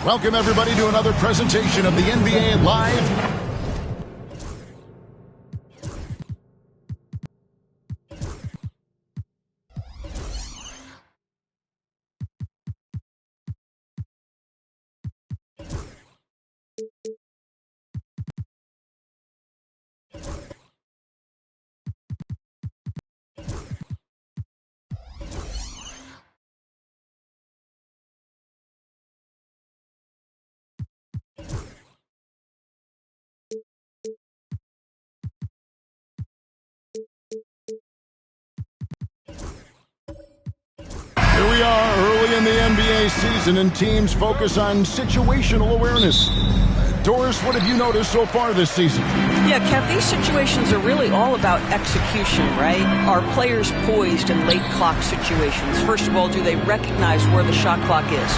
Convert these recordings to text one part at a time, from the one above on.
Welcome, everybody, to another presentation of the NBA Live. Here we are early in the NBA season, and teams focus on situational awareness. Doris, what have you noticed so far this season? Yeah, Kev, these situations are really all about execution, right? Are players poised in late clock situations? First of all, do they recognize where the shot clock is?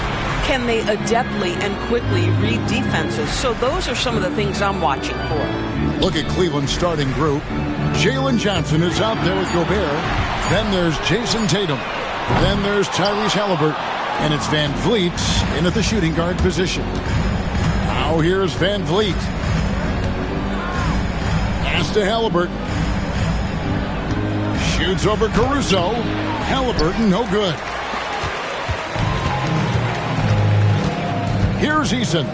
Can they adeptly and quickly read defenses? So those are some of the things I'm watching for. Look at Cleveland's starting group. Jalen Johnson is out there with Gobert. Then there's Jason Tatum. Then there's Tyrese Haliburton, and it's Van Vliet in at the shooting guard position. Now here's Van Vliet. Pass to Haliburton. Shoots over Caruso. Haliburton, no good. Here's Eason.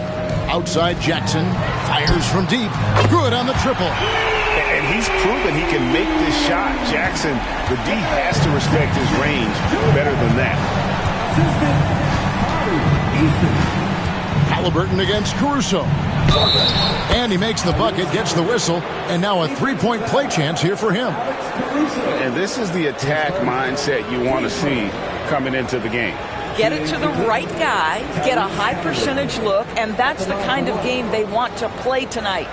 Outside Jackson. Fires from deep. Good on the triple. And he's proven he can make this shot. Jackson, the D has to respect his range better than that. Haliburton against Caruso. And he makes the bucket, gets the whistle, and now a three-point play chance here for him. And this is the attack mindset you want to see coming into the game. Get it to the right guy, get a high percentage look, and that's the kind of game they want to play tonight.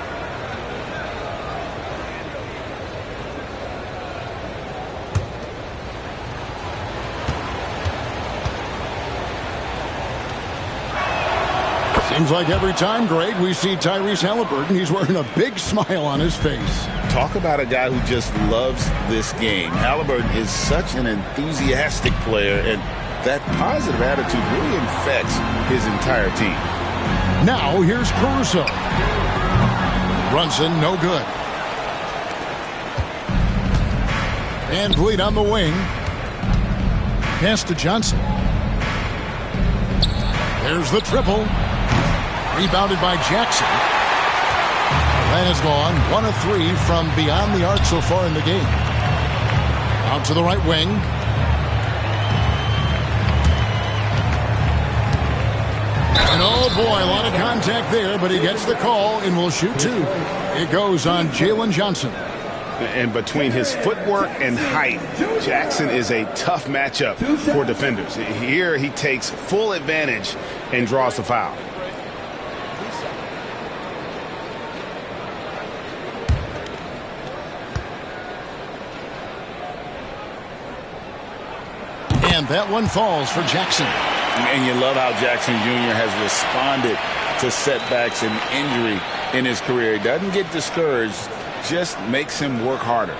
Seems like every time, Greg, we see Tyrese Haliburton, he's wearing a big smile on his face. Talk about a guy who just loves this game. Haliburton is such an enthusiastic player, and that positive attitude really infects his entire team. Now here's Caruso. Brunson, no good. Van Vliet on the wing. Pass to Johnson. There's the triple. Rebounded by Jackson. That has gone 1 of 3 from beyond the arc so far in the game. Out to the right wing. And oh boy, a lot of contact there, but he gets the call and will shoot 2. It goes on Jalen Johnson. And between his footwork and height, Jackson is a tough matchup for defenders. Here he takes full advantage and draws the foul. And that one falls for Jackson. And you love how Jackson Jr. has responded to setbacks and injury in his career. He doesn't get discouraged, just makes him work harder.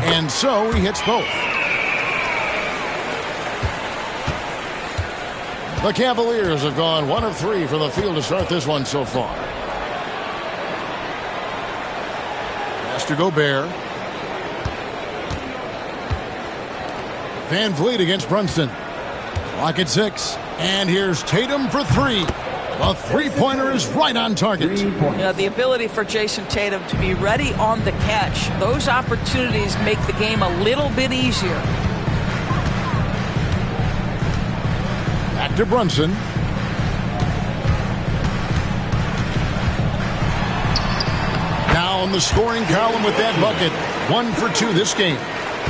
And so he hits both. The Cavaliers have gone 1 of 3 from the field to start this one so far. Pass to Gobert. Van Vliet against Brunson. Clock at 6. And here's Tatum for 3. The three-pointer is right on target. The ability for Jason Tatum to be ready on the catch. Those opportunities make the game a little bit easier. Back to Brunson. Down the scoring column with that bucket. 1 for 2 this game.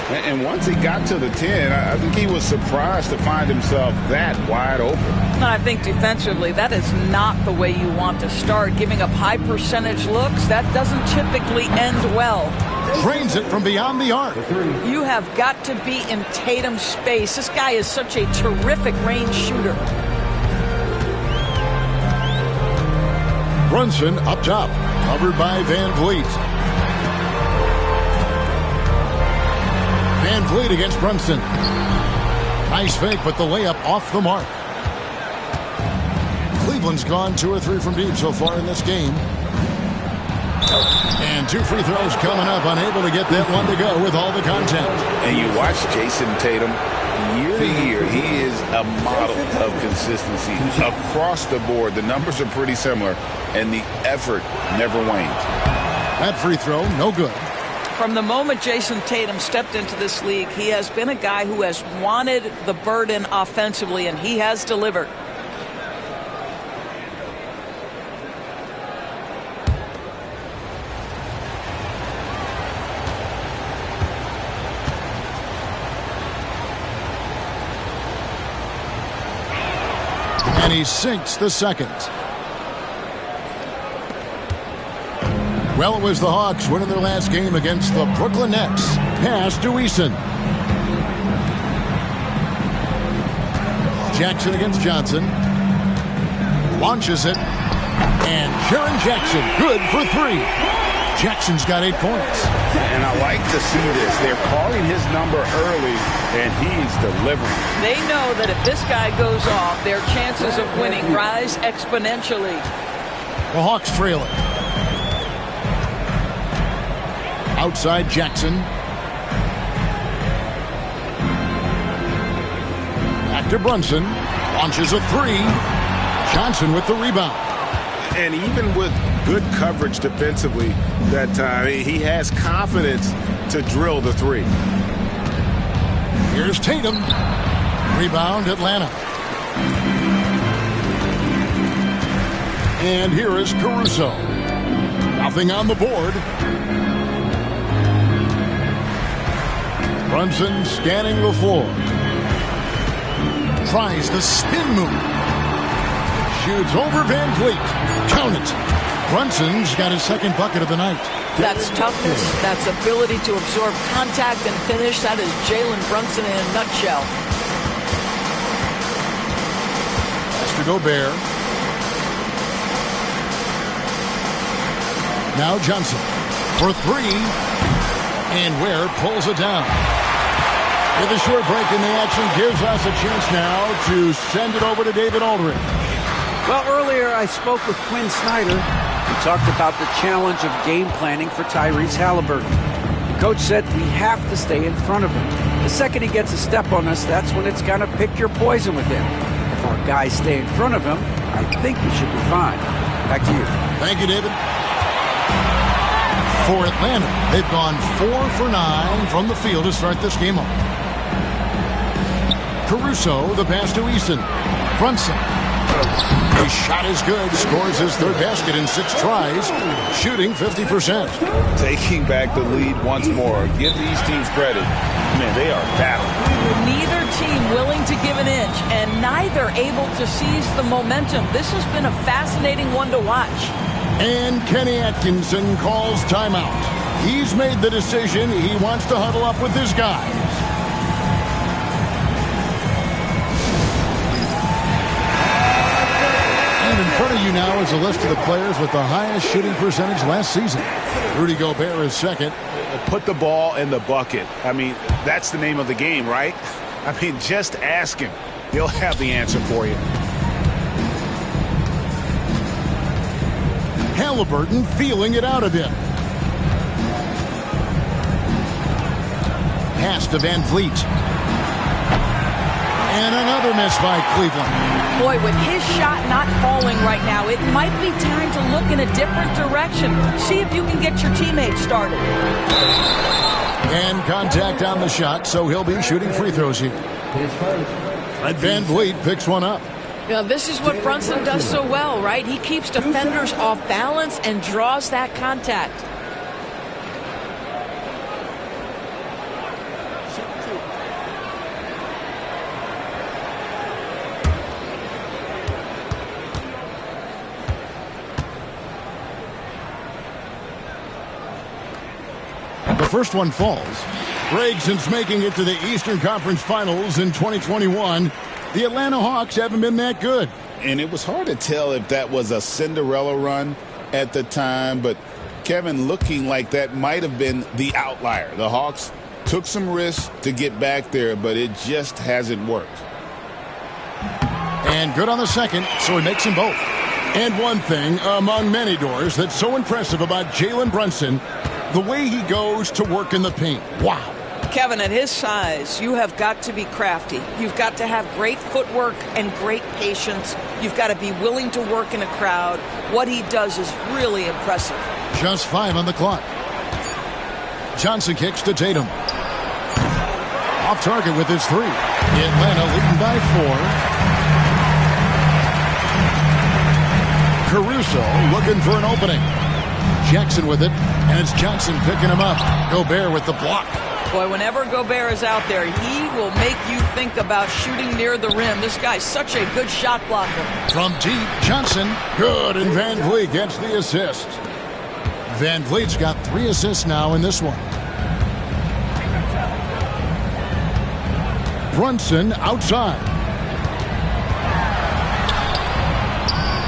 And once he got to the 10, I think he was surprised to find himself that wide open. I think defensively, that is not the way you want to start. Giving up high percentage looks, that doesn't typically end well. Drains it from beyond the arc. You have got to be in Tatum's space. This guy is such a terrific range shooter. Brunson up top, covered by Van Vliet. Van Vliet against Brunson. Nice fake, but the layup off the mark. Cleveland's gone 2 or 3 from deep so far in this game. And 2 free throws coming up, unable to get that one to go with all the contact. And you watch Jason Tatum year to year. He is a model of consistency across the board. The numbers are pretty similar, and the effort never wanes. That free throw, no good. From the moment Jason Tatum stepped into this league, he has been a guy who has wanted the burden offensively, and he has delivered. And he sinks the second. Well, it was the Hawks winning their last game against the Brooklyn Nets. Pass to Eason. Jackson against Johnson. Launches it. And Jaren Jackson, good for 3. Jackson's got 8 points. And I like to see this. They're calling his number early, and he's delivering. They know that if this guy goes off, their chances of winning rise exponentially. The Hawks trailing. Outside Jackson. Back to Brunson. Launches a 3. Johnson with the rebound. And even with good coverage defensively that time, he has confidence to drill the 3. Here's Tatum. Rebound Atlanta. And here is Caruso. Nothing on the board. Brunson scanning the floor. Tries the spin move. Shoots over Van Vliet. Count it. Brunson's got his second bucket of the night. That's toughness. That's ability to absorb contact and finish. That is Jalen Brunson in a nutshell. Pass to Gobert. Now Johnson for 3. And Ware pulls it down. With a short break in the action, gives us a chance now to send it over to David Aldridge. Well, earlier I spoke with Quinn Snyder. We talked about the challenge of game planning for Tyrese Haliburton. The coach said we have to stay in front of him. The second he gets a step on us, that's when it's going to pick your poison with him. If our guys stay in front of him, I think we should be fine. Back to you. Thank you, David. For Atlanta, they've gone 4 for 9 from the field to start this game off. Caruso, the pass to Eason. Brunson. His shot is good. Scores his 3rd basket in 6 tries. Shooting 50%. Taking back the lead once more. Give these teams credit. Man, they are battling. Neither team willing to give an inch, and neither able to seize the momentum. This has been a fascinating one to watch. And Kenny Atkinson calls timeout. He's made the decision. He wants to huddle up with his guys. in front of you now is a list of the players with the highest shooting percentage last season. Rudy Gobert is second. Put the ball in the bucket. I mean, that's the name of the game, right? I mean, just ask him. He'll have the answer for you. Halliburton feeling it out a bit. Pass to Van Vliet. And another miss by Cleveland. Boy, with his shot not falling right now, it might be time to look in a different direction. See if you can get your teammates started. And contact on the shot, so he'll be shooting free throws here. Van Vliet picks one up. You know, this is what Brunson does so well, right? He keeps defenders off balance and draws that contact. The first one falls. Greg, since making it to the Eastern Conference Finals in 2021, the Atlanta Hawks haven't been that good. And it was hard to tell if that was a Cinderella run at the time, but Kevin, looking like that might have been the outlier. The Hawks took some risks to get back there, but it just hasn't worked. And good on the second, so he makes them both. And one thing among many doors that's so impressive about Jalen Brunson, the way he goes to work in the paint. Wow. Kevin, at his size, you have got to be crafty. You've got to have great footwork and great patience. You've got to be willing to work in a crowd. What he does is really impressive. Just 5 on the clock. Johnson kicks to Tatum. Off target with his 3. Atlanta leading by 4. Caruso looking for an opening. Jackson with it, and it's Johnson picking him up. Gobert with the block. Boy, whenever Gobert is out there, he will make you think about shooting near the rim. This guy's such a good shot blocker. From deep, Johnson, good, and Van Vliet gets the assist. Van Vliet's got 3 assists now in this one. Brunson outside.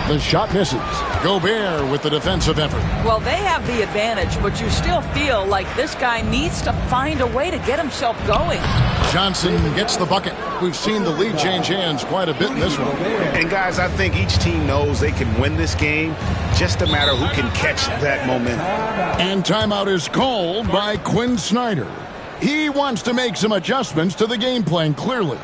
The shot misses. Gobert with the defensive effort. Well, they have the advantage, but you still feel like this guy needs to find a way to get himself going. Johnson gets the bucket. We've seen the lead change hands quite a bit in this one. And guys, I think each team knows they can win this game. Just a matter who can catch that momentum. And timeout is called by Quinn Snyder. He wants to make some adjustments to the game plan, clearly.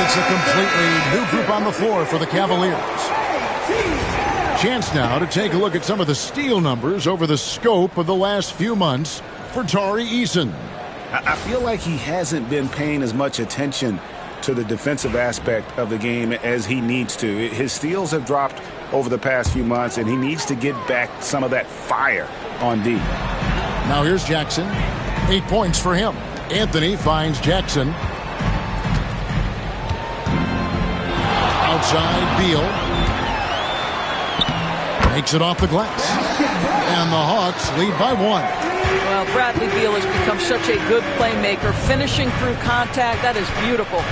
It's a completely new group on the floor for the Cavaliers. Chance now to take a look at some of the steal numbers over the scope of the last few months for Tari Eason. I feel like he hasn't been paying as much attention to the defensive aspect of the game as he needs to. His steals have dropped over the past few months, and he needs to get back some of that fire on D. Now here's Jackson. 8 points for him. Anthony finds Jackson. Outside, Beal. Makes it off the glass. And the Hawks lead by 1. Well, Bradley Beal has become such a good playmaker, finishing through contact. That is beautiful.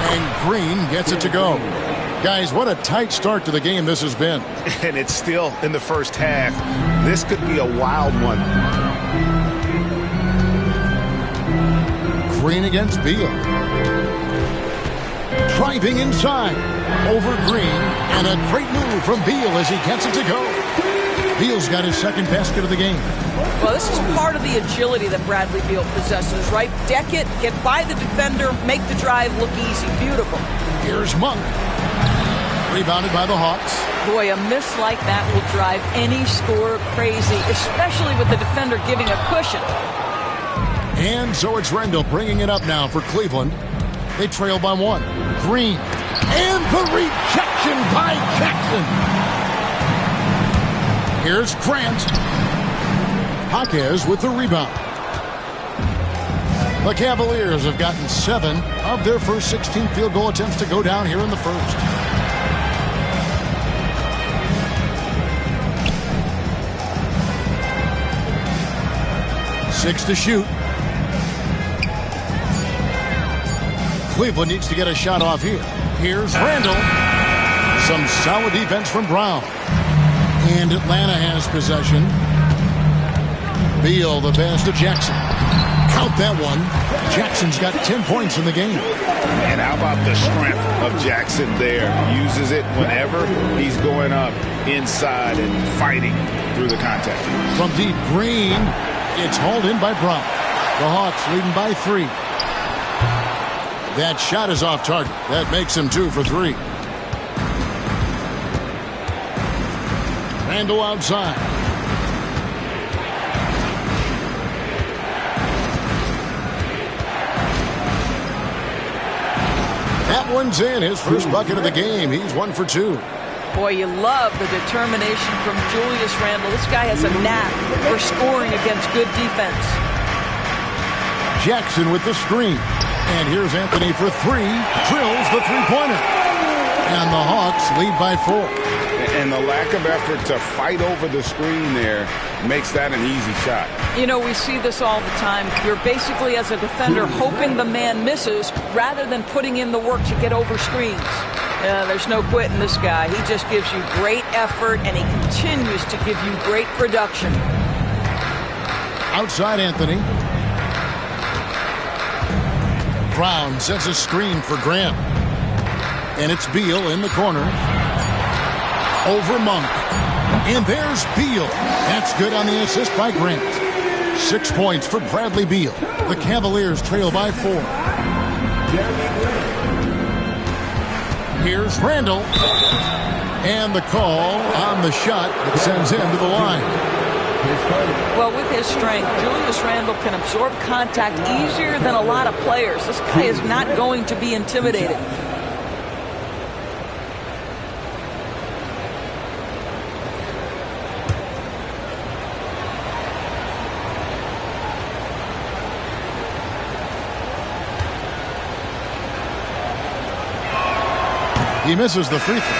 And Green gets it to go. Guys, what a tight start to the game this has been. And it's still in the first half. This could be a wild one. Green against Beal. Driving inside. Over Green. And a great move from Beal as he gets it to go. Beal's got his second basket of the game. Well, this is part of the agility that Bradley Beal possesses, right? Deck it, get by the defender, make the drive look easy. Beautiful. Here's Monk. Rebounded by the Hawks. Boy, a miss like that will drive any scorer crazy, especially with the defender giving a cushion. And so it's Randall bringing it up now for Cleveland. They trail by 1. Green. And the rejection by Jackson. Here's Grant. Jaquez with the rebound. The Cavaliers have gotten 7 of their first 16 field goal attempts to go down here in the first. Six to shoot. Cleveland needs to get a shot off here. Here's Randall. Some solid defense from Brown. And Atlanta has possession. Beal the pass to Jackson. Count that one. Jackson's got 10 points in the game. And how about the strength of Jackson there? Uses it whenever he's going up inside and fighting through the contact. From deep, Green. It's hauled in by Brown. The Hawks leading by 3. That shot is off target. That makes him 2 for 3. Randall outside. That one's in. His first bucket of the game. He's 1 for 2. Boy, you love the determination from Julius Randle. This guy has a knack for scoring against good defense. Jackson with the screen. And here's Anthony for 3. Drills the three-pointer. And the Hawks lead by 4. And the lack of effort to fight over the screen there makes that an easy shot. You know, we see this all the time. You're basically, as a defender, hoping the man misses rather than putting in the work to get over screens. There's no quitting this guy. He just gives you great effort, and he continues to give you great production. Outside Anthony. Brown sets a screen for Grant. And it's Beal in the corner. Over Monk. And there's Beal. That's good on the assist by Grant. 6 points for Bradley Beal. The Cavaliers trail by 4. Here's Randall. And the call on the shot that sends him to the line. Well, with his strength, Julius Randle can absorb contact easier than a lot of players. This guy is not going to be intimidated. He misses the free throw.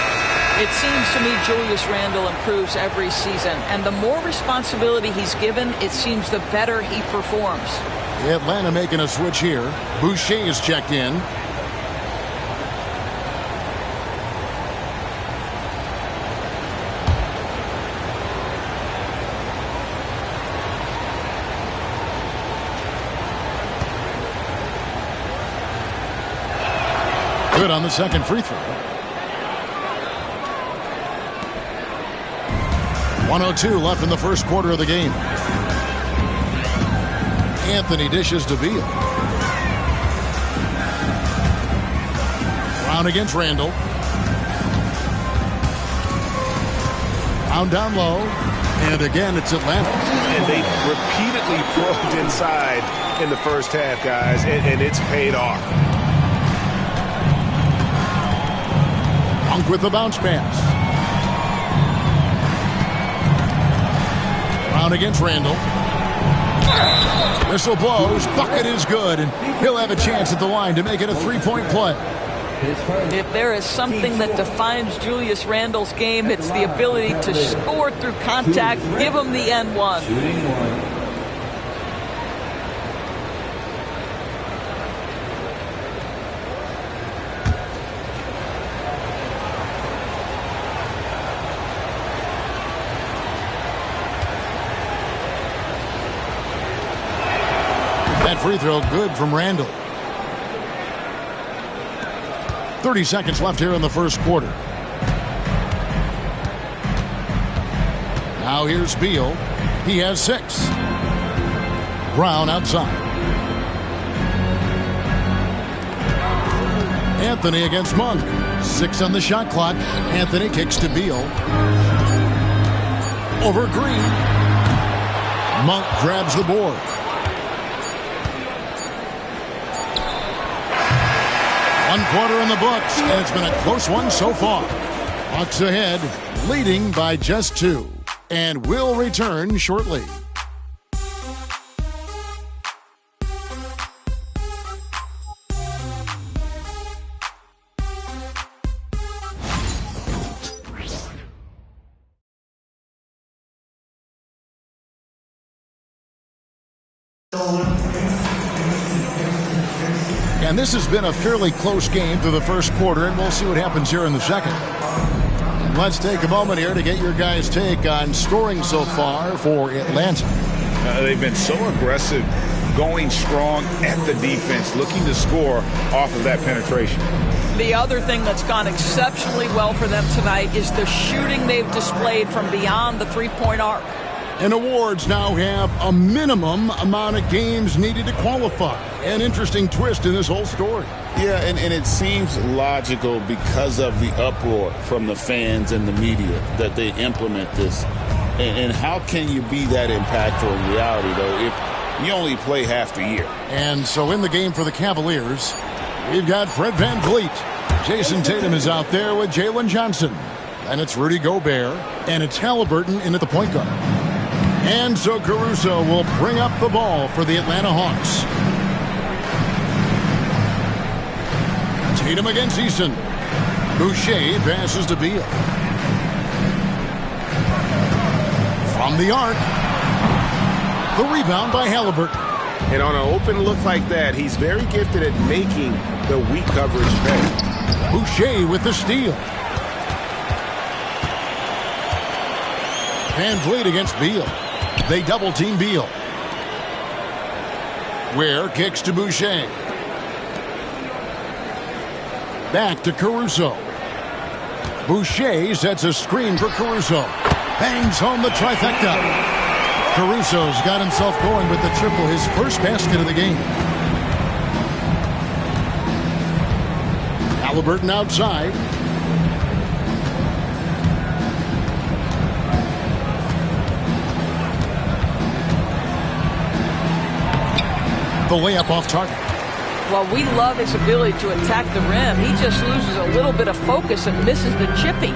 It seems to me Julius Randle improves every season, and the more responsibility he's given, it seems the better he performs. Atlanta making a switch here. Boucher is checked in. Good on the second free throw. 1:02 left in the first quarter of the game. Anthony dishes to Beal. Brown against Randall. Brown down low. And again, it's Atlanta. And they repeatedly probed inside in the first half, guys, and it's paid off. Monk with the bounce pass. Brown against Randall. Whistle blows. Bucket is good, and he'll have a chance at the line to make it a three-point play. If there is something that defines Julius Randle's game, it's the ability to score through contact. Give him the N1. That free throw good from Randall. 30 seconds left here in the first quarter. Now here's Beal. He has 6. Brown outside. Anthony against Monk. 6 on the shot clock. Anthony kicks to Beal. Over Green. Monk grabs the board. One quarter in the books, and it's been a close one so far. Bucks ahead, leading by just 2. And will return shortly. And this has been a fairly close game through the first quarter, and we'll see what happens here in the second. And let's take a moment here to get your guys' take on scoring so far for Atlanta. They've been so aggressive, going strong at the defense, looking to score off of that penetration. The other thing that's gone exceptionally well for them tonight is the shooting they've displayed from beyond the three-point arc. And awards now have a minimum amount of games needed to qualify. An interesting twist in this whole story. Yeah, and it seems logical because of the uproar from the fans and the media that they implement this. And how can you be that impactful in reality, though, if you only play half the year? And so in the game for the Cavaliers, we've got Fred VanVleet. Jason Tatum is out there with Jalen Johnson. And it's Rudy Gobert. And it's Halliburton in at the point guard. And so Caruso will bring up the ball for the Atlanta Hawks. Tatum against Eason. Boucher passes to Beal. From the arc. The rebound by Halliburton. And on an open look like that, he's very gifted at making the weak coverage pay. Boucher with the steal. VanVleet against Beal. They double-team Beal. Ware kicks to Boucher. Back to Caruso. Boucher sets a screen for Caruso. Bangs home the trifecta. Caruso's got himself going with the triple, his first basket of the game. Halliburton outside. The layup off target. Well, we love his ability to attack the rim. He just loses a little bit of focus and misses the chippy.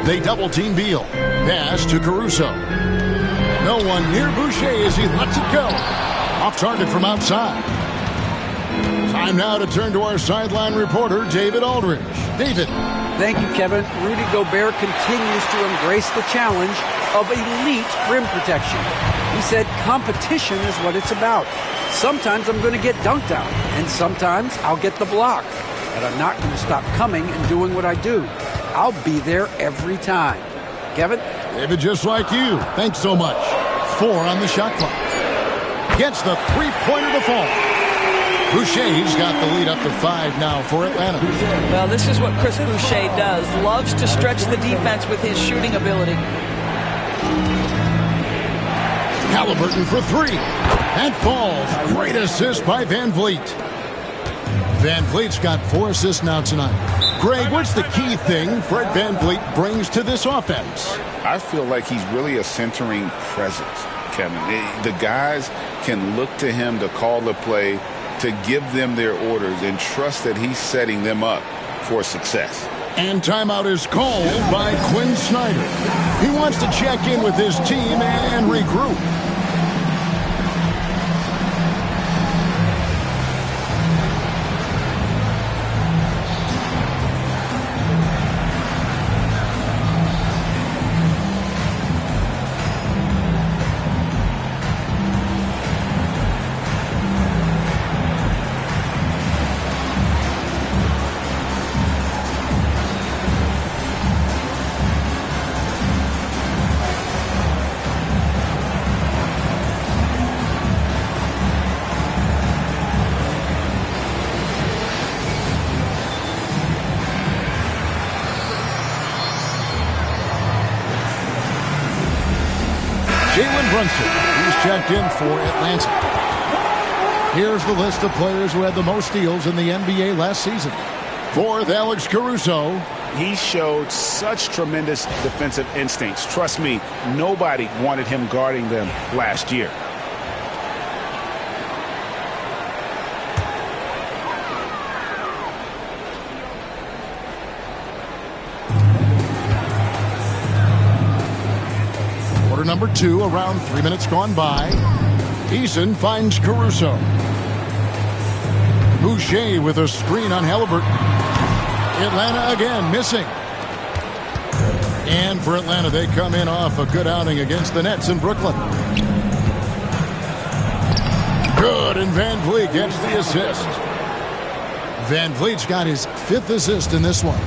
They double-team Beal. Pass to Caruso. No one near Boucher as he lets it go. Off target from outside. Time now to turn to our sideline reporter, David Aldridge. David. Thank you, Kevin. Rudy Gobert continues to embrace the challenge of elite rim protection. He said competition is what it's about. Sometimes I'm going to get dunked out, and sometimes I'll get the block. But I'm not going to stop coming and doing what I do. I'll be there every time. Kevin? David, just like you. Thanks so much. 4 on the shot clock. Gets the three-pointer to fall. Boucher's got the lead up to 5 now for Atlanta. Well, this is what Chris Boucher does. Loves to stretch the defense with his shooting ability. Halliburton for 3. And falls. Great assist by VanVleet. VanVleet's got 4 assists now tonight. Greg, what's the key thing Fred VanVleet brings to this offense? I feel like he's really a centering presence, Kevin. The guys can look to him to call the play, to give them their orders, and trust that he's setting them up for success. And timeout is called by Quinn Snyder. He wants to check in with his team and regroup. Jalen Brunson. He's checked in for Atlanta. Here's the list of players who had the most steals in the NBA last season. Fourth, Alex Caruso. He showed such tremendous defensive instincts. Trust me, nobody wanted him guarding them last year. Quarter number 2, around 3 minutes gone by. Eason finds Caruso. Boucher with a screen on Halliburton. Atlanta again missing. And for Atlanta, they come in off a good outing against the Nets in Brooklyn. Good, and Van Vliet gets the assist. Van Vliet's got his 5th assist in this one.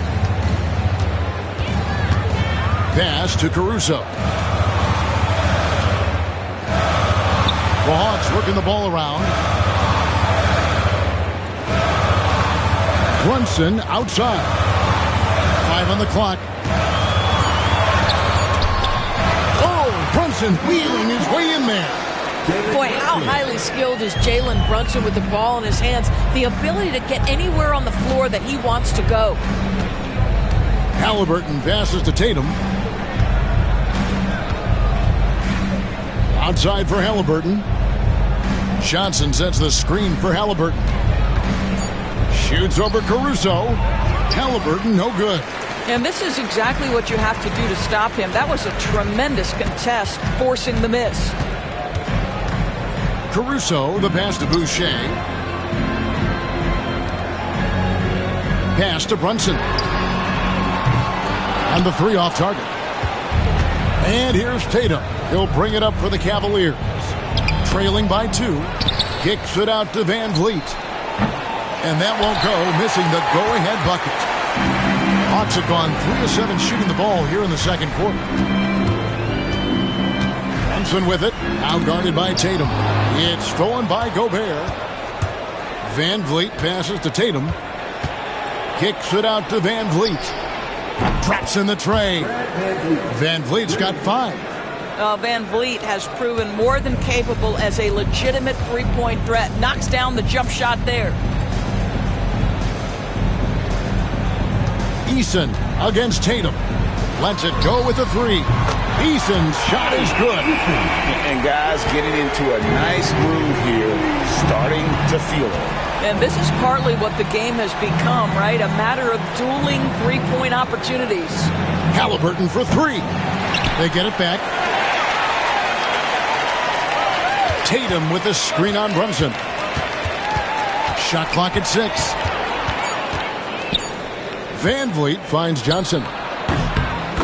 Pass to Caruso. The Hawks working the ball around. Brunson outside. 5 on the clock. Oh, Brunson wheeling his way in there. Boy, how highly skilled is Jalen Brunson with the ball in his hands. The ability to get anywhere on the floor that he wants to go. Halliburton passes to Tatum. Outside for Halliburton. Johnson sets the screen for Halliburton. Shoots over Caruso. Halliburton, no good. And this is exactly what you have to do to stop him. That was a tremendous contest, forcing the miss. Caruso, the pass to Boucher. Pass to Brunson. And the 3 off target. And here's Tatum. He'll bring it up for the Cavaliers. Trailing by 2. Kicks it out to Van Vliet. And that won't go, missing the go-ahead bucket. Hawks have gone 3 of 7 shooting the ball here in the second quarter. Brunson with it, out guarded by Tatum. It's stolen by Gobert. Van Vliet passes to Tatum. Kicks it out to Van Vliet. Traps in the tray. Van Vliet's got 5. Van Vliet has proven more than capable as a legitimate three-point threat. Knocks down the jump shot there. Eason against Tatum. Lets it go with the 3. Eason's shot is good. And guys getting into a nice groove here, starting to feel it. And this is partly what the game has become, right? A matter of dueling three-point opportunities. Halliburton for 3. They get it back. Tatum with the screen on Brunson. Shot clock at 6. Van Vliet finds Johnson.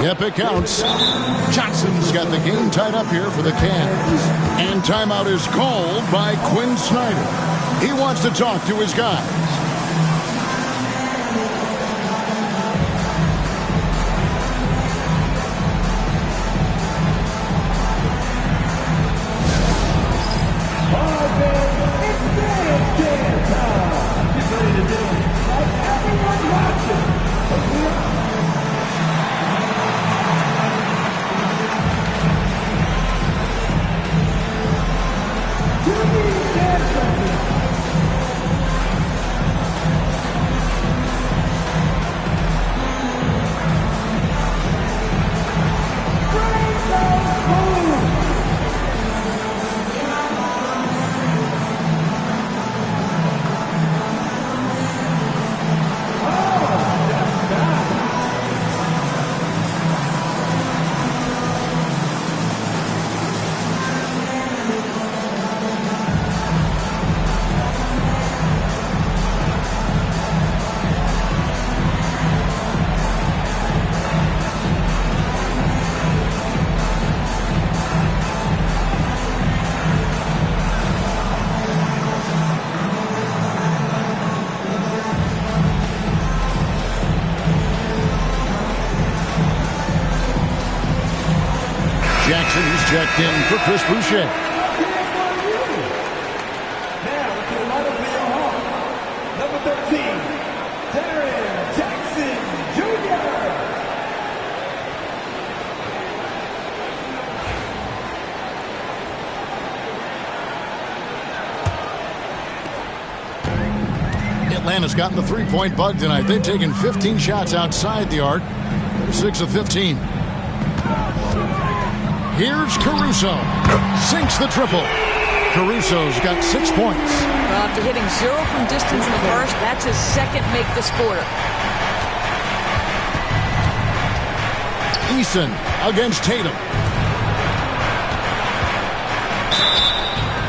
Yep, it counts. Johnson's got the game tied up here for the Cavs. And timeout is called by Quinn Snyder. He wants to talk to his guys. Jackson is checked in for Chris Boucher. Now to the line of your Hawks, number 13, Jaren Jackson Jr. Atlanta's gotten the three-point bug tonight. They've taken 15 shots outside the arc. They're 6 of 15. Here's Caruso. Sinks the triple. Caruso's got 6 points. Well, after hitting 0 from distance in the first, that's his second make this quarter. Eason against Tatum.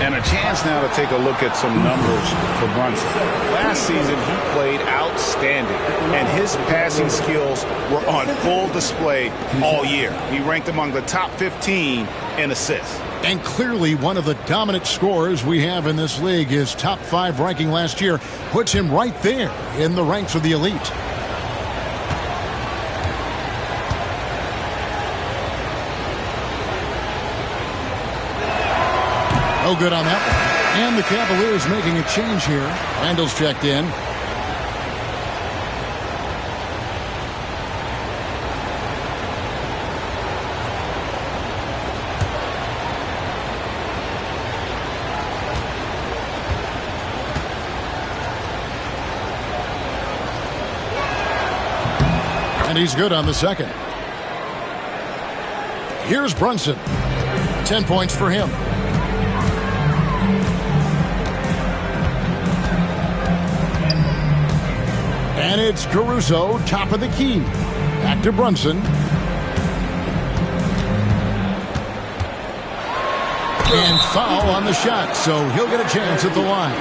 And a chance now to take a look at some numbers for Brunson. Last season, he played outstanding, and his passing skills were on full display all year. He ranked among the top 15 in assists. And clearly one of the dominant scorers we have in this league. His top 5 ranking last year puts him right there in the ranks of the elite. No good on that one. And the Cavaliers making a change here. Randall's checked in. And he's good on the second. Here's Brunson. 10 points for him. And it's Caruso, top of the key. Back to Brunson. And foul on the shot, so he'll get a chance at the line.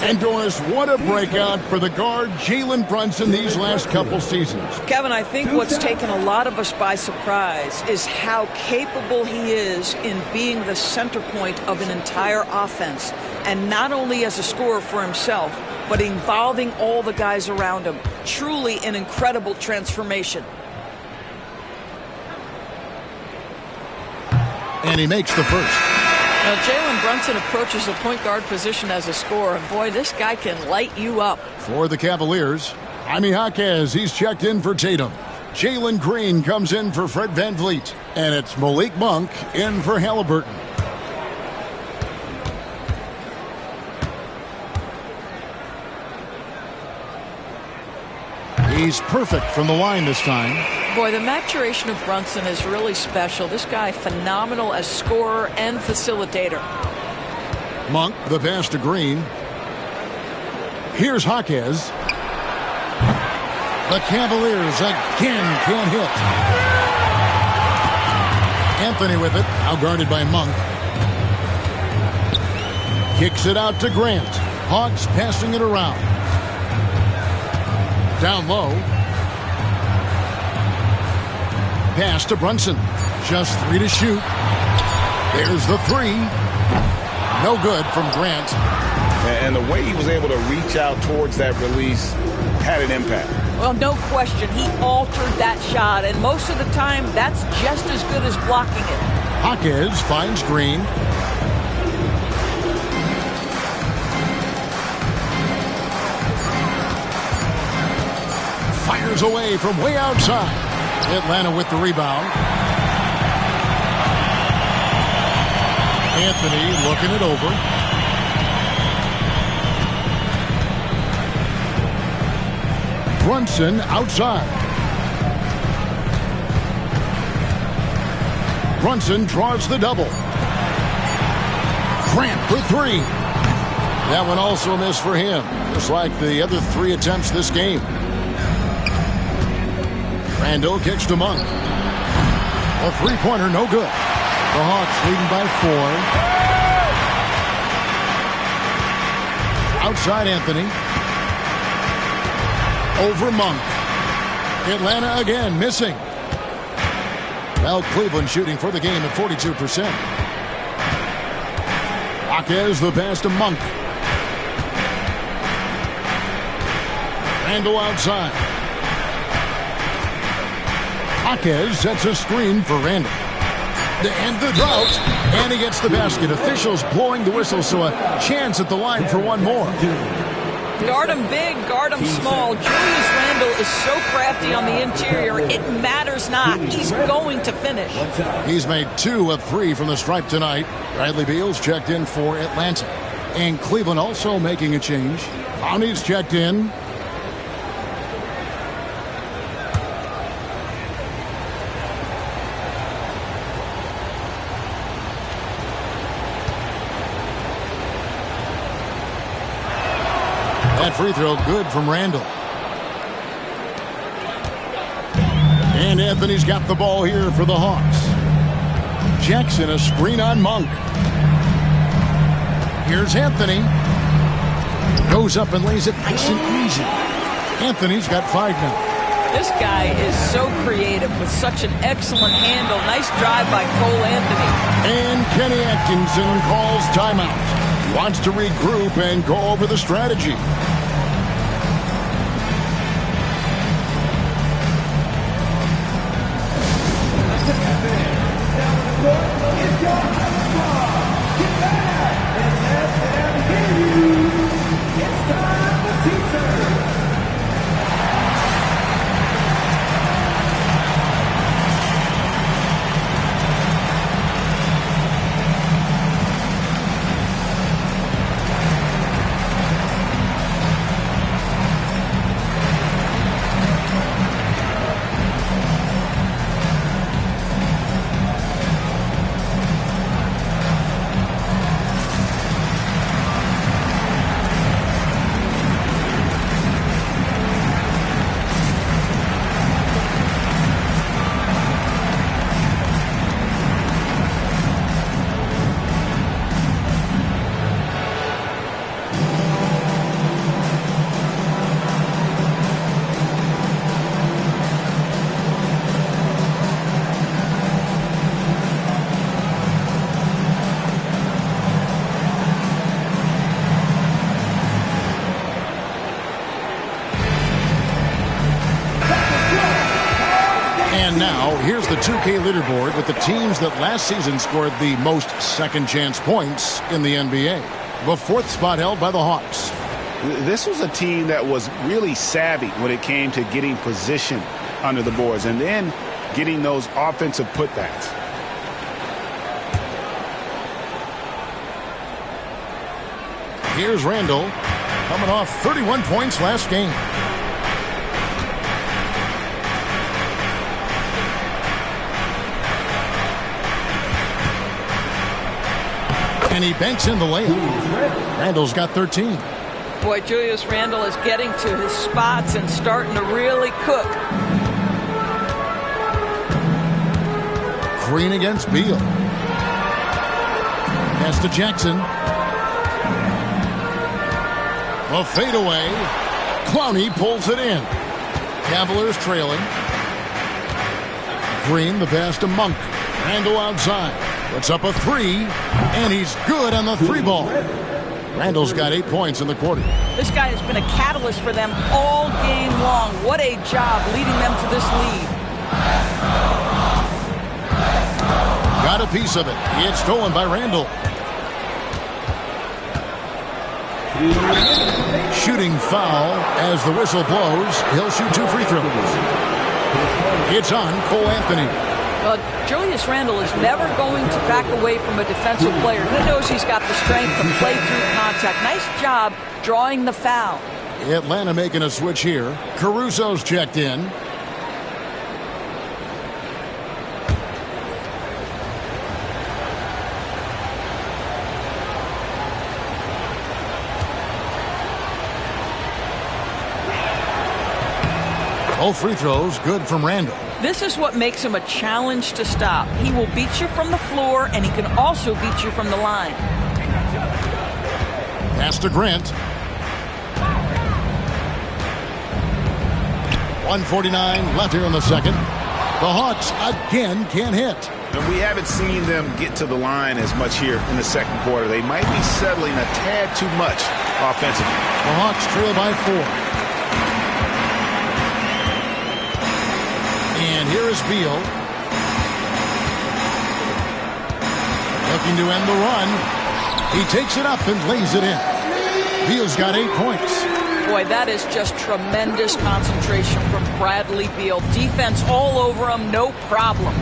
And Doris, what a breakout for the guard Jalen Brunson these last couple seasons. Kevin, I think what's taken a lot of us by surprise is how capable he is in being the center point of an entire offense. And not only as a scorer for himself, but involving all the guys around him. Truly an incredible transformation. And he makes the first. Now, Jalen Brunson approaches the point guard position as a scorer. And boy, this guy can light you up. For the Cavaliers, Jaime Jaquez, he's checked in for Tatum. Jalen Green comes in for Fred VanVleet. And it's Malik Monk in for Halliburton. He's perfect from the line this time. Boy, the maturation of Brunson is really special. This guy, phenomenal as scorer and facilitator. Monk, the pass to Green. Here's Jaquez. The Cavaliers again can't hit. Anthony with it, now guarded by Monk. Kicks it out to Grant. Hawks passing it around. Down low. Pass to Brunson. Just 3 to shoot. There's the 3. No good from Grant. And the way he was able to reach out towards that release had an impact. Well, no question. He altered that shot, and most of the time, that's just as good as blocking it. Jaquez finds Green. Fires away from way outside. Atlanta with the rebound. Anthony looking it over. Brunson outside. Brunson draws the double. Grant for 3. That one also a miss for him, just like the other 3 attempts this game. Randall kicks to Monk. A 3-pointer, no good. The Hawks leading by 4. Outside Anthony. Over Monk. Atlanta again missing. Well, Cleveland shooting for the game at 42%. Jaquez the pass to Monk. Randall outside. Jaquez sets a screen for Randall. To end the drought, and he gets the basket. Officials blowing the whistle, so a chance at the line for one more. Guard him big, guard him small. Julius Randle is so crafty on the interior, it matters not. He's going to finish. He's made 2 of 3 from the stripe tonight. Bradley Beal's checked in for Atlanta. And Cleveland also making a change. Clowney's checked in. That free throw good from Randall. And Anthony's got the ball here for the Hawks. Jackson, a screen on Monk. Here's Anthony. Goes up and lays it nice and easy. Anthony's got 5 now. This guy is so creative with such an excellent handle. Nice drive by Cole Anthony. And Kenny Atkinson calls timeout. He wants to regroup and go over the strategy. And now, here's the 2K leaderboard with the teams that last season scored the most second-chance points in the NBA. The 4th spot held by the Hawks. This was a team that was really savvy when it came to getting position under the boards and then getting those offensive putbacks. Here's Randall, coming off 31 points last game. And he banks in the layup. Randall's got 13. Boy, Julius Randle is getting to his spots and starting to really cook. Green against Beal. Pass to Jackson. A fadeaway. Clowney pulls it in. Cavaliers trailing. Green, the pass to Monk. Randall outside. Puts up a 3, and he's good on the 3 ball. Randall's got 8 points in the quarter. This guy has been a catalyst for them all game long. What a job leading them to this lead. Got a piece of it. It's stolen by Randall. Shooting foul as the whistle blows. He'll shoot 2 free throws. It's on Cole Anthony. Julius Randle is never going to back away from a defensive player. He knows he's got the strength to play through contact. Nice job drawing the foul. Atlanta making a switch here. Caruso's checked in. Both free throws good from Randall. This is what makes him a challenge to stop. He will beat you from the floor, and he can also beat you from the line. Pass to Grant. 1:49 left here in the second. The Hawks again can't hit. And we haven't seen them get to the line as much here in the second quarter. They might be settling a tad too much offensively. The Hawks trail by 4. And here is Beal. Looking to end the run. He takes it up and lays it in. Beal's got 8 points. Boy, that is just tremendous concentration from Bradley Beal. Defense all over him, no problem.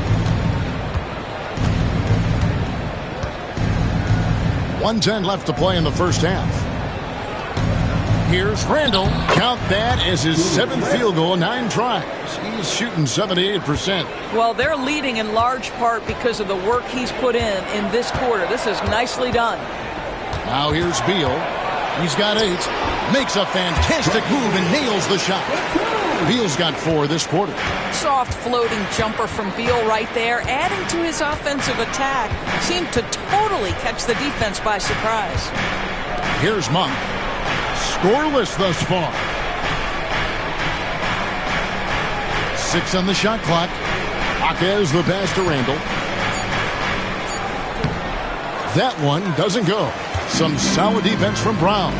1:10 left to play in the first half. Here's Randall. Count that as his 7th field goal, 9 tries. He's shooting 78%. Well, they're leading in large part because of the work he's put in this quarter. This is nicely done. Now here's Beal. He's got 8. Makes a fantastic move and nails the shot. Beal's got 4 this quarter. Soft floating jumper from Beal right there, adding to his offensive attack. Seemed to totally catch the defense by surprise. Here's Monk. Scoreless thus far. 6 on the shot clock. Jaquez the pass to Randall. That one doesn't go. Some solid defense from Brown.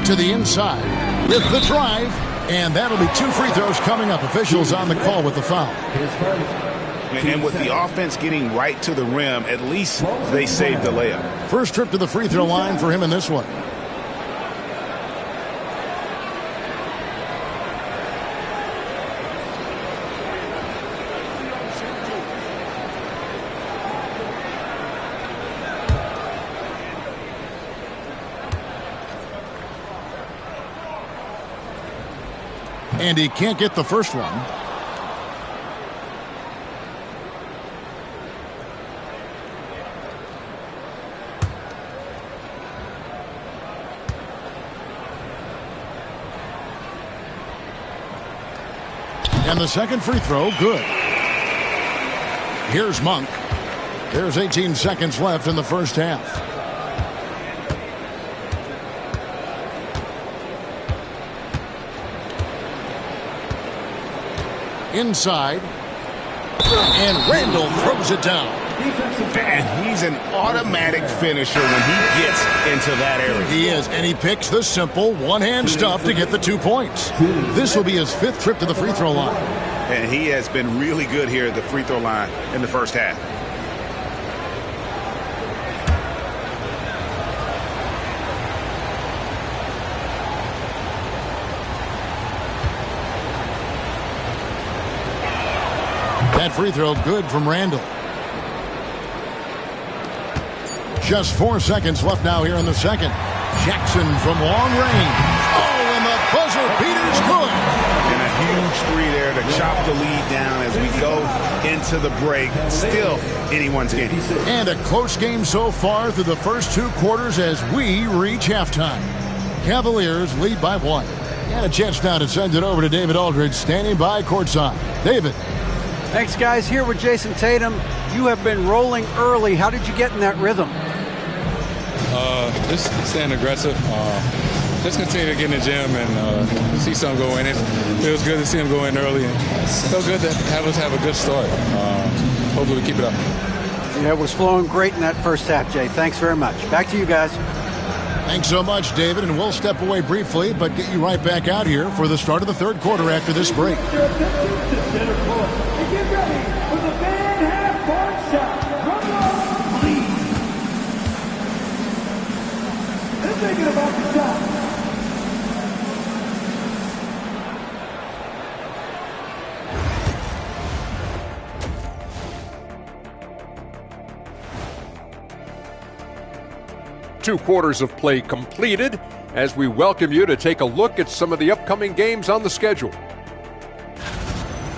To the inside with the drive. And that'll be 2 free throws coming up. Officials on the call with the foul. And with the offense getting right to the rim, at least they saved the layup. First trip to the free throw line for him in this one. And he can't get the first one. And the second free throw, good. Here's Monk. There's 18 seconds left in the first half. Inside. And Randall throws it down. And he's an automatic finisher when he gets into that area. He is, and he picks the simple one-hand stuff to get the 2 points. This will be his 5th trip to the free throw line. And he has been really good here at the free throw line in the first half. That free throw good from Randall. Just 4 seconds left now here in the second. Jackson from long range. Oh, and the buzzer beater's good. And a huge 3 there to chop the lead down as we go into the break. Still anyone's game. And a close game so far through the first 2 quarters as we reach halftime. Cavaliers lead by 1. And a chance now to send it over to David Aldridge standing by courtside. David. Thanks, guys. Here with Jason Tatum. You have been rolling early. How did you get in that rhythm? Just staying aggressive. Just continue to get in the gym and see some go in. It feels good to see him go in early. And feel good to have us have a good start. Hopefully we keep it up. Yeah, it was flowing great in that first half, Jay. Thanks very much. Back to you guys. Thanks so much, David. And we'll step away briefly, but get you right back out here for the start of the third quarter after this break. Get ready for the Van half-court shot. Drum roll, please. And thinking about the shot. Two quarters of play completed as we welcome you to take a look at some of the upcoming games on the schedule.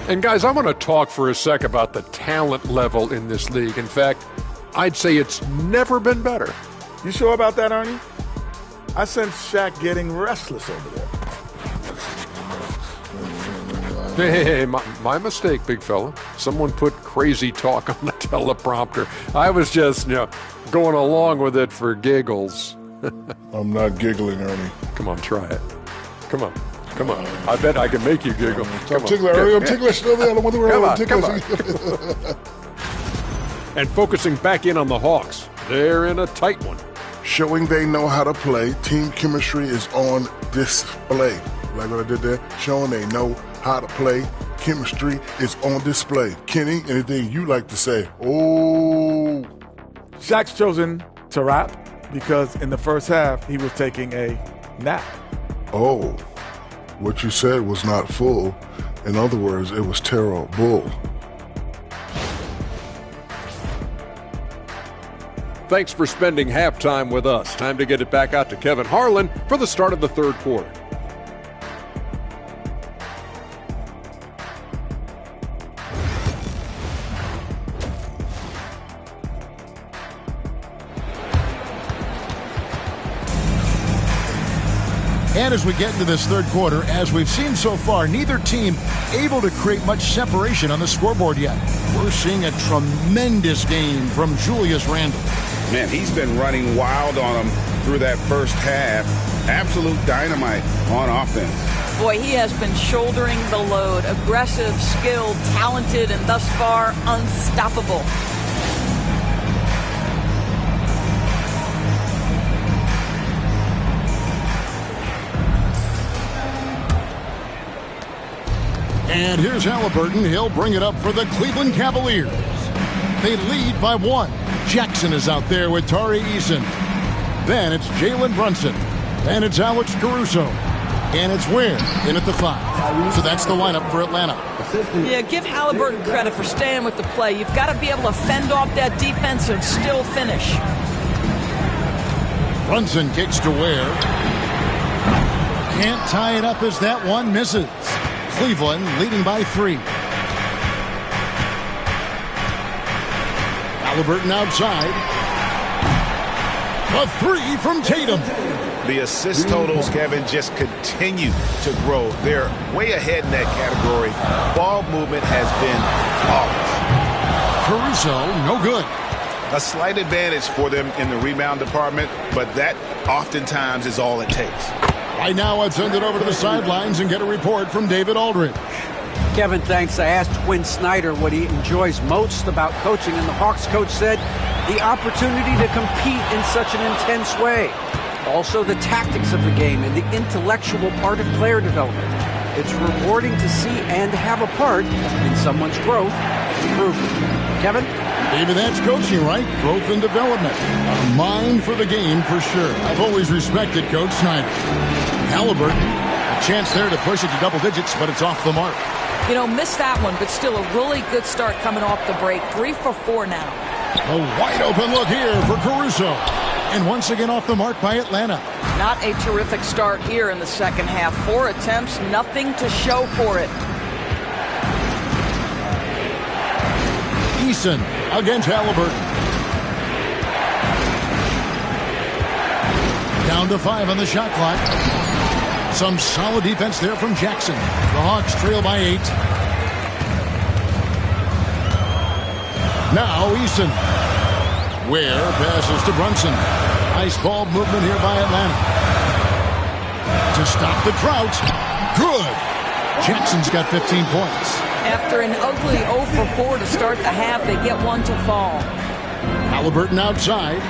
And guys, I want to talk for a sec about the talent level in this league. In fact, I'd say it's never been better. You sure about that, Ernie? I sense Shaq getting restless over there. Hey, my mistake, big fella. Someone put crazy talk on the teleprompter. I was just, going along with it for giggles. I'm not giggling, Ernie. Come on, try it. Come on. I bet I can make you giggle. I'm ticklish. I'm ticklish. Come on. And focusing back in on the Hawks. They're in a tight one. Showing they know how to play. Team chemistry is on display. Like what I did there? Showing they know how to play. Chemistry is on display. Kenny, anything you like to say? Oh. Shaq's chosen to rap because in the first half, he was taking a nap. Oh. What you said was not full. In other words, it was terrible. Thanks for spending halftime with us. Time to get it back out to Kevin Harlan for the start of the third quarter. And as we get into this third quarter, as we've seen so far, neither team able to create much separation on the scoreboard yet. We're seeing a tremendous game from Julius Randle. Man, he's been running wild on them through that first half. Absolute dynamite on offense. Boy, he has been shouldering the load. Aggressive, skilled, talented, and thus far unstoppable. And here's Halliburton. He'll bring it up for the Cleveland Cavaliers. They lead by 1. Jackson is out there with Tari Eason. Then it's Jalen Brunson. Then it's Alex Caruso. And it's Ware in at the 5. So that's the lineup for Atlanta. Yeah, give Halliburton credit for staying with the play. You've got to be able to fend off that defense and still finish. Brunson kicks to Ware. Can't tie it up as that one misses. Cleveland leading by 3. Halliburton outside. A 3 from Tatum. The assist totals, Kevin, just continue to grow. They're way ahead in that category. Ball movement has been flawless. Caruso, no good. A slight advantage for them in the rebound department, but that oftentimes is all it takes. Right now, I'd send it over to the sidelines and get a report from David Aldridge. Kevin, thanks. I asked Quinn Snyder what he enjoys most about coaching, and the Hawks coach said the opportunity to compete in such an intense way. Also, the tactics of the game and the intellectual part of player development. It's rewarding to see and have a part in someone's growth and improvement. Kevin? David, that's coaching, right? Growth and development. A mind for the game, for sure. I've always respected Coach Snyder. Halliburton, a chance there to push it to double digits, but it's off the mark. You know, missed that one, but still a really good start coming off the break. 3 for 4 now. A wide open look here for Caruso. And once again off the mark by Atlanta. Not a terrific start here in the second half. 4 attempts, nothing to show for it. Eason against Halliburton. Down to 5 on the shot clock. Some solid defense there from Jackson. The Hawks trail by 8. Now Eason. Ware passes to Brunson. Nice ball movement here by Atlanta. To stop the drought. Good. Jackson's got 15 points. After an ugly 0 for 4 to start the half, they get one to fall. Halliburton outside.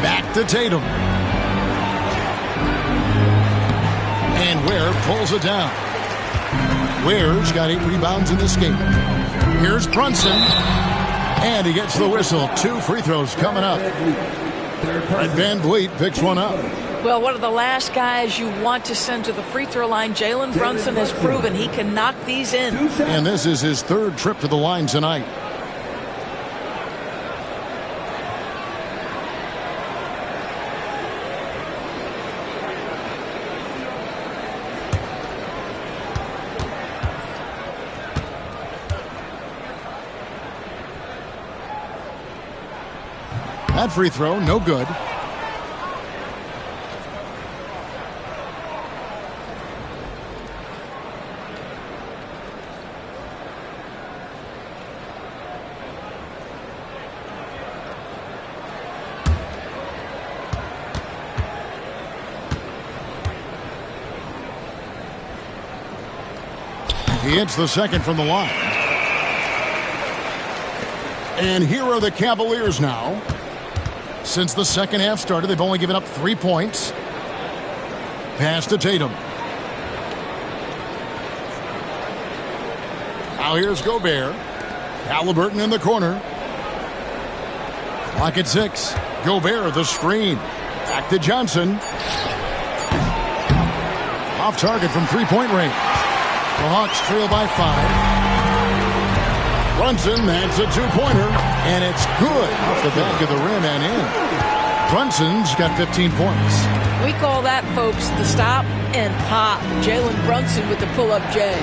Back to Tatum. And Ware pulls it down. Ware's got 8 rebounds in this game. Here's Brunson. And he gets the whistle. 2 free throws coming up. Fred VanVleet picks one up. Well, one of the last guys you want to send to the free throw line, Jalen Brunson has proven he can knock these in. And this is his 3rd trip to the line tonight. That free throw, no good. He hits the second from the line. And here are the Cavaliers now. Since the second half started, they've only given up 3 points. Pass to Tatum. Now here's Gobert. Halliburton in the corner. Clock at 6. Gobert, the screen. Back to Johnson. Off target from 3-point range. The Hawks trail by 5. Brunson, that's a two-pointer, and it's good off the back of the rim and in. Brunson's got 15 points. We call that, folks, the stop and pop. Jalen Brunson with the pull-up J.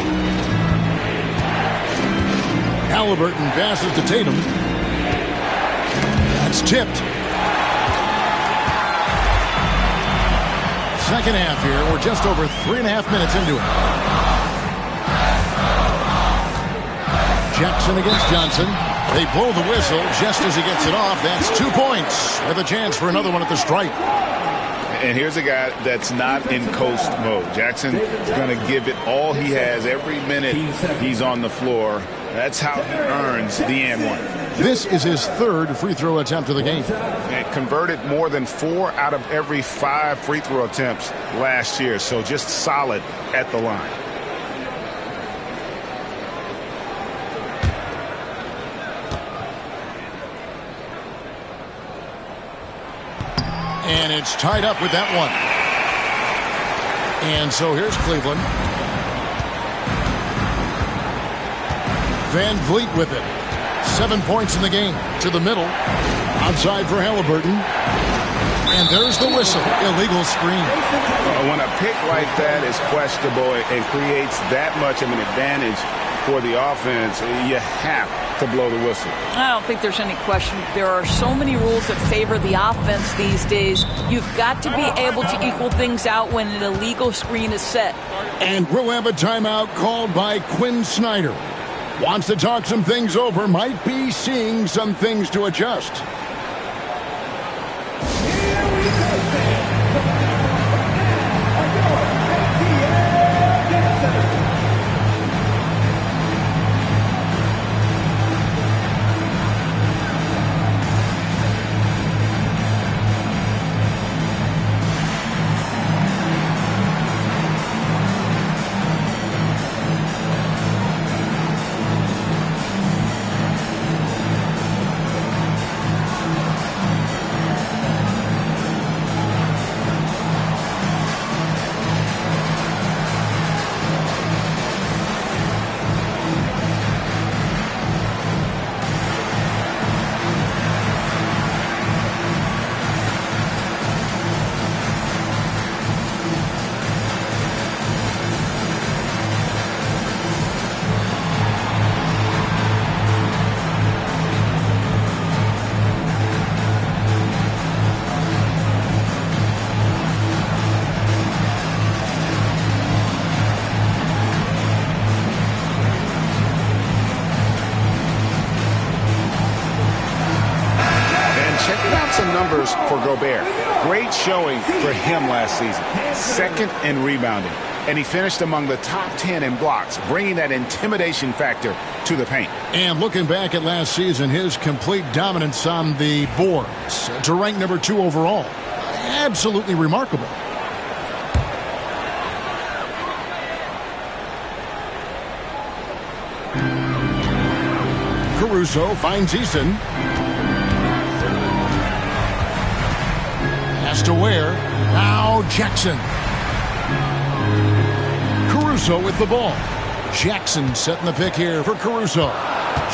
Halliburton passes to Tatum. That's tipped. Second half here. We're just over 3.5 minutes into it. Jackson against Johnson. They blow the whistle just as he gets it off. That's 2 points with a chance for another one at the stripe. And here's a guy that's not in coast mode. Jackson is going to give it all he has every minute he's on the floor. That's how he earns the and one. This is his third free throw attempt of the game. And converted more than 4 out of every 5 free throw attempts last year. So just solid at the line. And it's tied up with that one. And so here's Cleveland. Van Vliet with it. 7 points in the game. To the middle. Outside for Halliburton. And there's the whistle. Illegal screen. When a pick like that is questionable, it creates that much of an advantage for the offense. You have to blow the whistle. I don't think there's any question. There are so many rules that favor the offense these days. You've got to be able to equal things out when an illegal screen is set. And we'll have a timeout called by Quinn Snyder. Wants to talk some things over. Might be seeing some things to adjust. For Gobert. Great showing for him last season. Second in rebounding. And he finished among the top 10 in blocks, bringing that intimidation factor to the paint. And looking back at last season, his complete dominance on the boards to rank number 2 overall. Absolutely remarkable. Caruso finds Eason. Has to Ware. Now Jackson. Caruso with the ball. Jackson setting the pick here for Caruso.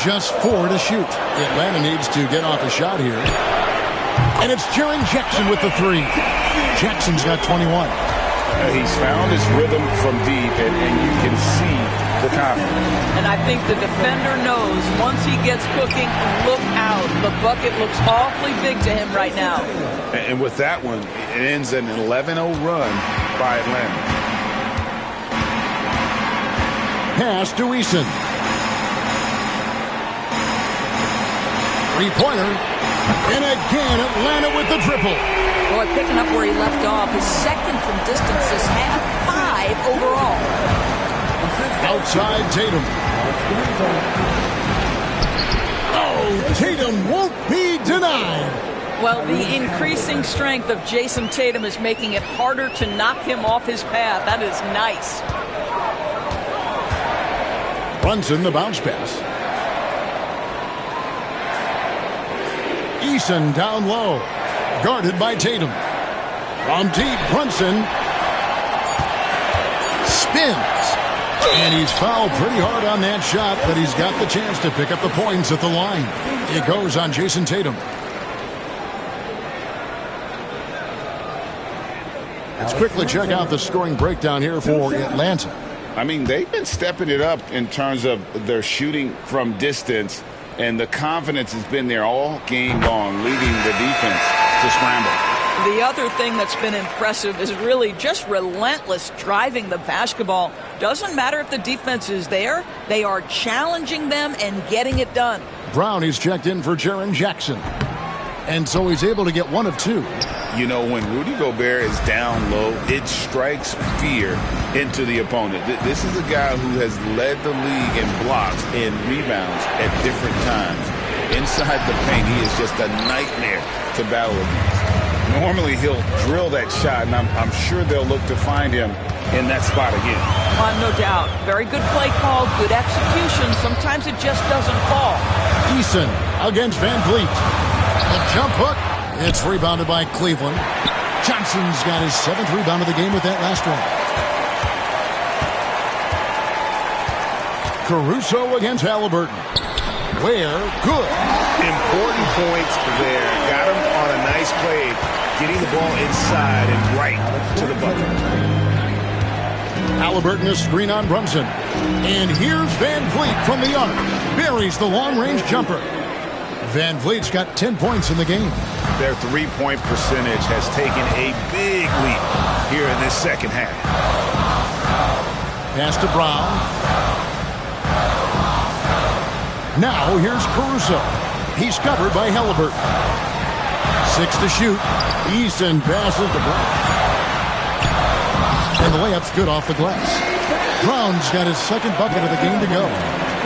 Just 4 to shoot. Atlanta needs to get off a shot here. And it's Jaren Jackson with the 3. Jackson's got 21. He's found his rhythm from deep, and you can see the confidence. And I think the defender knows once he gets cooking, look out. The bucket looks awfully big to him right now. And with that one, it ends an 11-0 run by Atlanta. Pass to Eason. 3-pointer. And again, Atlanta with the triple. Boy, picking up where he left off. His second from distance this half, 5 overall. Outside Tatum. Oh, Tatum won't be denied. Well, the increasing strength of Jason Tatum is making it harder to knock him off his path. That is nice. Brunson, the bounce pass. Eason down low. Guarded by Tatum. From deep, Brunson spins. And he's fouled pretty hard on that shot, but he's got the chance to pick up the points at the line. It goes on Jason Tatum. Let's quickly check out the scoring breakdown here for Atlanta. I mean, they've been stepping it up in terms of their shooting from distance, and the confidence has been there all game long, leading the defense to scramble. The other thing that's been impressive is really just relentless driving the basketball. Doesn't matter if the defense is there, they are challenging them and getting it done. Brown, he's checked in for Jaren Jackson. And so he's able to get one of two. You know, when Rudy Gobert is down low, it strikes fear into the opponent. This is a guy who has led the league in blocks and rebounds at different times. Inside the paint, he is just a nightmare to battle against. Normally, he'll drill that shot, and I'm sure they'll look to find him in that spot again. No doubt. Very good play call, good execution. Sometimes it just doesn't fall. Eason against Van Vliet. The jump hook. It's rebounded by Cleveland. Johnson's got his 7th rebound of the game with that last one. Caruso against Halliburton. Where? Good. Important points there. Got him on a nice play, getting the ball inside and right to the bucket. Halliburton a screen on Brunson. And here's Van Vliet from the arc. Buries the long-range jumper. Van Vliet's got 10 points in the game. Their three-point percentage has taken a big leap here in this second half. Pass to Brown. Now here's Caruso. He's covered by Halliburton. 6 to shoot. Eason passes to Brown. And the layup's good off the glass. Brown's got his 2nd bucket of the game to go.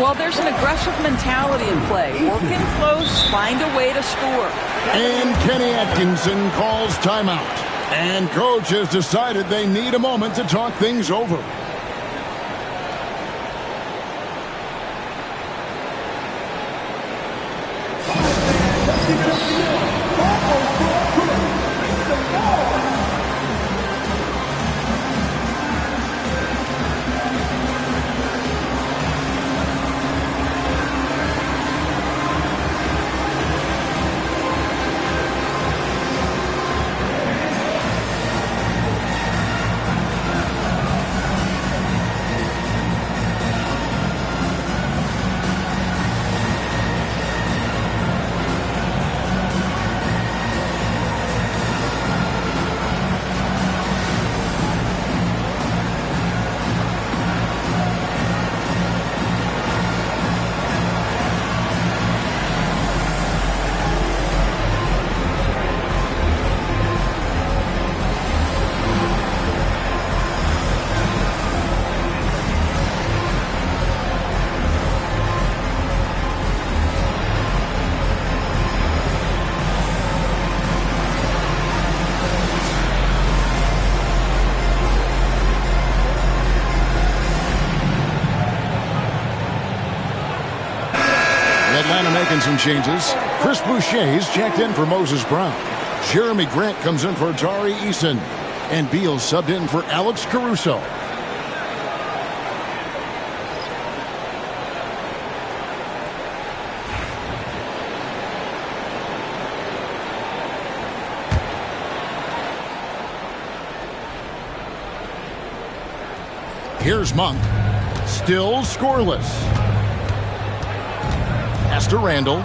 Well, there's an aggressive mentality in play. Work in close, find a way to score. And Kenny Atkinson calls timeout. And coach has decided they need a moment to talk things over. Atlanta making some changes. Chris Boucher's checked in for Moses Brown. Jeremy Grant comes in for Tari Eason. And Beal subbed in for Alex Caruso. Here's Monk. Still scoreless. Pass to Randall.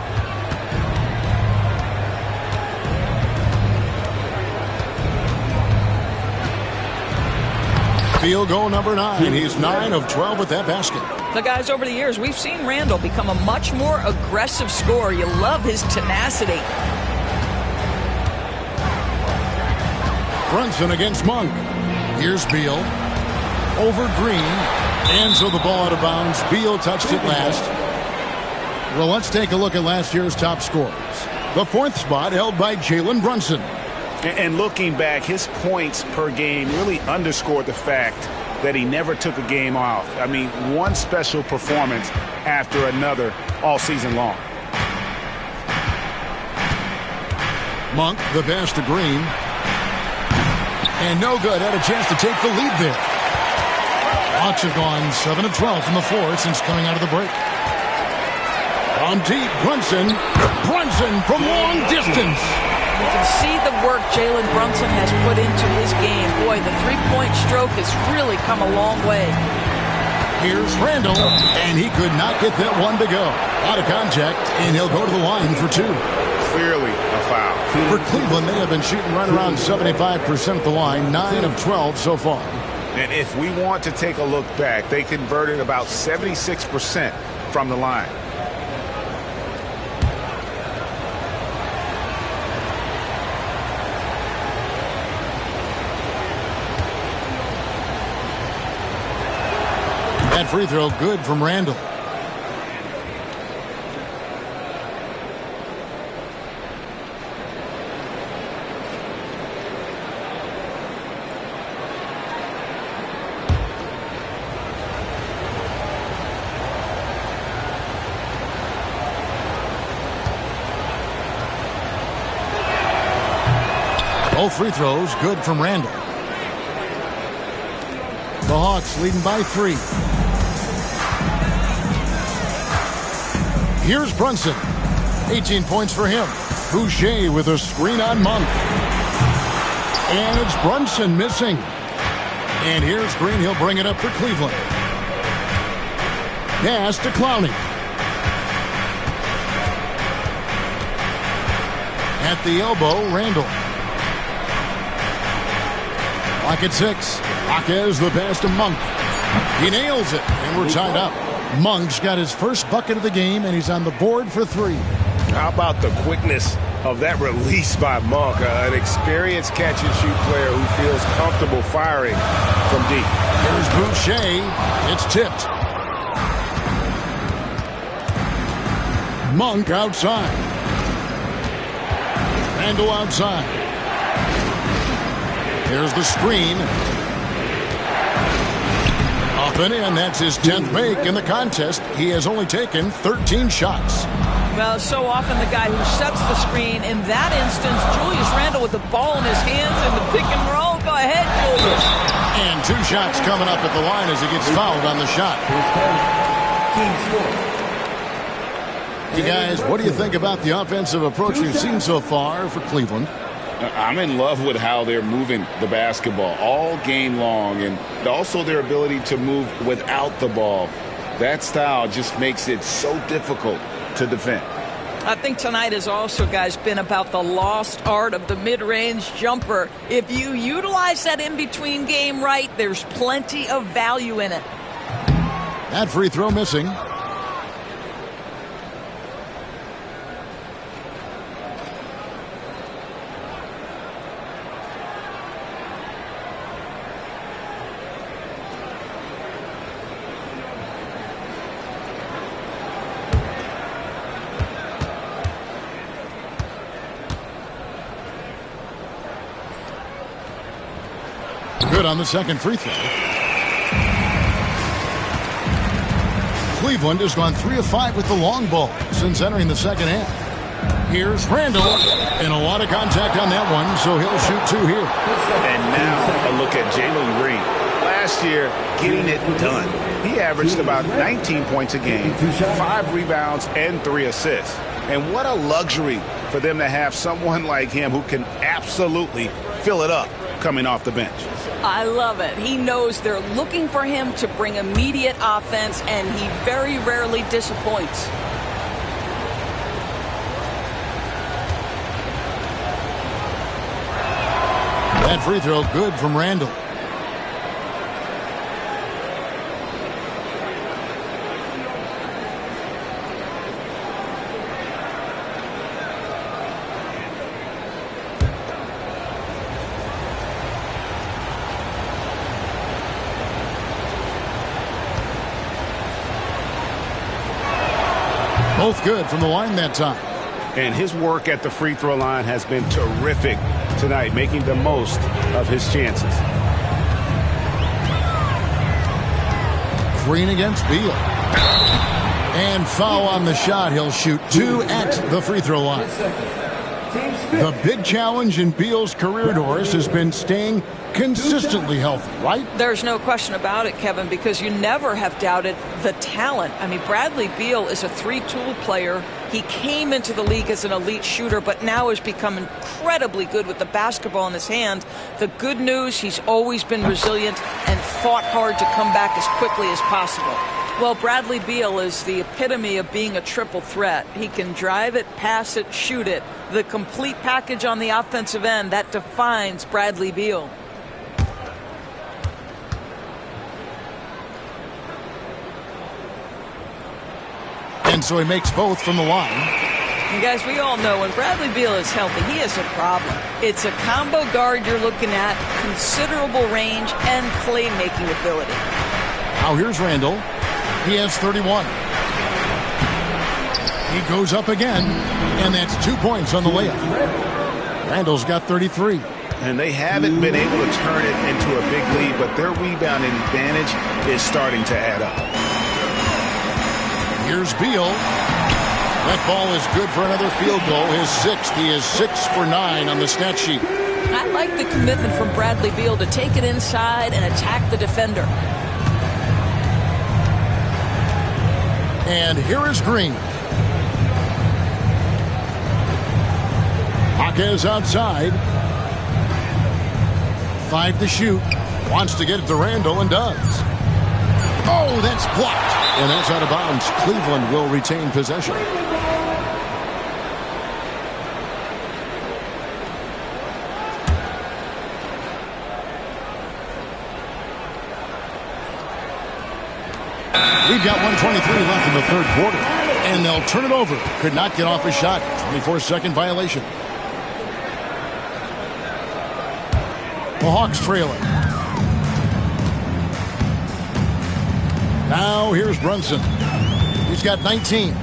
Field goal number 9. He's 9 of 12 with that basket. The guys, over the years, we've seen Randall become a much more aggressive scorer. You love his tenacity. Brunson against Monk. Here's Beal. Over Green. And so the ball out of bounds. Beal touched it last. Well, let's take a look at last year's top scorers. The 4th spot held by Jalen Brunson. And looking back, his points per game really underscored the fact that he never took a game off. I mean, one special performance after another all season long. Monk, the pass to Green. And no good. Had a chance to take the lead there. Hawks have gone 7 of 12 from the floor since coming out of the break. From deep, Brunson. Brunson from long distance. You can see the work Jalen Brunson has put into his game. Boy, the three-point stroke has really come a long way. Here's Randall, and he could not get that one to go. Out of contact, and he'll go to the line for 2. Clearly a foul. For Cleveland, they have been shooting right around 75% at the line, 9 of 12 so far. And if we want to take a look back, they converted about 76% from the line. That free throw good from Randall. Both free throws good from Randall. The Hawks leading by 3. Here's Brunson. 18 points for him. Boucher with a screen on Monk. And it's Brunson missing. And here's Green. He'll bring it up for Cleveland. Pass to Clowney. At the elbow, Randall. Clock at 6. Jaquez the pass to Monk. He nails it, and we're tied up. Monk's got his first bucket of the game, and he's on the board for 3. How about the quickness of that release by Monk? An experienced catch-and-shoot player who feels comfortable firing from deep. Here's Boucher. It's tipped. Monk outside. Randall outside. Here's the screen. Up and in. That's his 10th make in the contest. He has only taken 13 shots. Well, so often the guy who sets the screen. In that instance, Julius Randle with the ball in his hands in the pick and roll. Go ahead, Julius. And 2 shots coming up at the line as he gets fouled on the shot. Hey guys, what do you think about the offensive approach we've seen so far for Cleveland? I'm in love with how they're moving the basketball all game long, and also their ability to move without the ball. That style just makes it so difficult to defend. I think tonight has also, guys, been about the lost art of the mid-range jumper. If you utilize that in-between game right, there's plenty of value in it. That free throw missing. Good on the second free throw. Cleveland has gone 3 of 5 with the long ball since entering the second half. Here's Randall, and a lot of contact on that one, so he'll shoot 2 here. And now a look at Jalen Green. Last year, getting it done. He averaged about 19 points a game, 5 rebounds, and 3 assists. And what a luxury for them to have someone like him who can absolutely fill it up coming off the bench. I love it. He knows they're looking for him to bring immediate offense, and he very rarely disappoints. That free throw good from Randall. Both good from the line that time. And his work at the free throw line has been terrific tonight, making the most of his chances. Green against Beal. And foul on the shot. He'll shoot 2 at the free throw line. The big challenge in Beal's career, Doris, has been staying consistently healthy, right? There's no question about it, Kevin, because you never have doubted the talent. I mean, Bradley Beal is a three-tool player. He came into the league as an elite shooter, but now has become incredibly good with the basketball in his hand. The good news, he's always been resilient and fought hard to come back as quickly as possible. Well, Bradley Beal is the epitome of being a triple threat. He can drive it, pass it, shoot it. The complete package on the offensive end, that defines Bradley Beal. And so he makes both from the line. And guys, we all know when Bradley Beal is healthy, he is a problem. It's a combo guard you're looking at, considerable range and playmaking ability. Now here's Randall. He has 31. He goes up again, and that's 2 points on the layup. Randall's got 33. And they haven't been able to turn it into a big lead, but their rebounding advantage is starting to add up. Here's Beal. That ball is good for another field goal. His sixth. He is 6 for 9 on the stat sheet. I like the commitment from Bradley Beal to take it inside and attack the defender. And here is Green. Jaquez outside. 5 to shoot. Wants to get it to Randall and does. Oh, that's blocked. And that's out of bounds. Cleveland will retain possession. We've got 1:23 left in the third quarter. And they'll turn it over. Could not get off a shot. 24-second violation. The Hawks trailing. Now here's Brunson. He's got 19.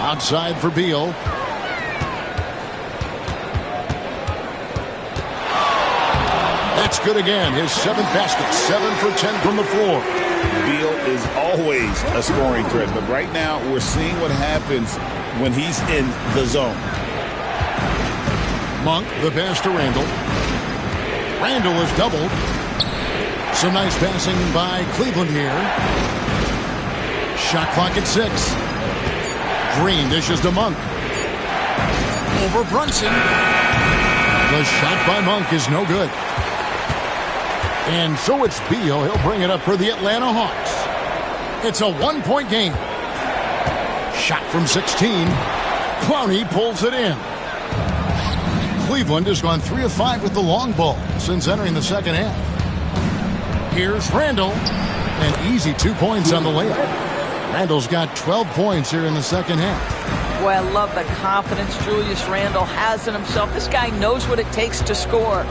Outside for Beal. That's good again. His 7th basket. 7 for 10 from the floor. Beal is always a scoring threat, but right now we're seeing what happens when he's in the zone. Monk, the pass to Randall. Randall is doubled. Some nice passing by Cleveland here. Shot clock at 6. Green dishes to Monk. Over Brunson. The shot by Monk is no good. And so it's Beal. He'll bring it up for the Atlanta Hawks. It's a 1-point game. Shot from 16. Clowney pulls it in. Cleveland has gone 3 of 5 with the long ball since entering the second half. Here's Randall. An easy 2 points on the layup. Randall's got 12 points here in the second half. Boy, I love the confidence Julius Randall has in himself. This guy knows what it takes to score.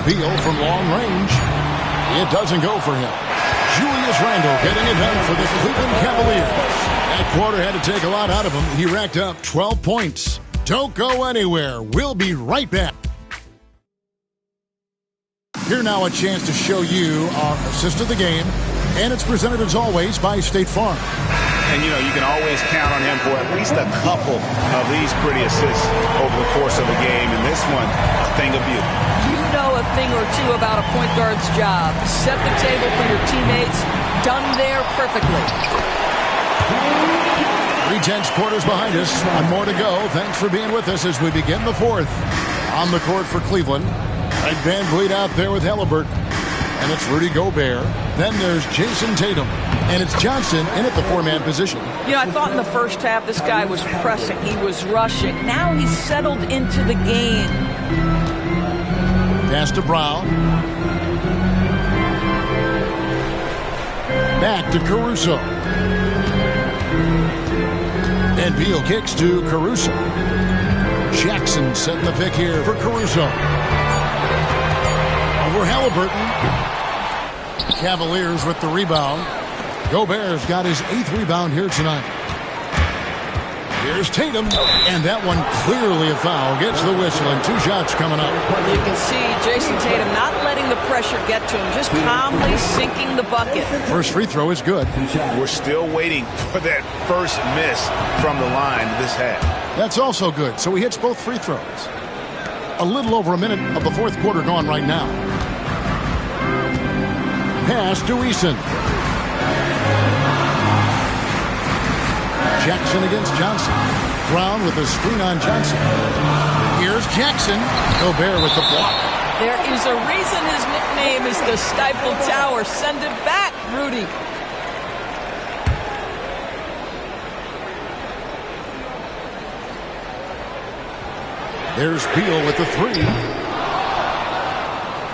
Beal from long range. It doesn't go for him. Julius Randall getting it done for the Cleveland Cavaliers. That quarter had to take a lot out of him. He racked up 12 points. Don't go anywhere. We'll be right back. Here now a chance to show you our assist of the game. And it's presented as always by State Farm. And, you know, you can always count on him for at least a couple of these pretty assists over the course of a game. And this one, a thing of beauty. You know a thing or two about a point guard's job. Set the table for your teammates. Done there perfectly. 3/10 quarters behind us. One more to go. Thanks for being with us as we begin the fourth. On the court for Cleveland. Ed VanVleet out there with Halliburton. And it's Rudy Gobert. Then there's Jason Tatum. And it's Johnson in at the 4-man position. You know, I thought in the first half this guy was pressing. He was rushing. Now he's settled into the game. Pass to Brown. Back to Caruso. And Beal kicks to Caruso. Jackson setting the pick here for Caruso. Over Halliburton. Cavaliers with the rebound. Gobert's got his 8th rebound here tonight. Here's Tatum, and that one clearly a foul. Gets the whistle, and 2 shots coming up. You can see Jason Tatum not letting the pressure get to him, just calmly sinking the bucket. First free throw is good. We're still waiting for that first miss from the line this half. That's also good, so he hits both free throws. A little over a minute of the fourth quarter gone right now. Pass to Eason. Jackson against Johnson. Brown with a screen on Johnson. Here's Jackson. Gobert with the block. There is a reason his nickname is the Stifle Tower. Send it back, Rudy. There's Beal with the three.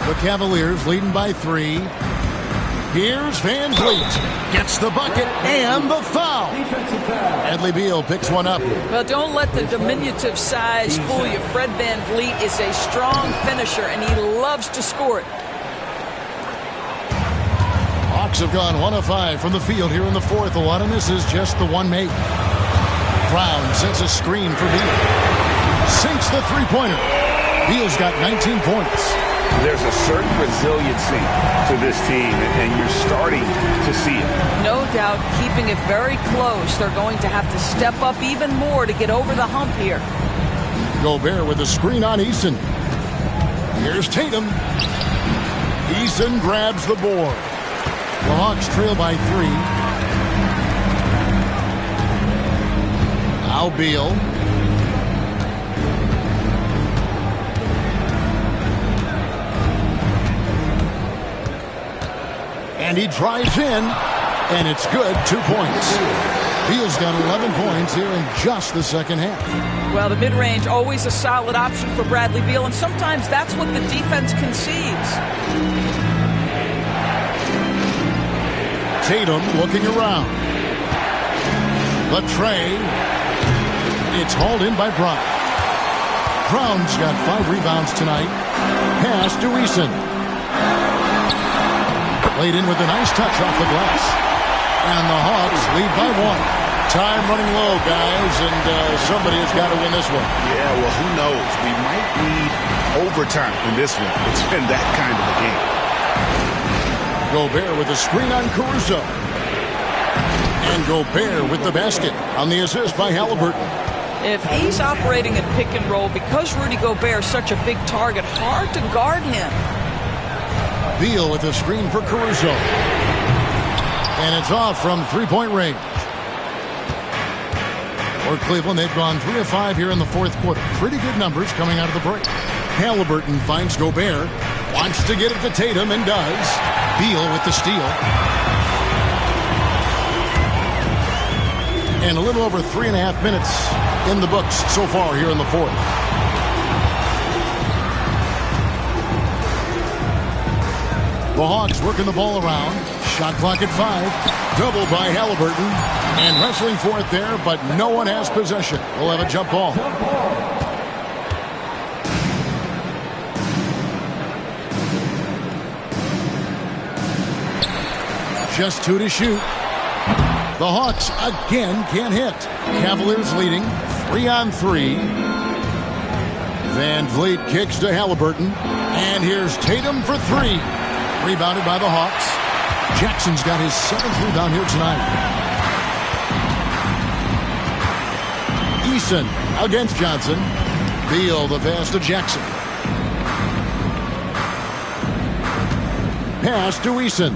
The Cavaliers leading by 3. Here's Van Vliet. Gets the bucket and the foul. Bradley Beal picks one up. Well, don't let the diminutive size fool you. Fred Van Vliet is a strong finisher, and he loves to score it. Hawks have gone 1 of 5 from the field here in the fourth. A lot of misses, just the one make. Brown sets a screen for Beal. Sinks the three-pointer. Beal's got 19 points. There's a certain resiliency to this team, and you're starting to see it. No doubt, keeping it very close. They're going to have to step up even more to get over the hump here. Gobert with a screen on Eason. Here's Tatum. Eason grabs the board. The Hawks trail by 3. Now Beal. And he drives in, and it's good. 2 points. Beal's got 11 points here in just the second half. Well, the mid-range, always a solid option for Bradley Beal, and sometimes that's what the defense concedes. Tatum looking around. The tray. It's hauled in by Brown. Brown's got 5 rebounds tonight. Pass to Eason. Played in with a nice touch off the glass. And the Hawks lead by 1. Time running low, guys, and somebody has got to win this one. Yeah, well, who knows? We might need overtime in this one. It's been that kind of a game. Gobert with a screen on Caruso. And Gobert with the basket on the assist by Halliburton. If he's operating in pick and roll, because Rudy Gobert is such a big target, hard to guard him. Beal with a screen for Caruso. And it's off from three-point range. For Cleveland, they've gone 3 of 5 here in the fourth quarter. Pretty good numbers coming out of the break. Halliburton finds Gobert. Wants to get it to Tatum and does. Beal with the steal. And a little over 3.5 minutes in the books so far here in the fourth. The Hawks working the ball around. Shot clock at 5. Double by Halliburton. And wrestling for it there, but no one has possession. We'll have a jump ball. Just 2 to shoot. The Hawks again can't hit. Cavaliers leading 3-on-3. Van Vliet kicks to Halliburton. And here's Tatum for 3. Rebounded by the Hawks. Jackson's got his 7th rebound here tonight. Eason against Johnson. Beal the pass to Jackson. Pass to Eason.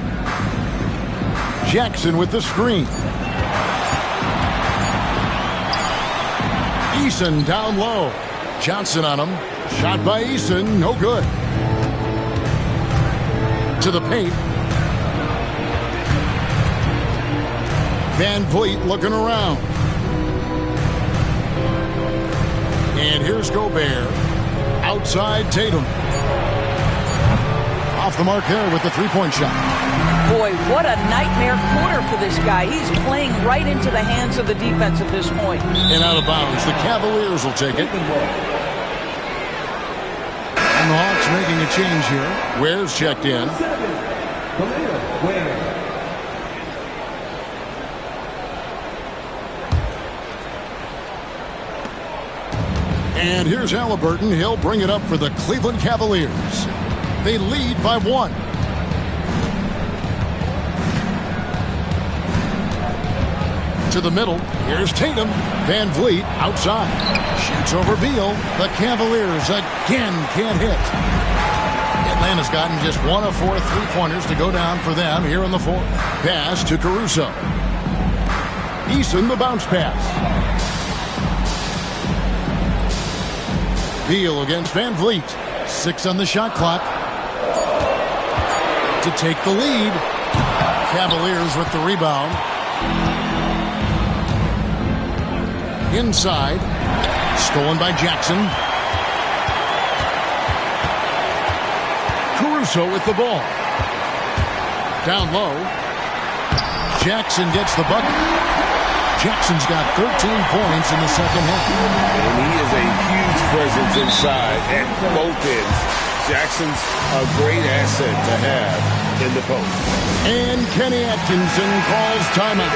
Jackson with the screen. Eason down low. Johnson on him. Shot by Eason. No good. To the paint. Van Vliet looking around. And here's Gobert. Outside Tatum. Off the mark there with the three-point shot. Boy, what a nightmare quarter for this guy. He's playing right into the hands of the defense at this point. And out of bounds. The Cavaliers will take it. And the Hawks making a change here. Ware's checked in. And here's Halliburton. He'll bring it up for the Cleveland Cavaliers. They lead by 1. to the middle. Here's Tatum. Van Vliet outside. Shoots over Beal. The Cavaliers again can't hit. Atlanta's gotten just 1 of 4 3-pointers to go down for them here in the fourth. Pass to Caruso. Eason, the bounce pass. Beal against Van Vliet. 6 on the shot clock. To take the lead. Cavaliers with the rebound. Inside. Stolen by Jackson. Caruso with the ball. Down low. Jackson gets the bucket. Jackson's got 13 points in the second half. And he is a huge presence inside at both ends. Jackson's a great asset to have in the post. And Kenny Atkinson calls timeout.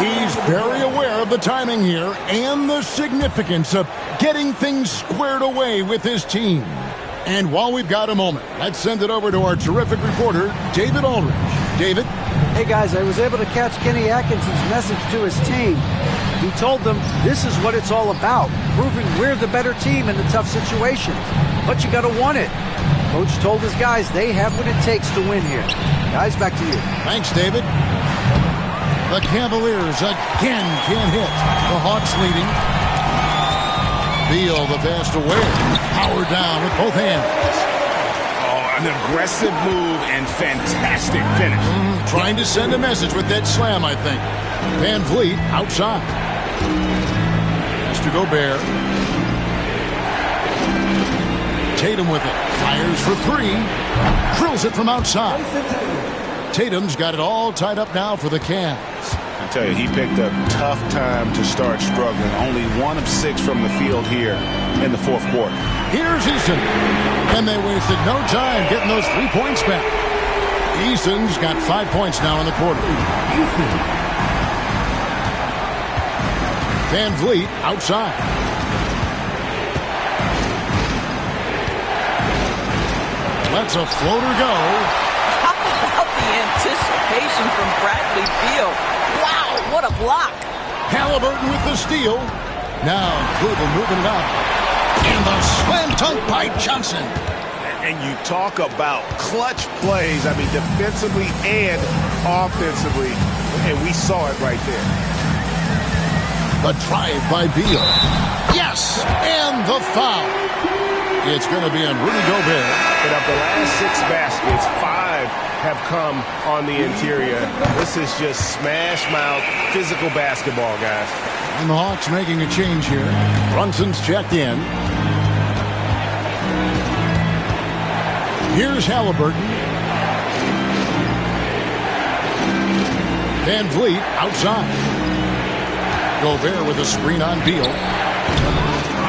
He's very aware of the timing here and the significance of getting things squared away with his team. And while we've got a moment, let's send it over to our terrific reporter, David Aldridge. David? Hey guys, I was able to catch Kenny Atkinson's message to his team. He told them this is what it's all about, proving we're the better team in the tough situations. But you got to want it. Coach told his guys they have what it takes to win here. Guys, back to you. Thanks, David. The Cavaliers again can't hit. The Hawks leading. Beal, the pass to Ware. Powered down with both hands. An aggressive move and fantastic finish. Trying to send a message with that slam, I think. Van Vliet outside. Has to Gobert. Tatum with it. Fires for 3. Drills it from outside. Tatum's got it all tied up now for the Cavs. I tell you, he picked a tough time to start struggling. Only 1 of 6 from the field here in the fourth quarter. Here's Eason. And they wasted no time getting those 3 points back. Eason's got 5 points now in the quarter. Van Vliet outside. Lets a floater go. How about the anticipation from Bradley Beal? Wow, what a block. Halliburton with the steal. Now Cleveland moving it up. And the slam dunk by Johnson. And you talk about clutch plays, I mean, defensively and offensively. And we saw it right there. The drive by Beal. Yes! And the foul. It's going to be on Rudy Gobert. And of the last 6 baskets, 5 have come on the interior. This is just smash mouth, physical basketball, guys. And the Hawks making a change here. Brunson's checked in. Here's Halliburton. Van Vliet outside. Gobert with a screen on Beal.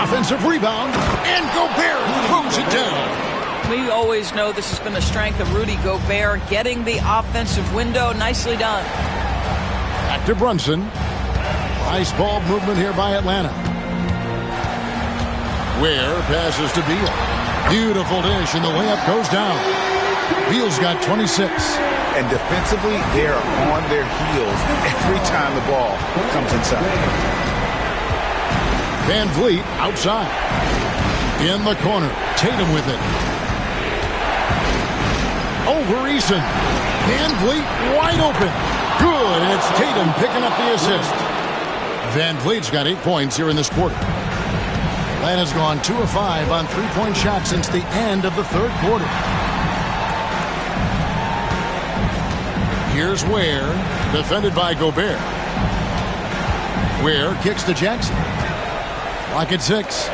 Offensive rebound. And Gobert throws it down. We always know this has been the strength of Rudy Gobert, getting the offensive window. Nicely done. Back to Brunson. Nice ball movement here by Atlanta. Ware passes to Beal. Beautiful dish, and the layup goes down. Beal's got 26. And defensively, they're on their heels every time the ball comes inside. Van Vliet outside. In the corner. Tatum with it. Over Eason. Van Vliet wide open. Good, and it's Tatum picking up the assist. Van Vliet's got 8 points here in this quarter. Atlanta's gone 2 of 5 on 3-point shots since the end of the third quarter. Here's Ware, defended by Gobert. Ware kicks to Jackson. Clock at 6.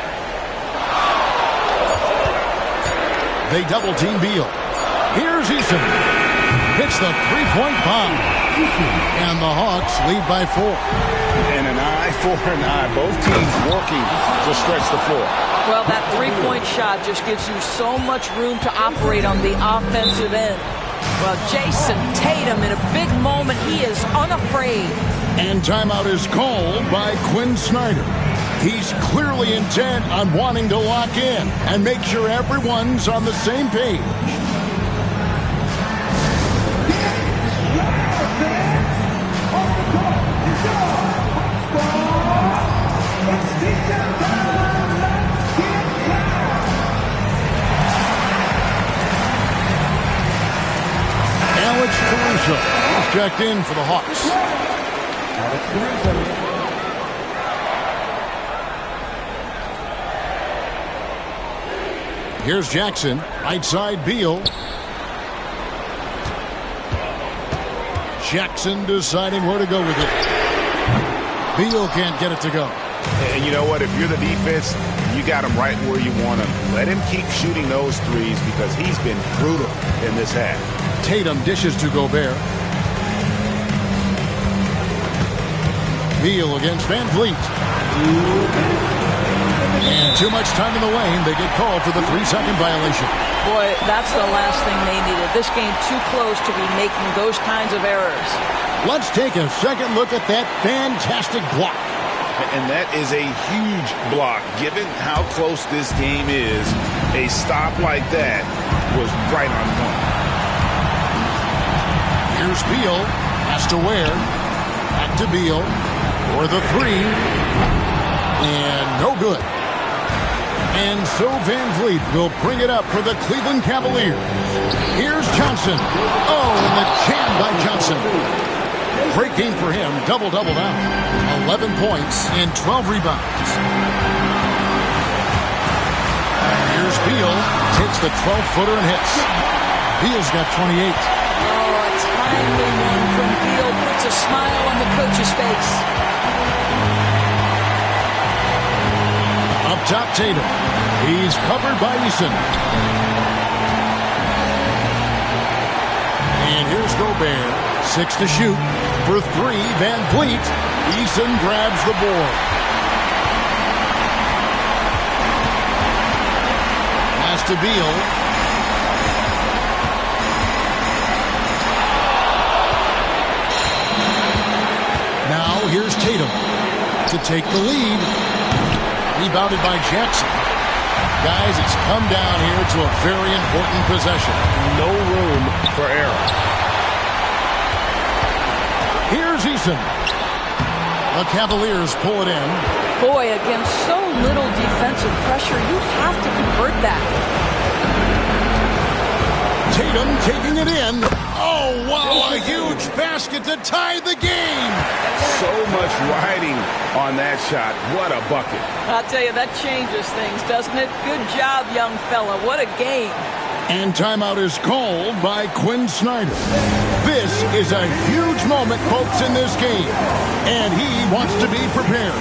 They double team Beal. Here's Eason. Hits the 3-point bomb. And the Hawks lead by 4. And an eye for an eye. Both teams working to stretch the floor. Well, that 3-point shot just gives you so much room to operate on the offensive end. Well, Jason Tatum, in a big moment, he is unafraid. And timeout is called by Quinn Snyder. He's clearly intent on wanting to lock in and make sure everyone's on the same page. checked in for the Hawks. Alex Caruso. Here's Jackson. Right side, Beal. Jackson deciding where to go with it. Beal can't get it to go. And you know what? If you're the defense, you got him right where you want him. Let him keep shooting those threes because he's been brutal in this half. Tatum dishes to Gobert. Beal against Van Vliet. And too much time in the lane. They get called for the 3-second violation. Boy, that's the last thing they needed. This game too close to be making those kinds of errors. Let's take a second look at that fantastic block. And that is a huge block. Given how close this game is, a stop like that was right on point. Here's Beal. Has to Ware. Back to Beal. For the 3. And no good. And so Van Vliet will bring it up for the Cleveland Cavaliers. Here's Johnson. Oh, and the jam by Johnson. Great game for him. Double-double now. 11 points and 12 rebounds. Here's Beal. Takes the 12-footer and hits. Beal's got 28. Oh, a timely one from Beal puts a smile on the coach's face. Up top, Tatum. He's covered by Eason. And here's Gobert. 6 to shoot. For 3, Van Vliet. Eason grabs the board. Pass to Beal. Now here's Tatum to take the lead. Rebounded by Jackson. Guys, it's come down here to a very important possession. No room for error. Here's Eason. The Cavaliers pull it in. Boy, against so little defensive pressure, you have to convert that. Tatum taking it in. Oh, wow, a huge basket to tie the game. So much riding on that shot. What a bucket. I'll tell you, that changes things, doesn't it? Good job, young fella. What a game. And timeout is called by Quinn Snyder. This is a huge moment, folks, in this game. And he wants to be prepared.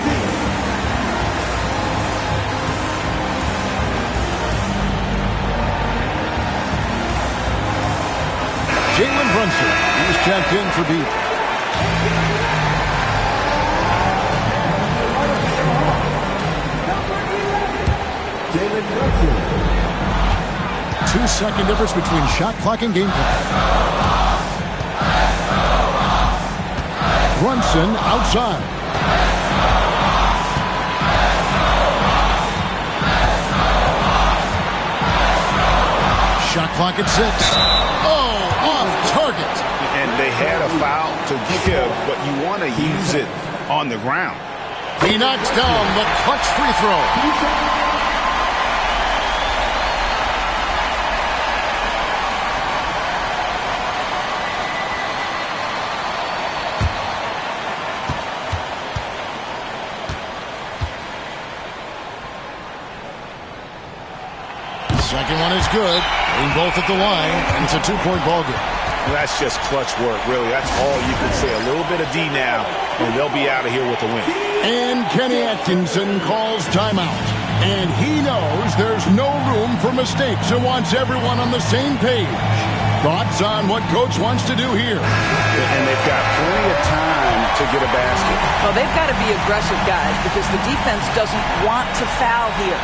Jalen Brunson. He's checked in for Beal. Jalen Brunson. 2-second difference between shot clock and game clock. Brunson outside. Shot clock at 6. Oh, off target. And they had a foul to give, but you want to use it on the ground. He knocks down the clutch free throw. Second one is good. Getting both at the line, and it's a 2-point ball game. That's just clutch work, really. That's all you can say. A little bit of D now, and they'll be out of here with a win. And Kenny Atkinson calls timeout. And he knows there's no room for mistakes and wants everyone on the same page. Thoughts on what Coach wants to do here? And they've got plenty of time to get a basket. Well, they've got to be aggressive, guys, because the defense doesn't want to foul here.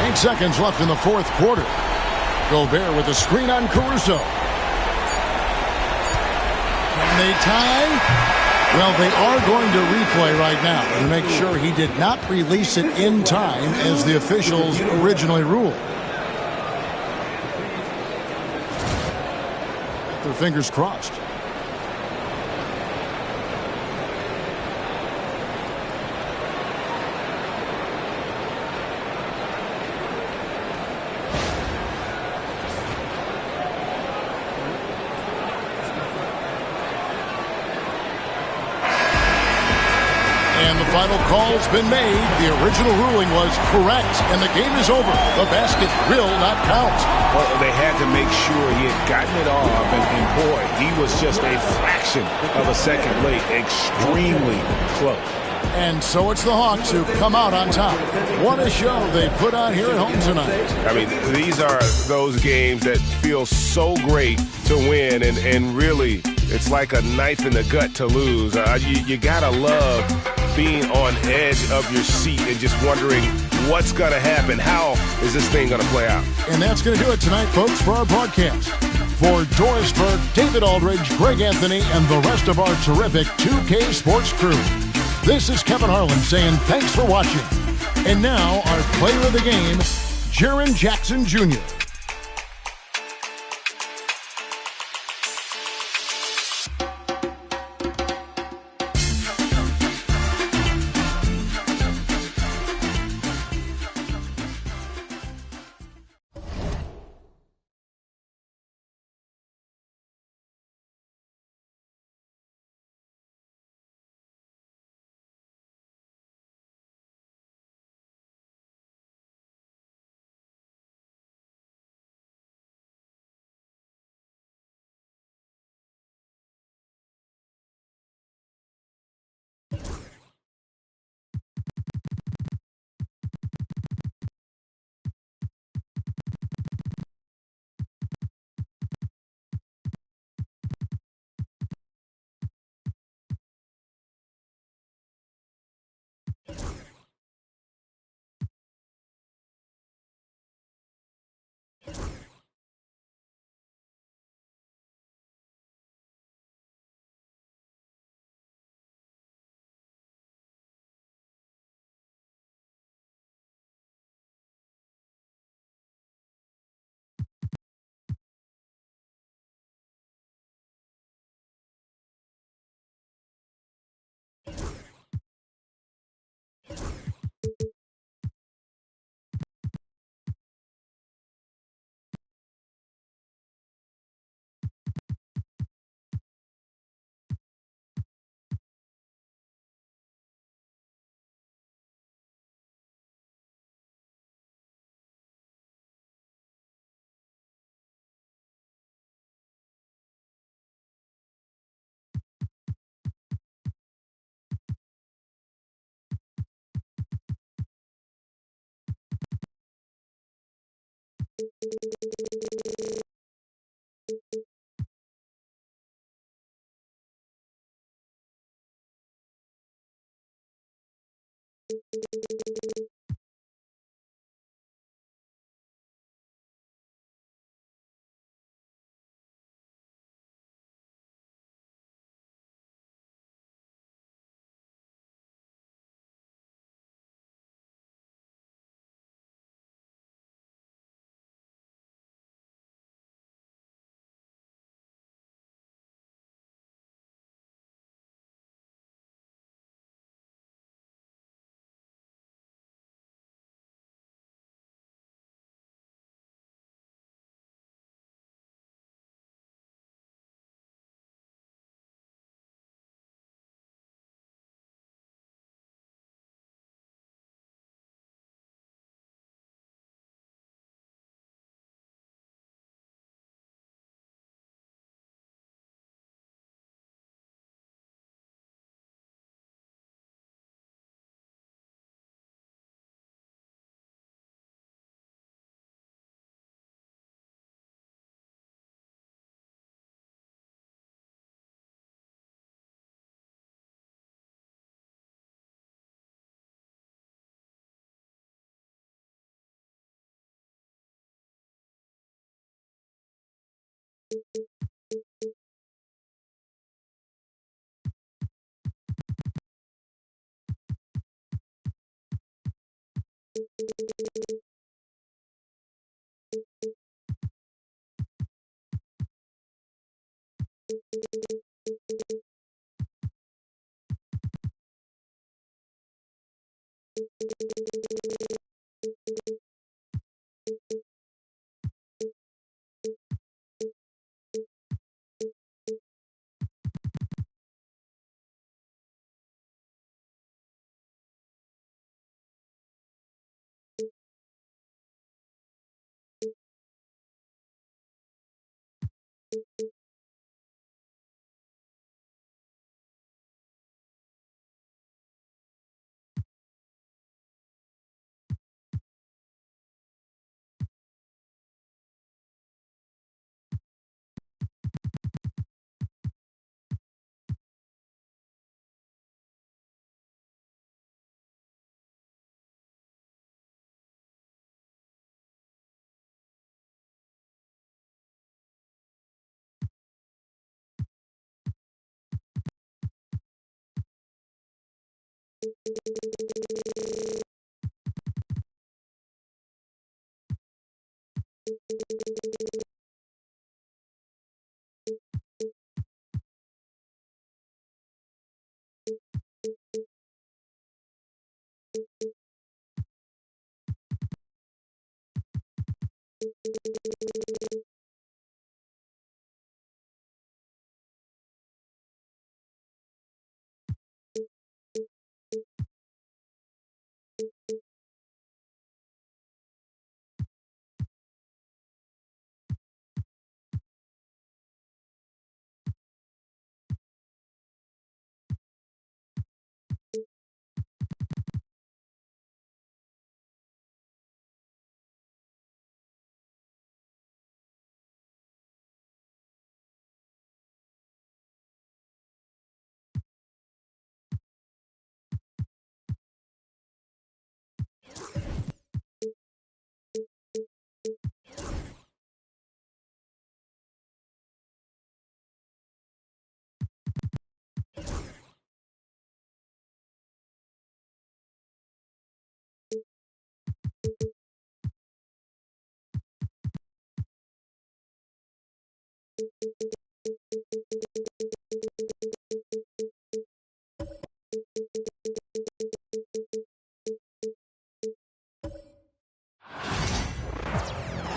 8 seconds left in the fourth quarter. Gobert with a screen on Caruso. Can they tie? Well, they are going to replay right now to make sure he did not release it in time as the officials originally ruled. Their fingers crossed. And the final call's been made. The original ruling was correct, and the game is over. The basket will not count. Well, they had to make sure he had gotten it off, and boy, he was just a fraction of a second late. Extremely close. And so it's the Hawks who come out on top. What a show they put on here at home tonight. I mean, these are those games that feel so great to win, and really, it's like a knife in the gut to lose. You gotta love being on edge of your seat and just wondering what's going to happen. How is this thing going to play out? And that's going to do it tonight, folks, for our broadcast. For Doris Burke, David Aldridge, Greg Anthony, and the rest of our terrific 2K Sports crew, this is Kevin Harlan saying thanks for watching. And now, our player of the game, Jaren Jackson Jr.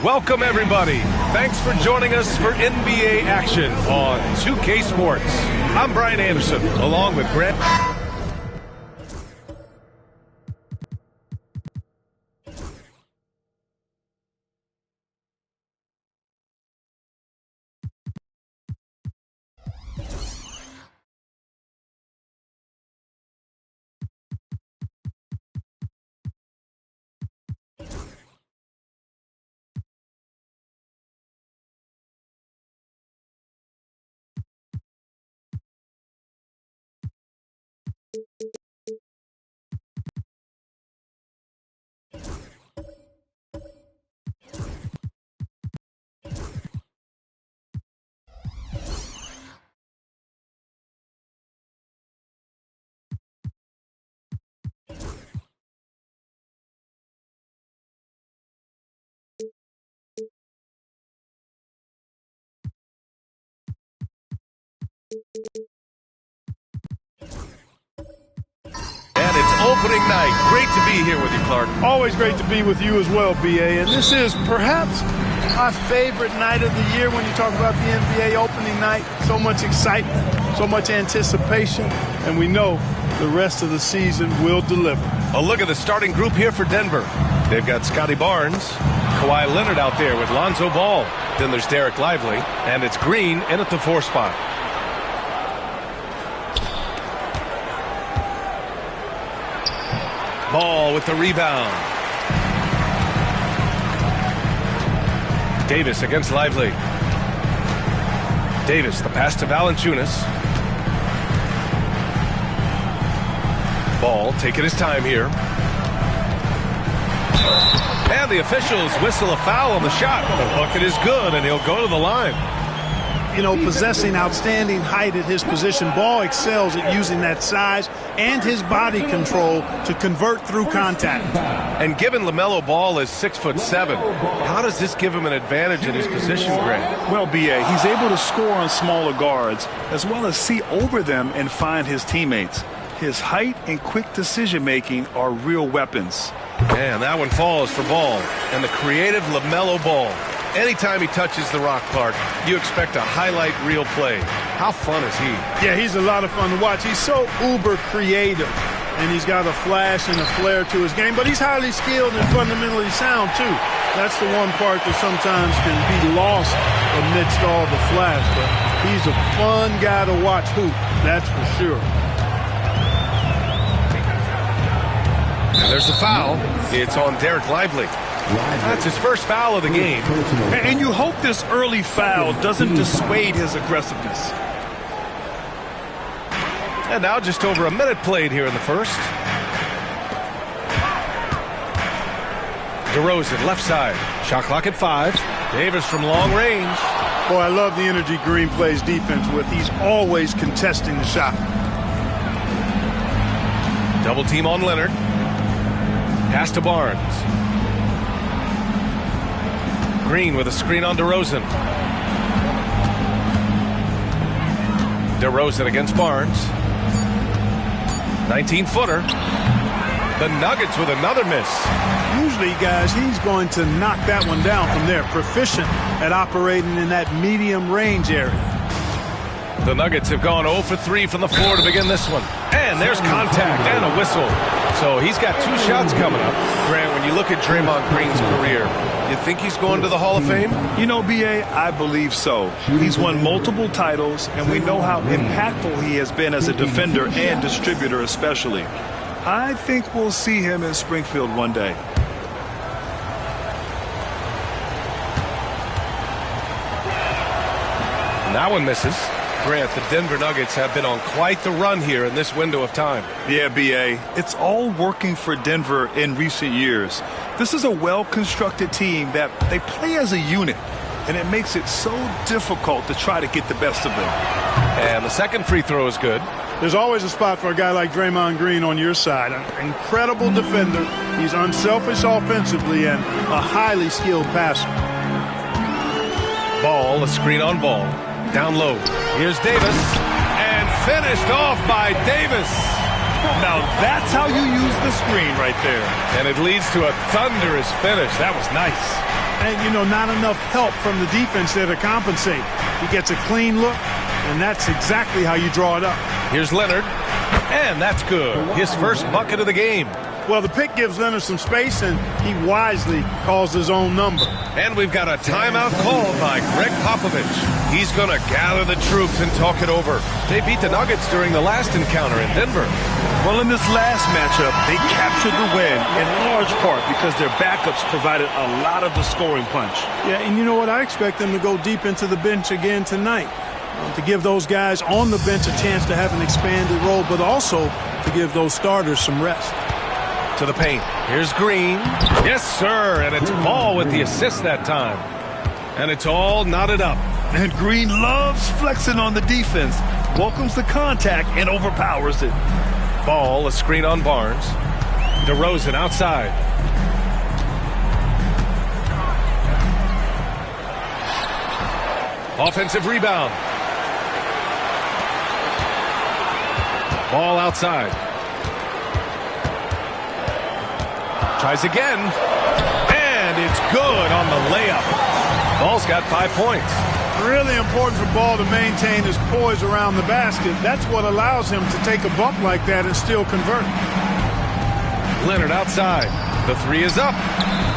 Welcome, everybody. Thanks for joining us for NBA action on 2K Sports. I'm Brian Anderson, along with Grant. And it's opening night. Great to be here with you, Clark. Always great to be with you as well, B.A. And this is perhaps my favorite night of the year when you talk about the NBA opening night. So much excitement, so much anticipation, and we know the rest of the season will deliver. A look at the starting group here for Denver. They've got Scotty Barnes, Kawhi Leonard out there with Lonzo Ball. Then there's Derek Lively, and it's Green in at the 4 spot. Ball with the rebound. Davis against Lively. Davis, the pass to Valanciunas. Ball taking his time here. And the officials whistle a foul on the shot. The bucket is good, and he'll go to the line. You know, possessing outstanding height at his position, Ball excels at using that size and his body control to convert through contact. And given LaMelo Ball is 6'7", how does this give him an advantage in his position, Greg? Well, B.A., he's able to score on smaller guards as well as see over them and find his teammates. His height and quick decision-making are real weapons. And that one falls for Ball. And the creative LaMelo Ball. Anytime he touches the rock, Clark, you expect a highlight reel play. How fun is he? Yeah, he's a lot of fun to watch. He's so uber creative, and he's got a flash and a flair to his game, but he's highly skilled and fundamentally sound, too. That's the one part that sometimes can be lost amidst all the flash, but he's a fun guy to watch hoop, that's for sure. And there's the foul. It's on Derek Lively. That's his first foul of the game. And you hope this early foul doesn't dissuade his aggressiveness. And now just over a minute played here in the first. DeRozan, left side. Shot clock at 5. Davis from long range. Boy, I love the energy Green plays defense with. He's always contesting the shot. Double team on Leonard. Pass to Barnes. Green with a screen on DeRozan. DeRozan against Barnes. 19-footer. The Nuggets with another miss. Usually, guys, he's going to knock that one down from there. Proficient at operating in that medium range area. The Nuggets have gone 0 for 3 from the floor to begin this one. And there's contact and a whistle. So he's got 2 shots coming up. Grant, when you look at Draymond Green's career, you think he's going to the Hall of Fame? You know, B.A., I believe so. He's won multiple titles, and we know how impactful he has been as a defender and distributor especially. I think we'll see him in Springfield one day. And that one misses. Grant, the Denver Nuggets have been on quite the run here in this window of time. Yeah, B.A., it's all working for Denver in recent years. This is a well-constructed team that they play as a unit, and it makes it so difficult to try to get the best of them. And the second free throw is good. There's always a spot for a guy like Draymond Green on your side. An incredible defender. He's unselfish offensively and a highly skilled passer. Ball, a screen on Ball. Down low. Here's Davis. And finished off by Davis. Now that's how you use the screen right there. And it leads to a thunderous finish. That was nice. And, you know, not enough help from the defense there to compensate. He gets a clean look, and that's exactly how you draw it up. Here's Leonard. And that's good. His first bucket of the game. Well, the pick gives Leonard some space, and he wisely calls his own number. And we've got a timeout called by Greg Popovich. He's going to gather the troops and talk it over. They beat the Nuggets during the last encounter in Denver. Well, in this last matchup, they captured the win in large part because their backups provided a lot of the scoring punch. Yeah, and you know what? I expect them to go deep into the bench again tonight. To give those guys on the bench a chance to have an expanded role, but also to give those starters some rest. To the paint. Here's Green. Yes, sir. And it's Ball with the assist that time. And it's all knotted up. And Green loves flexing on the defense. Welcomes the contact and overpowers it. Ball, a screen on Barnes. DeRozan outside. Offensive rebound. Ball outside. Tries again. And it's good on the layup. Ball's got 5 points. Really important for Ball to maintain his poise around the basket. That's what allows him to take a bump like that and still convert. Leonard outside. The three is up.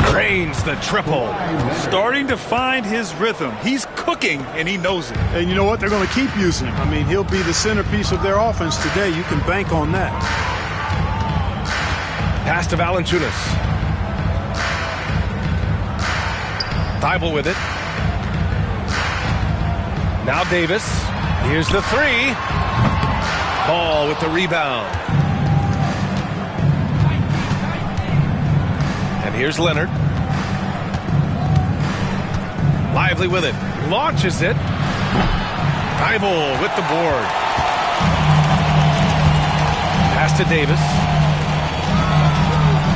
Drains the triple. Starting to find his rhythm. He's cooking, and he knows it. And you know what? They're going to keep using him. I mean, he'll be the centerpiece of their offense today. You can bank on that. Pass to Valanciunas. Thibault with it. Now Davis. Here's the three. Ball with the rebound. And here's Leonard. Lively with it. Launches it. Thibault with the board. Pass to Davis.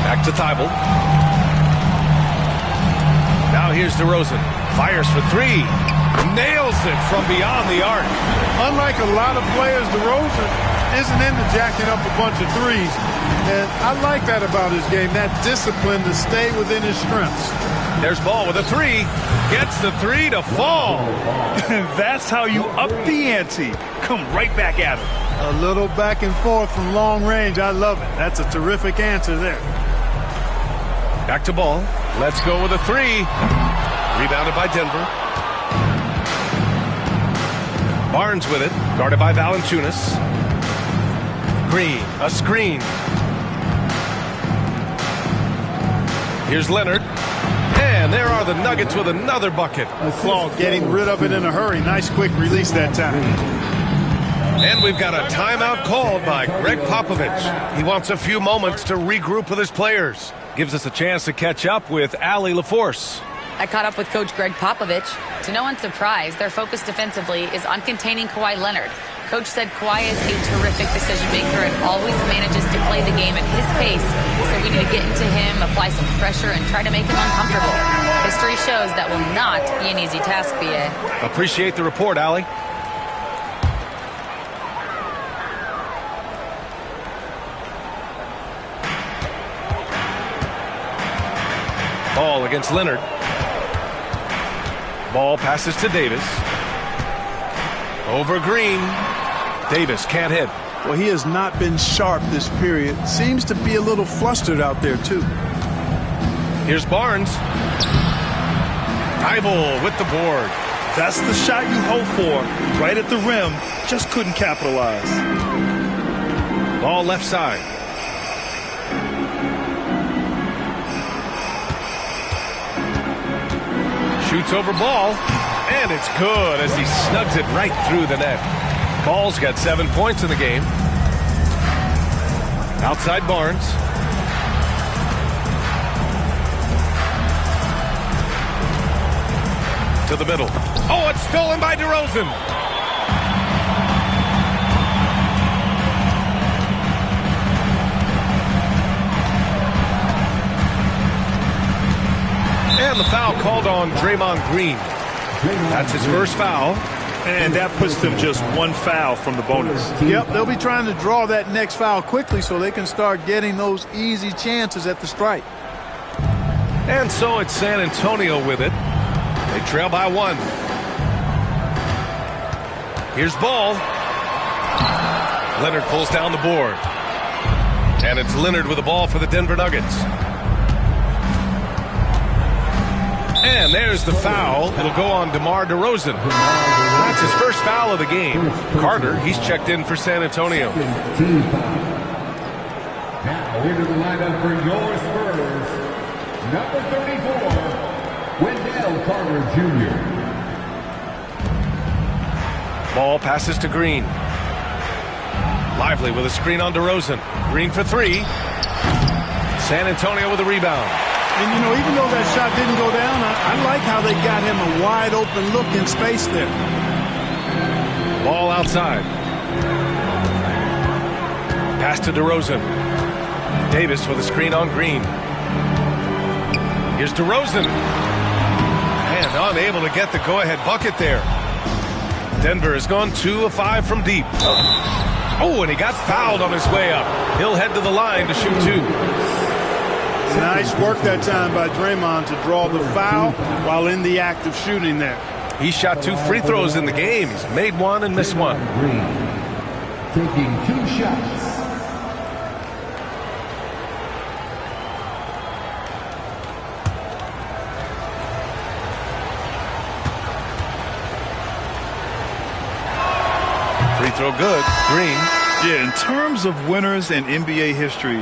Back to Thibault. Now here's DeRozan. Fires for three. Nails it from beyond the arc. Unlike a lot of players, DeRozan isn't into jacking up a bunch of threes. And I like that about his game, that discipline to stay within his strengths. There's Ball with a three. Gets the three to fall. That's how you up the ante. Come right back at him. A little back and forth from long range. I love it. That's a terrific answer there. Back to Ball. Let's go with a three. Rebounded by Denver. Barnes with it. Guarded by Valanciunas. Green. A screen. Here's Leonard. And there are the Nuggets with another bucket. Well, getting rid of it in a hurry. Nice quick release that time. And we've got a timeout called by Greg Popovich. He wants a few moments to regroup with his players. Gives us a chance to catch up with Allie LaForce. I caught up with Coach Greg Popovich. To no one's surprise, their focus defensively is on containing Kawhi Leonard. Coach said Kawhi is a terrific decision maker and always manages to play the game at his pace. So we need to get into him, apply some pressure, and try to make him uncomfortable. History shows that will not be an easy task, BA. Appreciate the report, Allie. Ball against Leonard. Ball passes to Davis. Over Green. Davis can't hit. Well, he has not been sharp this period. Seems to be a little flustered out there, too. Here's Barnes. Thibault with the board. That's the shot you hope for. Right at the rim. Just couldn't capitalize. Ball left side. Shoots over ball, and it's good as he snugs it right through the net. Ball's got 7 points in the game. Outside Barnes. To the middle. Oh, it's stolen by DeRozan. And the foul called on Draymond Green. That's his first foul. And that puts them just one foul from the bonus. Yep, they'll be trying to draw that next foul quickly so they can start getting those easy chances at the stripe. And so it's San Antonio with it. They trail by 1. Here's Ball. Leonard pulls down the board. And it's Leonard with the ball for the Denver Nuggets. And there's the foul. It'll go on DeMar DeRozan. That's his first foul of the game. Carter, he's checked in for San Antonio. Now into the lineup for your Spurs, number 34, Wendell Carter Jr. Ball passes to Green. Lively with a screen on DeRozan. Green for 3. San Antonio with a rebound. And, you know, even though that shot didn't go down, I like how they got him a wide open look in space there. Ball outside. Pass to DeRozan. Davis with a screen on Green. Here's DeRozan. And unable to get the go-ahead bucket there. Denver has gone 2 of 5 from deep. Oh, and he got fouled on his way up. He'll head to the line to shoot 2. Nice work that time by Draymond to draw the foul while in the act of shooting there. He shot 2 free throws in the game. He's made 1 and missed 1. Taking 2 shots. Free throw good. Green. Yeah, in terms of winners in NBA history,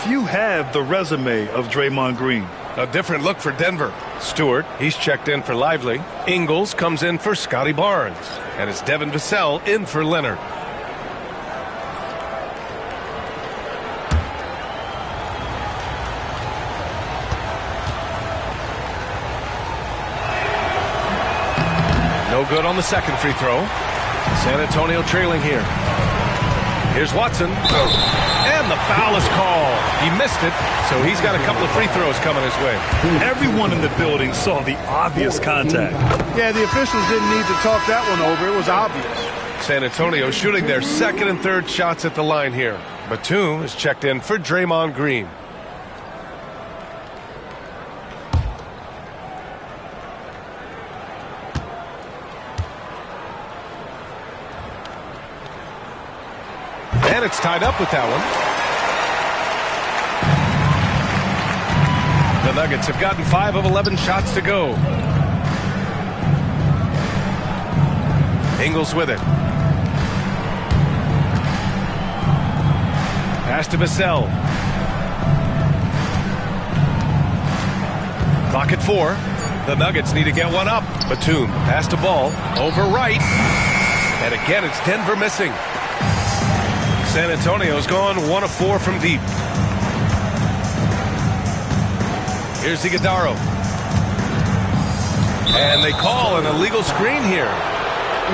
few have the resume of Draymond Green. A different look for Denver. Stewart, he's checked in for Lively. Ingles comes in for Scotty Barnes. And it's Devin Vassell in for Leonard. No good on the second free throw. San Antonio trailing here. Here's Watson. And the foul is called. He missed it, so he's got a couple of free throws coming his way. Everyone in the building saw the obvious contact. Yeah, the officials didn't need to talk that one over. It was obvious. San Antonio shooting their second and third shots at the line here. Batum is checked in for Draymond Green. And it's tied up with that one. The Nuggets have gotten 5 of 11 shots to go. Ingles with it. Pass to Vassell. Clock at 4. The Nuggets need to get one up. Batum pass to Ball. Over right. And again, it's Denver missing. San Antonio's gone 1 of 4 from deep. Here's Iguodala. And they call an illegal screen here.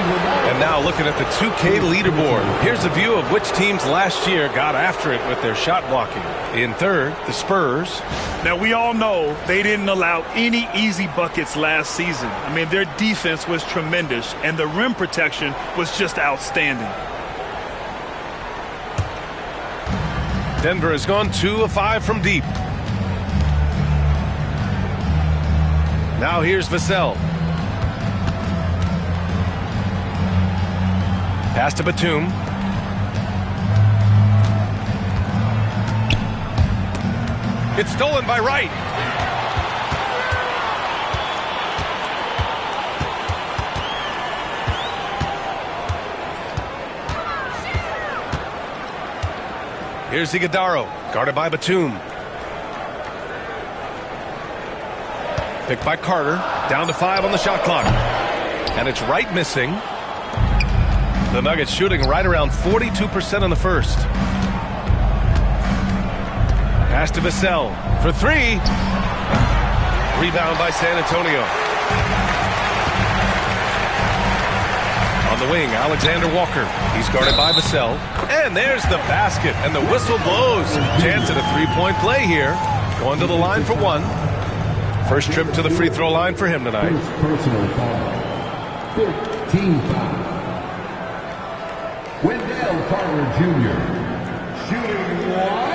And now looking at the 2K leaderboard. Here's a view of which teams last year got after it with their shot blocking. In third, the Spurs. Now, we all know they didn't allow any easy buckets last season. I mean, their defense was tremendous, and the rim protection was just outstanding. Denver has gone 2 of 5 from deep. Now here's Vassell. Pass to Batum. It's stolen by Wright. Here's Iguodala, guarded by Batum. Picked by Carter, down to 5 on the shot clock. And it's Wright missing. The Nuggets shooting right around 42% in the first. Pass to Vassell for 3. Rebound by San Antonio. On the wing, Alexander Walker. He's guarded by Vassell. And there's the basket, and the whistle blows. Chance at a three-point play here. Going to the line for 1. First trip to the free throw line for him tonight. Personal foul. 15 foul. Wendell Carter Jr. shooting 1.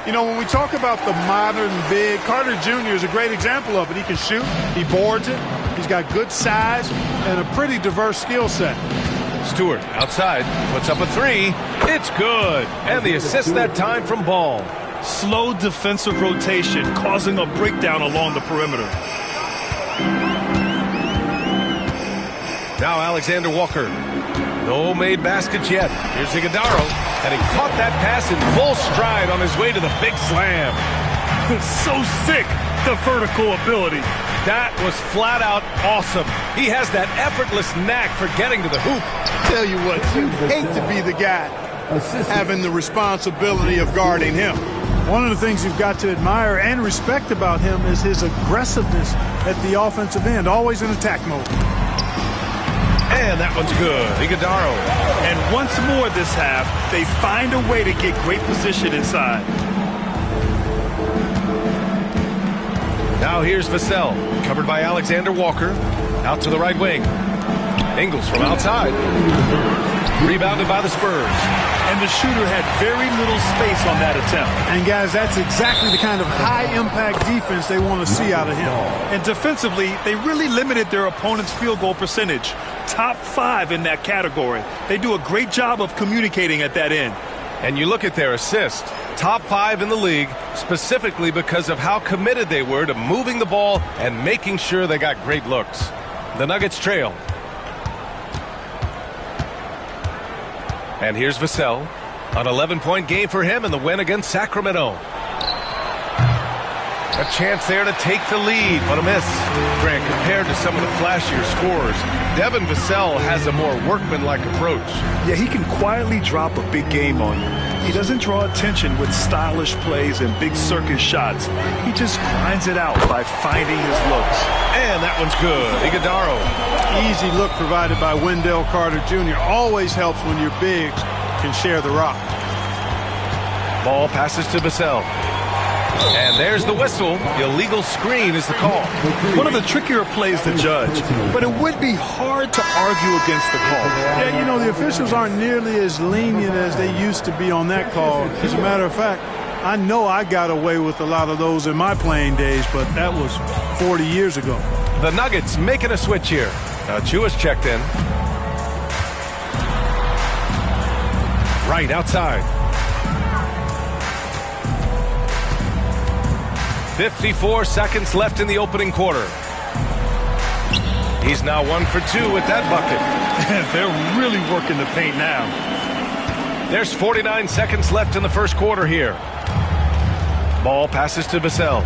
You know, when we talk about the modern big, Carter Jr. is a great example of it. He can shoot, he boards it, he's got good size, and a pretty diverse skill set. Stewart outside, puts up a 3. It's good. And the assist that time from Ball. Slow defensive rotation, causing a breakdown along the perimeter. Now Alexander Walker. No made baskets yet. Here's Iguodala, and he caught that pass in full stride on his way to the big slam. So sick, the vertical ability. That was flat out awesome. He has that effortless knack for getting to the hoop. Tell you what, you hate to be the guy having the responsibility of guarding him. One of the things you've got to admire and respect about him is his aggressiveness at the offensive end, always in attack mode. And that one's good. Iguodala. And once more this half, they find a way to get great position inside. Now here's Vassell, covered by Alexander Walker. Out to the right wing. Ingles from outside. Rebounded by the Spurs. And the shooter had very little space on that attempt. And guys, that's exactly the kind of high-impact defense they want to see out of him. And defensively, they really limited their opponent's field goal percentage. Top 5 in that category. They do a great job of communicating at that end. And you look at their assist, top 5 in the league, specifically because of how committed they were to moving the ball and making sure they got great looks. The Nuggets trail. And here's Vassell. An 11-point game for him in the win against Sacramento. A chance there to take the lead, but a miss. Grant, compared to some of the flashier scorers, Devin Vassell has a more workmanlike approach. Yeah, he can quietly drop a big game on you. He doesn't draw attention with stylish plays and big circus shots. He just grinds it out by finding his looks. And that one's good. Iguodala. Easy look provided by Wendell Carter Jr. Always helps when your bigs can share the rock. Ball passes to Vassell. And there's the whistle. Illegal screen is the call. One of the trickier plays to judge, but it would be hard to argue against the call. Yeah, you know, the officials aren't nearly as lenient as they used to be on that call. As a matter of fact, I know I got away with a lot of those in my playing days, but that was 40 years ago. The Nuggets making a switch here. Now Chua's checked in. Right outside. 54 seconds left in the opening quarter. He's now 1 for 2 with that bucket. They're really working the paint now. There's 49 seconds left in the first quarter here. Ball passes to Vassell.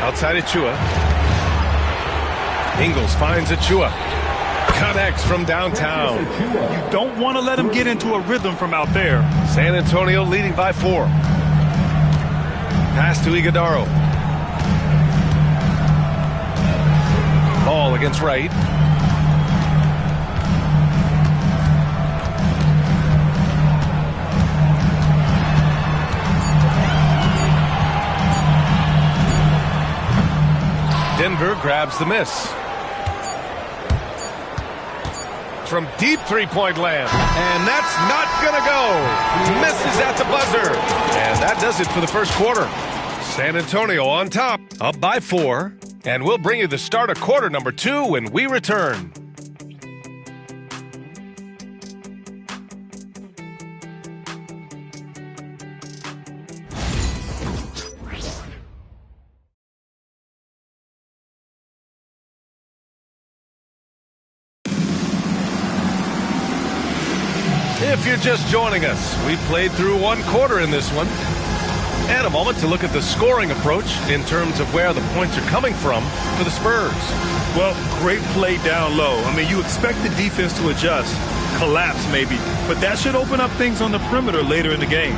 Outside of Chua. Ingles finds Achua. Connects from downtown. You don't want to let him get into a rhythm from out there. San Antonio leading by 4. Pass to Iguodaro. Ball against Wright. Denver grabs the miss. From deep three-point land. And that's not going to go. Misses at the buzzer. And that does it for the first quarter. San Antonio on top, up by 4. And we'll bring you the start of quarter number 2 when we return. If you're just joining us, we've played through 1 quarter in this one. And a moment to look at the scoring approach in terms of where the points are coming from for the Spurs. Well, great play down low. I mean, you expect the defense to adjust, collapse maybe, but that should open up things on the perimeter later in the game.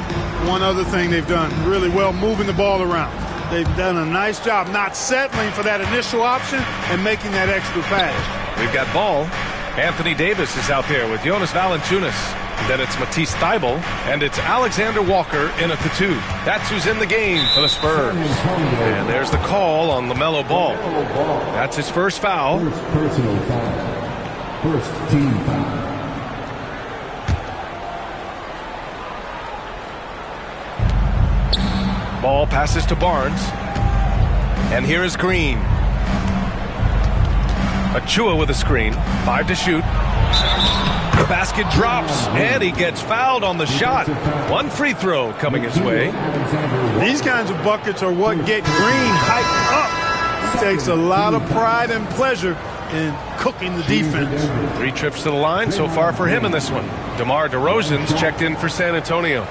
One other thing they've done really well, moving the ball around. They've done a nice job not settling for that initial option and making that extra pass. We've got ball. Anthony Davis is out there with Jonas Valanciunas. Then it's Matisse Thybulle, and it's Alexander Walker in at the 2. That's who's in the game for the Spurs. And there's the call on LaMelo Ball. That's his first foul. First personal foul. First team foul. Ball passes to Barnes. And here is Green. Achua with a screen. 5 to shoot. The basket drops, and he gets fouled on the shot. 1 free throw coming his way. These kinds of buckets are what get Green hyped up. He takes a lot of pride and pleasure in cooking the defense. 3 trips to the line so far for him in this one. DeMar DeRozan's checked in for San Antonio.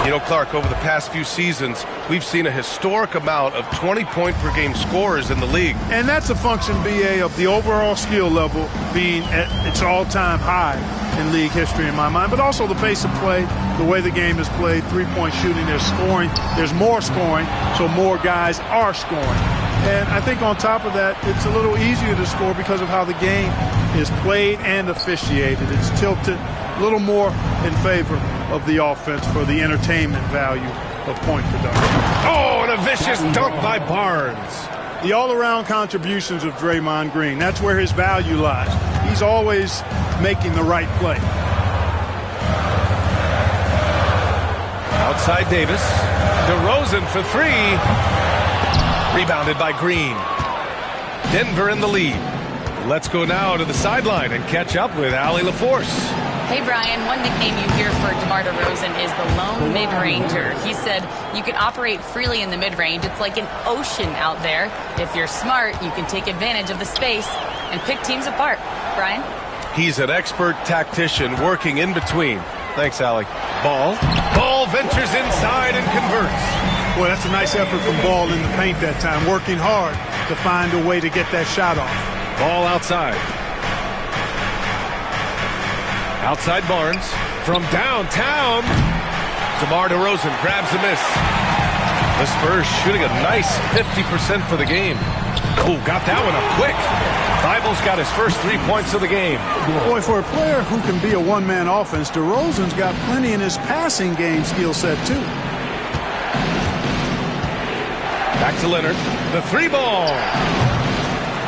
You know, Clark, over the past few seasons, we've seen a historic amount of 20-point-per-game scorers in the league. And that's a function, B.A., of the overall skill level being at its all-time high in league history in my mind, but also the pace of play, the way the game is played, three-point shooting, there's scoring, there's more scoring, so more guys are scoring. And I think on top of that, it's a little easier to score because of how the game is played and officiated. It's tilted a little more in favor of the offense for the entertainment value of point production. Oh, and a vicious dunk by Barnes. The all-around contributions of Draymond Green, that's where his value lies. He's always making the right play. Outside Davis. DeRozan for 3. Rebounded by Green. Denver in the lead. Let's go now to the sideline and catch up with Allie LaForce. Hey, Brian, one nickname you hear for DeMar DeRozan is the lone mid-ranger. He said you can operate freely in the mid-range. It's like an ocean out there. If you're smart, you can take advantage of the space and pick teams apart. Brian? He's an expert tactician working in between. Thanks, Allie. Ball ventures inside and converts. Boy, that's a nice effort from Ball in the paint that time, working hard to find a way to get that shot off. Ball outside. Outside Barnes. From downtown, DeMar DeRozan grabs the miss. The Spurs shooting a nice 50% for the game. Oh, got that one up quick. Thybulle's got his first 3 points of the game. Boy, for a player who can be a one-man offense, DeRozan's got plenty in his passing game skill set, too. Back to Leonard. The 3-ball.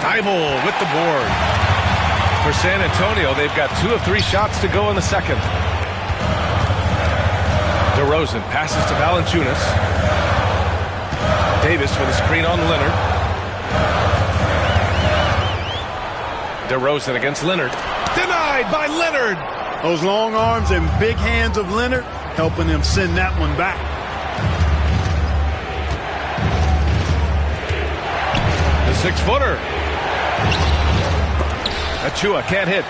Thybulle with the board. For San Antonio, they've got 2 of 3 shots to go in the second. DeRozan passes to Valanciunas. Davis with a screen on Leonard. DeRozan against Leonard. Denied by Leonard. Those long arms and big hands of Leonard helping him send that one back. The 6-footer. Achua can't hit.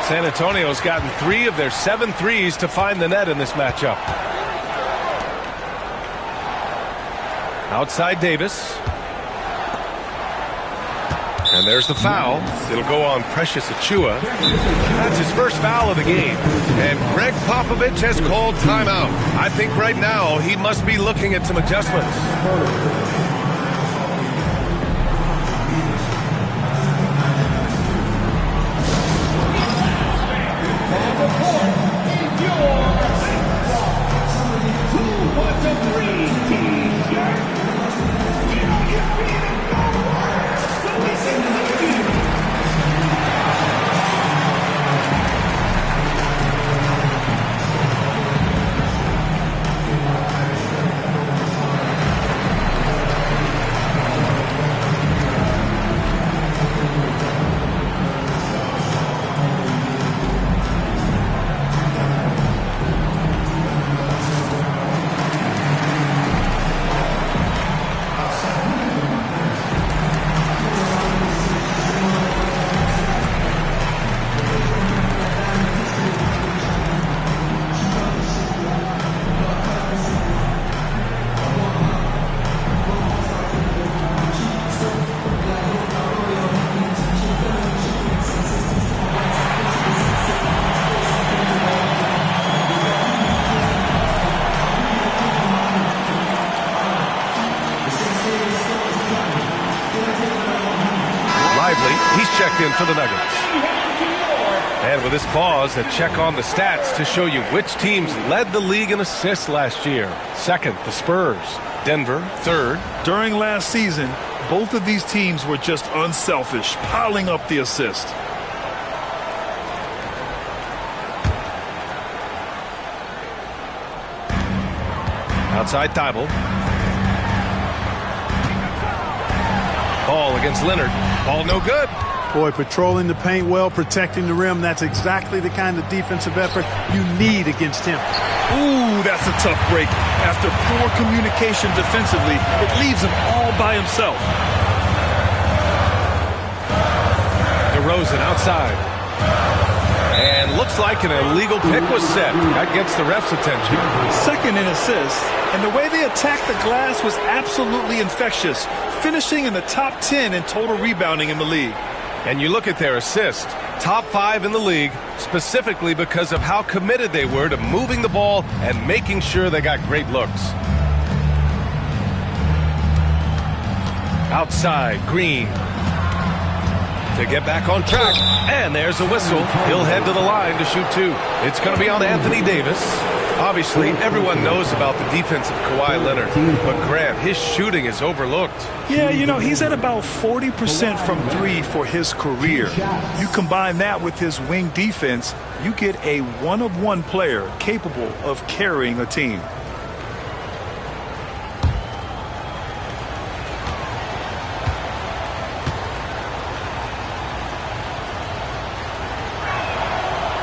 San Antonio's gotten 3 of their 7 threes to find the net in this matchup. Outside Davis. And there's the foul. It'll go on Precious Achua. That's his first foul of the game. And Greg Popovich has called timeout. I think right now he must be looking at some adjustments. He's checked in for the Nuggets. And with this pause, a check on the stats to show you which teams led the league in assists last year. Second, the Spurs. Denver, third. During last season, both of these teams were just unselfish, piling up the assist. Outside Thibault. Ball against Leonard. Ball no good. Boy, patrolling the paint well, protecting the rim. That's exactly the kind of defensive effort you need against him. Ooh, that's a tough break. After poor communication defensively, it leaves him all by himself. DeRozan outside. And looks like an illegal pick was set. That gets the ref's attention. Second in assists, and the way they attacked the glass was absolutely infectious, finishing in the top 10 in total rebounding in the league. And you look at their assist, top 5 in the league, specifically because of how committed they were to moving the ball and making sure they got great looks. Outside, Green. To get back on track, and there's a whistle. He'll head to the line to shoot 2. It's going to be on Anthony Davis. Obviously, everyone knows about the defense of Kawhi Leonard, but Grant, his shooting is overlooked. Yeah, you know, he's at about 40% from 3 for his career. You combine that with his wing defense, you get a one-of-one player capable of carrying a team.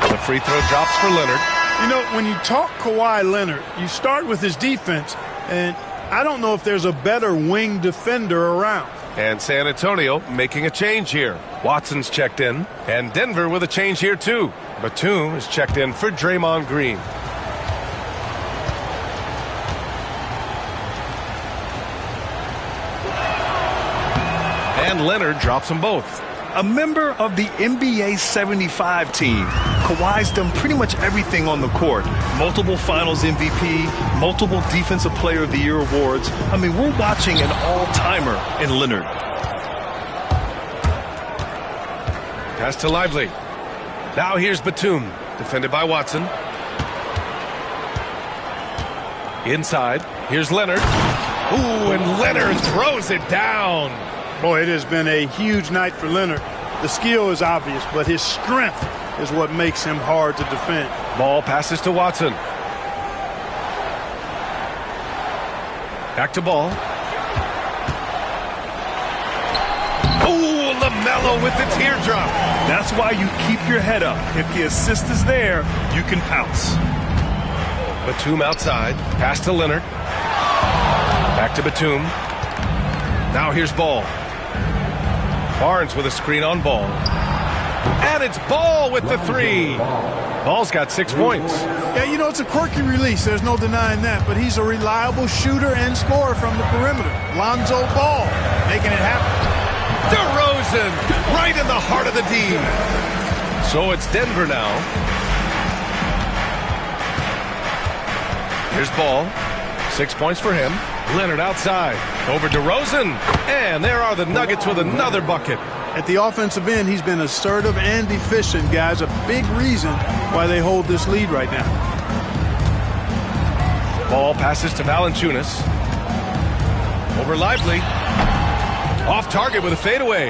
The free throw drops for Leonard. You know, when you talk Kawhi Leonard, you start with his defense, and I don't know if there's a better wing defender around. And San Antonio making a change here. Watson's checked in, and Denver with a change here too. Batum is checked in for Draymond Green. And Leonard drops them both. A member of the NBA 75 team, Kawhi's done pretty much everything on the court. Multiple Finals MVP, multiple Defensive Player of the Year awards. I mean, we're watching an all-timer in Leonard. Pass to Lively. Now here's Batum, defended by Watson. Inside, here's Leonard. Ooh, and Leonard throws it down. Boy, it has been a huge night for Leonard. The skill is obvious, but his strength is what makes him hard to defend. Ball passes to Watson. Back to Ball. Ooh, LaMelo with the teardrop. That's why you keep your head up. If the assist is there, you can pounce. Batum outside. Pass to Leonard. Back to Batum. Now here's Ball. Barnes with a screen on Ball. And it's Ball with the three. Ball's got 6 points. Yeah, you know, it's a quirky release. There's no denying that. But he's a reliable shooter and scorer from the perimeter. Lonzo Ball making it happen. DeRozan right in the heart of the D. So it's Denver now. Here's Ball. 6 points for him. Leonard outside. Over DeRozan. And there are the Nuggets with another bucket. At the offensive end, he's been assertive and efficient, guys. A big reason why they hold this lead right now. Ball passes to Valanciunas. Over Lively. Off target with a fadeaway.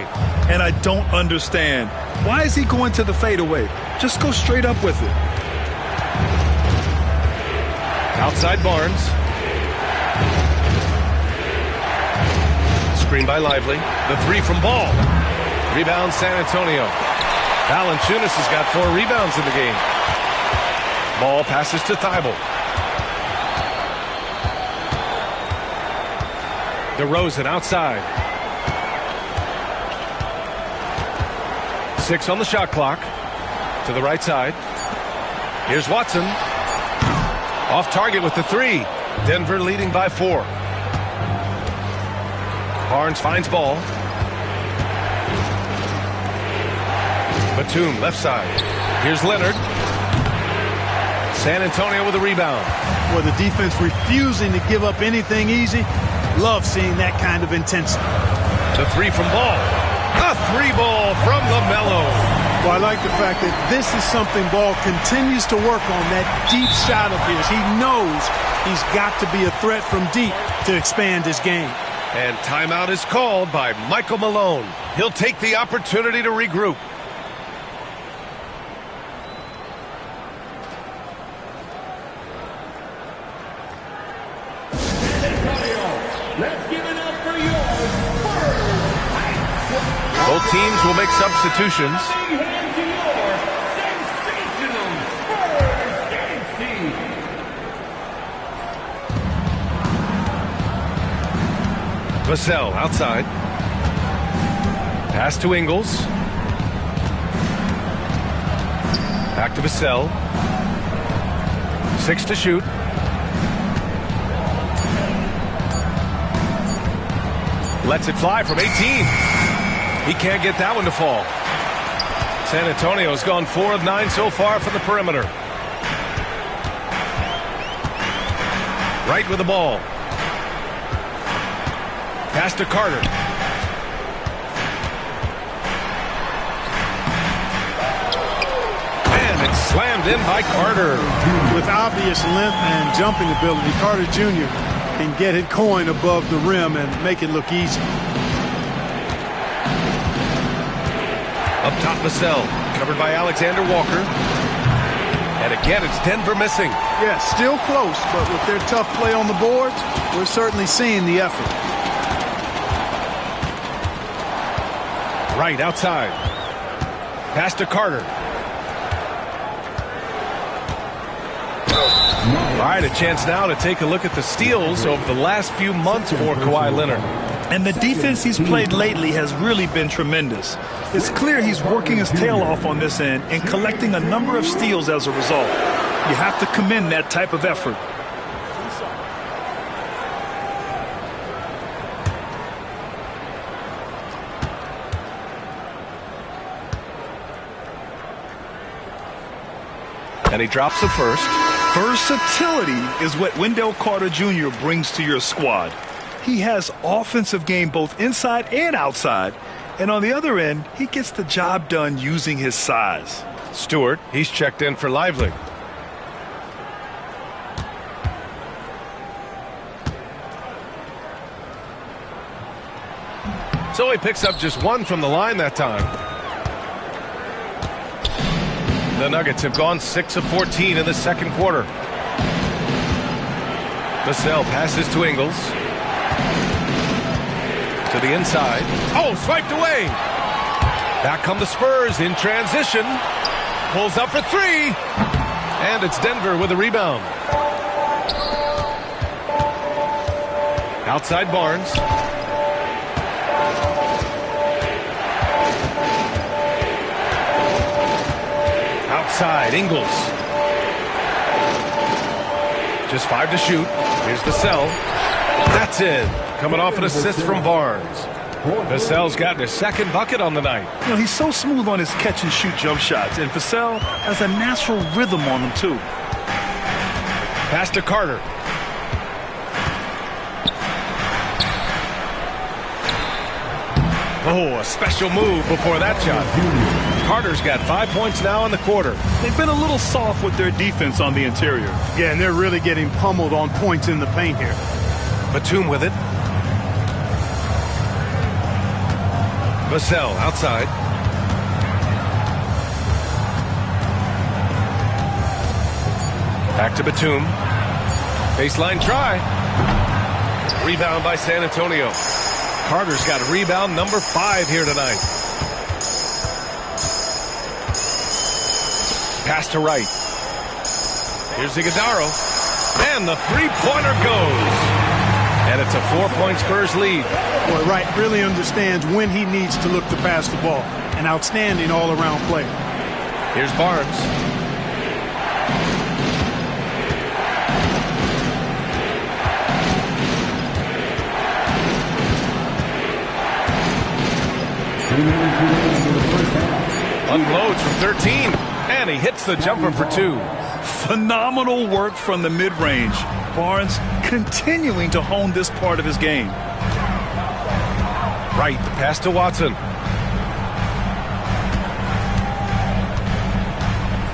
And I don't understand. Why is he going to the fadeaway? Just go straight up with it. Outside Barnes. Screen by Lively. The three from Ball. Rebound San Antonio. Valanciunas has got 4 rebounds in the game. Ball passes to Thibault. DeRozan outside. 6 on the shot clock. To the right side. Here's Watson. Off target with the 3. Denver leading by 4. Barnes finds Ball. Batum left side. Here's Leonard. San Antonio with a rebound. Well, the defense refusing to give up anything easy. Love seeing that kind of intensity. The 3 from Ball. A 3-ball from LaMelo. Well, I like the fact that this is something Ball continues to work on, that deep shot of his. He knows he's got to be a threat from deep to expand his game. And timeout is called by Michael Malone. He'll take the opportunity to regroup. Let's give it up for yours. Both teams will make substitutions. Vassell outside. Pass to Ingles. Back to Vassell. 6 to shoot. Lets it fly from 18. He can't get that one to fall. San Antonio's gone 4 of 9 so far from the perimeter. Right with the ball. Pass to Carter. And it's slammed in by Carter. With obvious length and jumping ability, Carter Jr. can get it going above the rim and make it look easy. Up top, Vassell, covered by Alexander Walker. And again, it's Denver missing. Yeah, still close, but with their tough play on the boards, we're certainly seeing the effort. Right outside. Pass to Carter. All right, a chance now to take a look at the steals over the last few months for Kawhi Leonard. And the defense he's played lately has really been tremendous. It's clear he's working his tail off on this end and collecting a number of steals as a result. You have to commend that type of effort. And he drops the first. Versatility is what Wendell Carter Jr. brings to your squad. He has offensive game both inside and outside. And on the other end, he gets the job done using his size. Stewart, he's checked in for Lively. So he picks up just 1 from the line that time. The Nuggets have gone 6 of 14 in the second quarter. Vassell passes to Ingles. To the inside. Oh, swiped away. Back come the Spurs in transition. Pulls up for 3. And it's Denver with a rebound. Outside Barnes. outside. Ingles. Just 5 to shoot. Here's Vassell. That's in. Coming off an assist from Barnes. Vassell's gotten his second bucket on the night. You know, he's so smooth on his catch-and-shoot jump shots, and Vassell has a natural rhythm on them, too. Pass to Carter. Oh, a special move before that shot. Carter's got 5 points now in the quarter. They've been a little soft with their defense on the interior. Yeah, and they're really getting pummeled on points in the paint here. Batum with it. Vassell outside. Back to Batum. Baseline try. Rebound by San Antonio. Carter's got rebound number 5 here tonight. Pass to Wright. Here's Iguodaro. And the three-pointer goes. And it's a 4-point Spurs lead. Boy, Wright really understands when he needs to look to pass the ball. An outstanding all-around player. Here's Barnes. Unloads from 13, and he hits the jumper for 2. Phenomenal work from the mid-range. Barnes continuing to hone this part of his game. Right, the pass to Watson.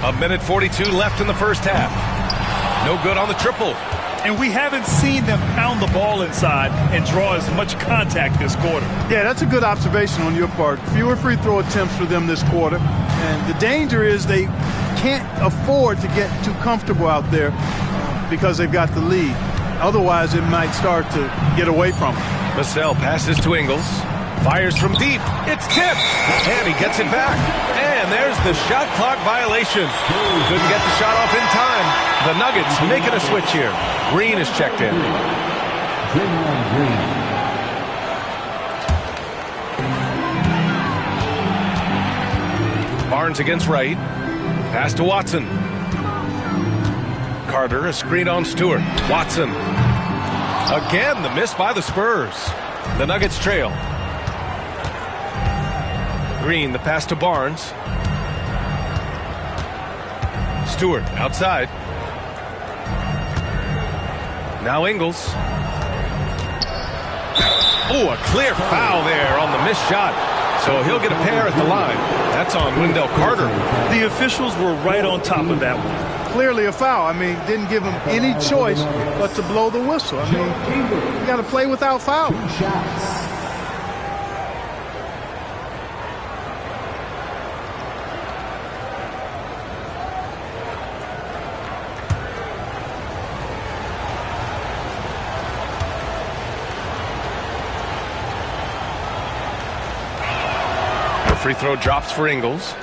1:42 left in the first half. No good on the triple. And we haven't seen them pound the ball inside and draw as much contact this quarter. Yeah, that's a good observation on your part. Fewer free throw attempts for them this quarter. And the danger is they can't afford to get too comfortable out there because they've got the lead. Otherwise, it might start to get away from them. Vassell passes to Ingles. Fires from deep. It's tipped. And he gets it back. And there's the shot clock violation. Couldn't get the shot off in time. The Nuggets making a switch here. Green is checked in. Barnes against Wright. Pass to Watson. Carter, a screen on Stewart. Watson. Again, the miss by the Spurs. The Nuggets trail. Green, the pass to Barnes. Stewart outside. Now Ingles. Oh, a clear foul there on the missed shot. So he'll get a pair at the line. That's on Wendell Carter. The officials were right on top of that one. Clearly a foul. I mean, didn't give him any choice but to blow the whistle. I mean, you got to play without foul. Free throw drops for Ingles.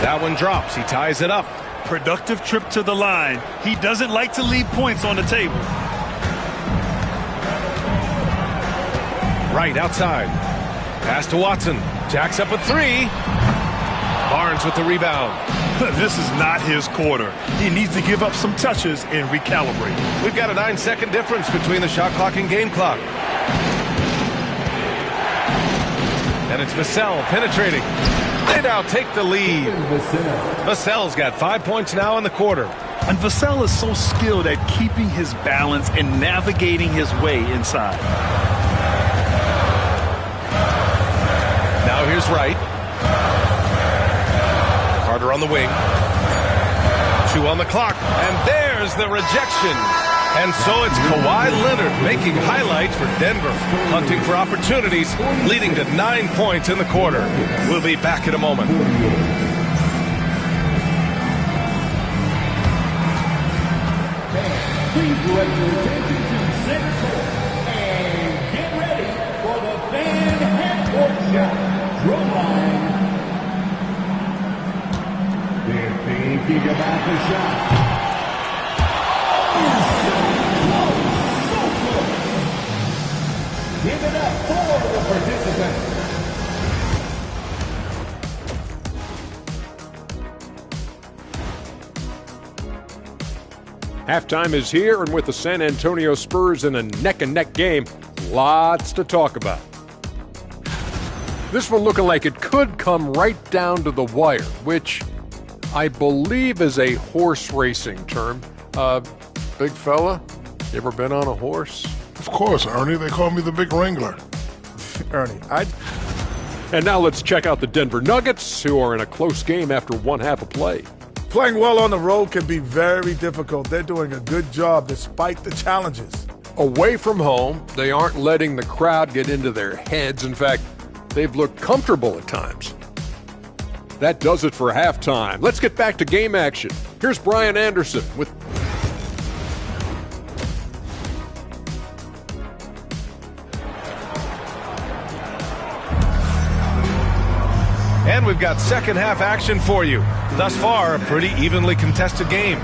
That one drops. He ties it up. Productive trip to the line. He doesn't like to leave points on the table. Right outside. Pass to Watson. Jacks up a 3. Barnes with the rebound. This is not his quarter. He needs to give up some touches and recalibrate. We've got a 9-second difference between the shot clock and game clock. And it's Vassell penetrating. They now take the lead. Vassell's got 5 points now in the quarter. And Vassell is so skilled at keeping his balance and navigating his way inside. Now here's Wright. Carter on the wing. 2 on the clock. And there's the rejection. And so it's Kawhi Leonard making highlights for Denver, hunting for opportunities, leading to 9 points in the quarter. We'll be back in a moment. Please direct your attention to center court and get ready for the fan half-court shot. Drum line. They're thinking about the shot. Give it up for the participants. Halftime is here, and with the San Antonio Spurs in a neck-and-neck game, lots to talk about. This one looking like it could come right down to the wire, which I believe is a horse racing term. Big fella, you ever been on a horse? Of course, Ernie. They call me the Big Wrangler. Ernie, And now let's check out the Denver Nuggets, who are in a close game after one half of play. Playing well on the road can be very difficult. They're doing a good job despite the challenges. Away from home, they aren't letting the crowd get into their heads. In fact, they've looked comfortable at times. That does it for halftime. Let's get back to game action. Here's Brian Anderson with... And we've got second half action for you. Thus far, a pretty evenly contested game.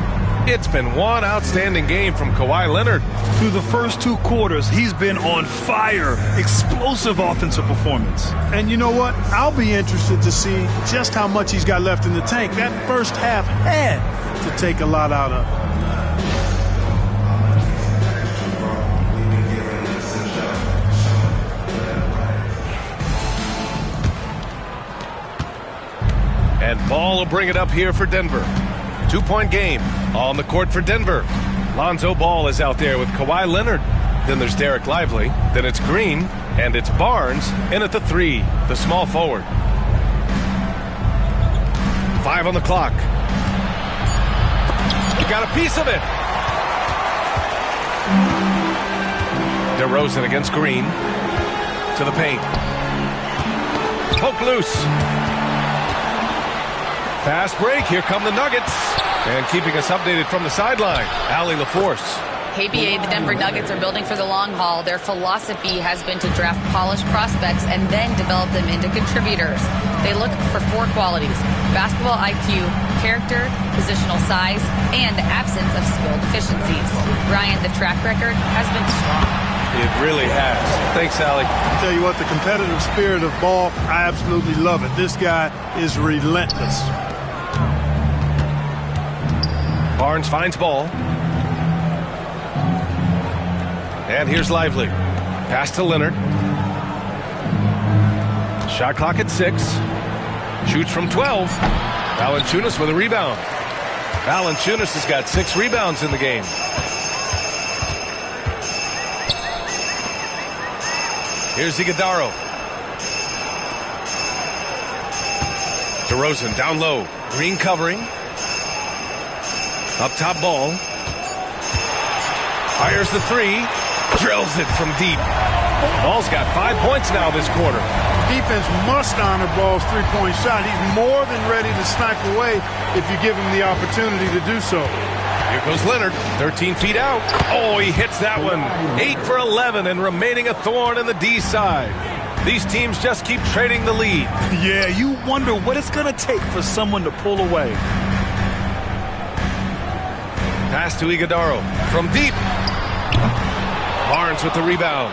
It's been one outstanding game from Kawhi Leonard. Through the first 2 quarters, he's been on fire. Explosive offensive performance. And you know what? I'll be interested to see just how much he's got left in the tank. That first half had to take a lot out of it. And Ball will bring it up here for Denver. 2-point game on the court for Denver. Lonzo Ball is out there with Kawhi Leonard. Then there's Derek Lively. Then it's Green. And it's Barnes in at the 3, the small forward. 5 on the clock. You got a piece of it. DeRozan against Green. To the paint. Poke loose. Fast break. Here come the Nuggets. And keeping us updated from the sideline, Allie LaForce. Hey, BA, the Denver Nuggets are building for the long haul. Their philosophy has been to draft polished prospects and then develop them into contributors. They look for 4 qualities: basketball IQ, character, positional size, and the absence of skill deficiencies. Ryan, the track record has been strong. It really has. Thanks, Allie. I'll tell you what, the competitive spirit of Ball, I absolutely love it. This guy is relentless. Barnes finds Ball. And here's Lively. Pass to Leonard. Shot clock at 6. Shoots from 12. Valanciunas with a rebound. Valanciunas has got 6 rebounds in the game. Here's Iguodala. DeRozan down low. Green covering. Up top Ball. Fires the 3. Drills it from deep. Ball's got 5 points now this quarter. Defense must honor Ball's 3-point shot. He's more than ready to snipe away if you give him the opportunity to do so. Here goes Leonard, 13 feet out. Oh, he hits that one. 8 for 11 and remaining a thorn in the D side. These teams just keep trading the lead. Yeah, you wonder what it's going to take for someone to pull away. Pass to Iguodala from deep. Barnes with the rebound.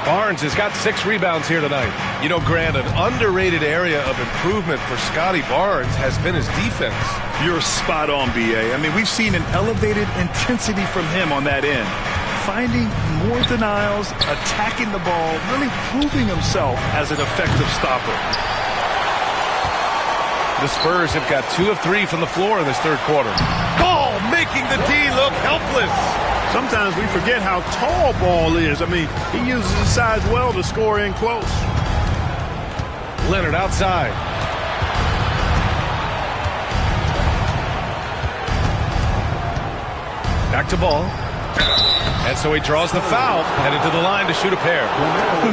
Barnes has got 6 rebounds here tonight. You know, Grant, an underrated area of improvement for Scotty Barnes has been his defense. You're spot on, B.A. I mean, we've seen an elevated intensity from him on that end. Finding more denials, attacking the ball, really proving himself as an effective stopper. The Spurs have got 2 of 3 from the floor in this third quarter. Ball making the D look helpless. Sometimes we forget how tall Ball is. I mean, he uses his size well to score in close. Leonard outside. Back to Ball. And so he draws the foul, headed to the line to shoot a pair.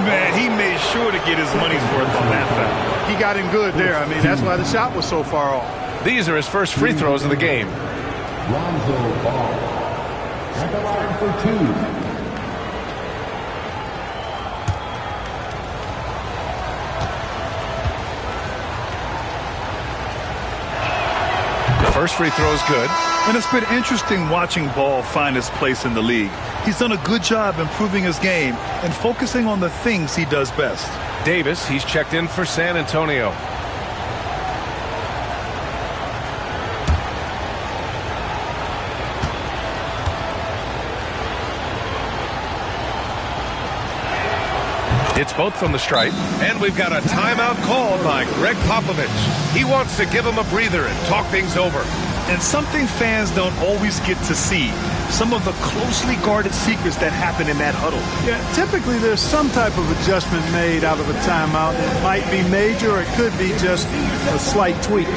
Man, he made sure to get his money's worth on that foul. He got him good there. I mean, that's why the shot was so far off. These are his first free throws of the game. at the line for 2. First free throw is good. And it's been interesting watching Ball find his place in the league. He's done a good job improving his game and focusing on the things he does best. Davis, he's checked in for San Antonio. It's both from the stripe, and we've got a timeout called by Greg Popovich. He wants to give him a breather and talk things over. And something fans don't always get to see, some of the closely guarded secrets that happen in that huddle. Yeah, typically there's some type of adjustment made out of a timeout. It might be major, or it could be just a slight tweak.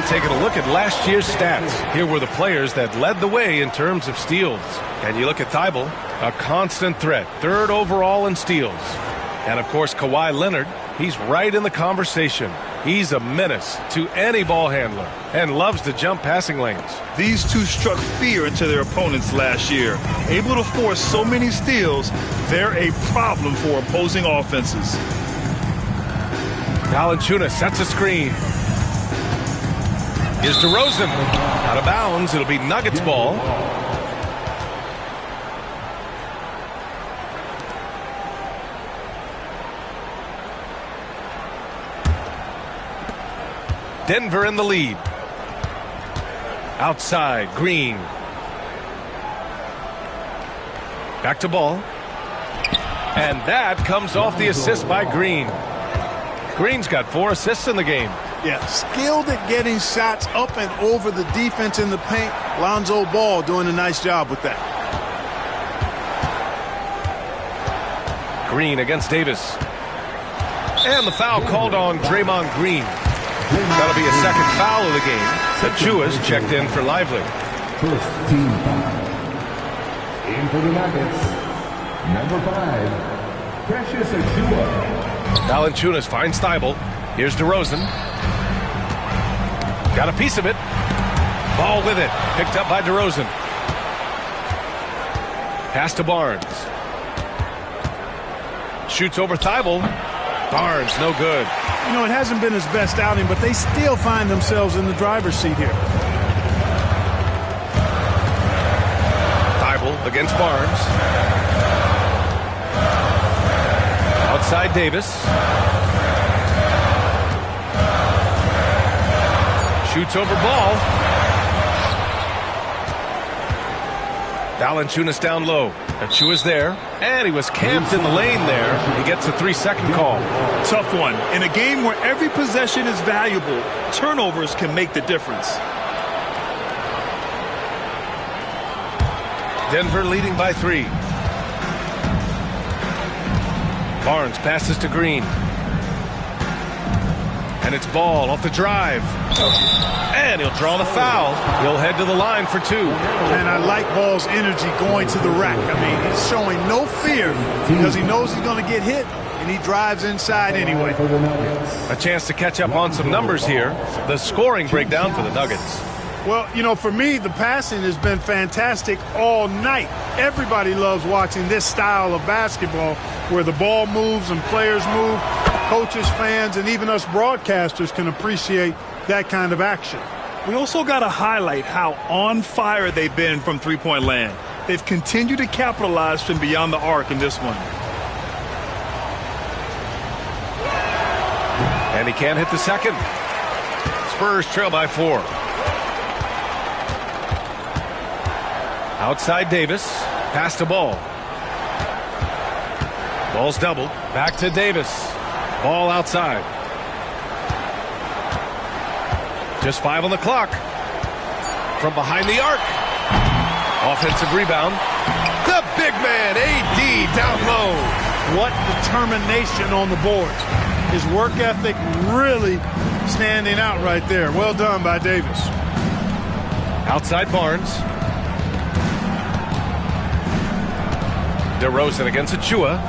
Taking a look at last year's stats. Here were the players that led the way in terms of steals. And you look at Thibault, a constant threat, 3rd overall in steals. And of course, Kawhi Leonard, he's right in the conversation. He's a menace to any ball handler and loves to jump passing lanes. These two struck fear into their opponents last year. Able to force so many steals, they're a problem for opposing offenses. Valanciunas sets a screen. Here's DeRozan. Out of bounds. It'll be Nuggets ball. Denver in the lead. Outside, Green. Back to Ball. And that comes off the assist by Green. Green's got 4 assists in the game. Yeah, skilled at getting shots up and over the defense in the paint. Lonzo Ball doing a nice job with that. Green against Davis. And the foul called on Draymond Green. That'll be a second foul of the game. Achiuwa's checked in for Lively. First team foul. In for the Nuggets, number 5, Precious Achiuwa. Valanciunas finds Thibault. Here's DeRozan. Got a piece of it. Ball with it. Picked up by DeRozan. Pass to Barnes. Shoots over Thibault. Barnes, no good. You know, it hasn't been his best outing, but they still find themselves in the driver's seat here. Thibault against Barnes. Outside Davis. Shoots over Ball. Valanciunas down low. Achiuwa's there. And he was camped in the lane there. He gets a 3-second call. Tough one. In a game where every possession is valuable, turnovers can make the difference. Denver leading by 3. Barnes passes to Green. And it's Ball off the drive. And he'll draw the foul. He'll head to the line for 2. And I like Ball's energy going to the rack. I mean, he's showing no fear because he knows he's going to get hit, and he drives inside anyway. A chance to catch up on some numbers here. The scoring breakdown for the Nuggets. Well, you know, for me, the passing has been fantastic all night. Everybody loves watching this style of basketball where the ball moves and players move. coaches, fans, and even us broadcasters can appreciate that kind of action. We also got to highlight how on fire they've been from three-point land. They've continued to capitalize from beyond the arc in this one. And he can't hit the second. Spurs trail by 4. Outside Davis. Pass to Ball. Ball's doubled. Back to Davis. Ball outside. Just 5 on the clock. From behind the arc. Offensive rebound. The big man, AD, down low. What determination on the boards. His work ethic really standing out right there. Well done by Davis. Outside Barnes. DeRozan against Achua.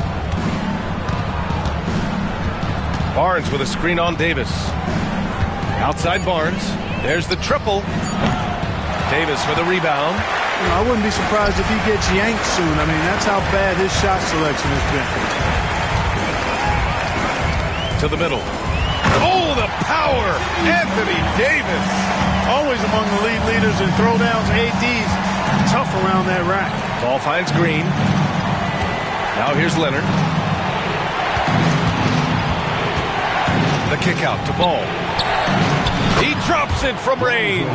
Barnes with a screen on Davis. Outside Barnes. There's the triple. Davis with a rebound. I wouldn't be surprised if he gets yanked soon. I mean, that's how bad his shot selection has been. To the middle. Oh, the power! Anthony Davis. Always among the league leaders in throwdowns. AD's tough around that rack. Ball finds Green. Now here's Leonard. The kick out to Ball. He drops it from range.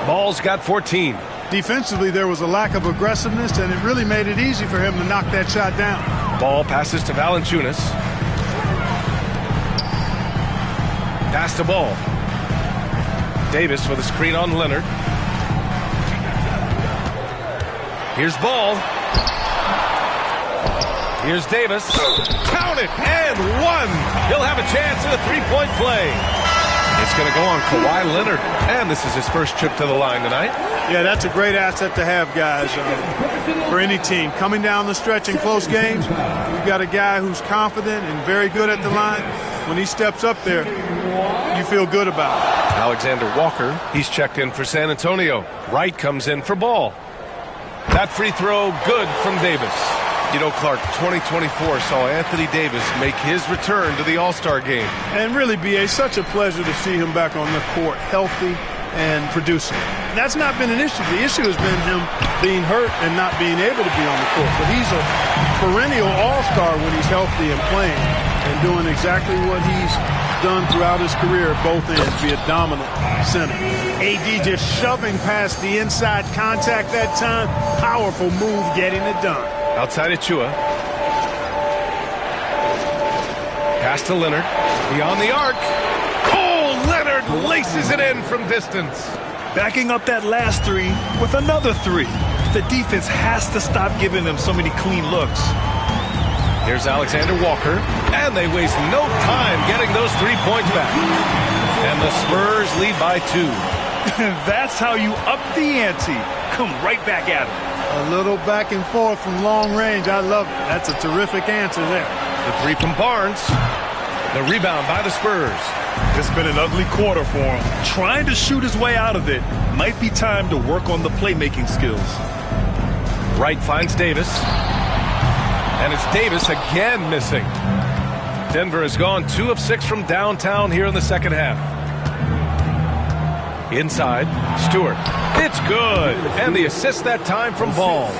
Ball's got 14. Defensively, there was a lack of aggressiveness, and it really made it easy for him to knock that shot down. Ball passes to Valanciunas. Pass to Ball. Davis with a screen on Leonard. Here's Ball. Here's Davis. Count it, and 1. He'll have a chance at a three-point play. It's going to go on Kawhi Leonard, and this is his first trip to the line tonight. Yeah, that's a great asset to have, guys, for any team. Coming down the stretch in close games, you've got a guy who's confident and very good at the line. When he steps up there, you feel good about it. Alexander Walker, he's checked in for San Antonio. Wright comes in for Ball. That free throw good from Davis. You know, Clark, 2024 saw Anthony Davis make his return to the All-Star game. And really, B.A., such a pleasure to see him back on the court, healthy and producing. That's not been an issue. The issue has been him being hurt and not being able to be on the court. But he's a perennial all-star when he's healthy and playing and doing exactly what he's done throughout his career at both ends, be a dominant center. AD just shoving past the inside contact that time. Powerful move getting it done. Outside Achua. Pass to Leonard. Beyond the arc. Oh, Leonard laces it in from distance. Backing up that last three with another 3. The defense has to stop giving them so many clean looks. Here's Alexander Walker, and they waste no time getting those 3 points back. And the Spurs lead by 2. That's how you up the ante. Come right back at it. A little back and forth from long range. I love it. That's a terrific answer there. The 3 from Barnes. The rebound by the Spurs. It's been an ugly quarter for him. Trying to shoot his way out of it. Might be time to work on the playmaking skills. Wright finds Davis. And it's Davis again missing. Denver has gone 2 of 6 from downtown here in the second half. Inside, Stewart. It's good. And the assist that time from Ball.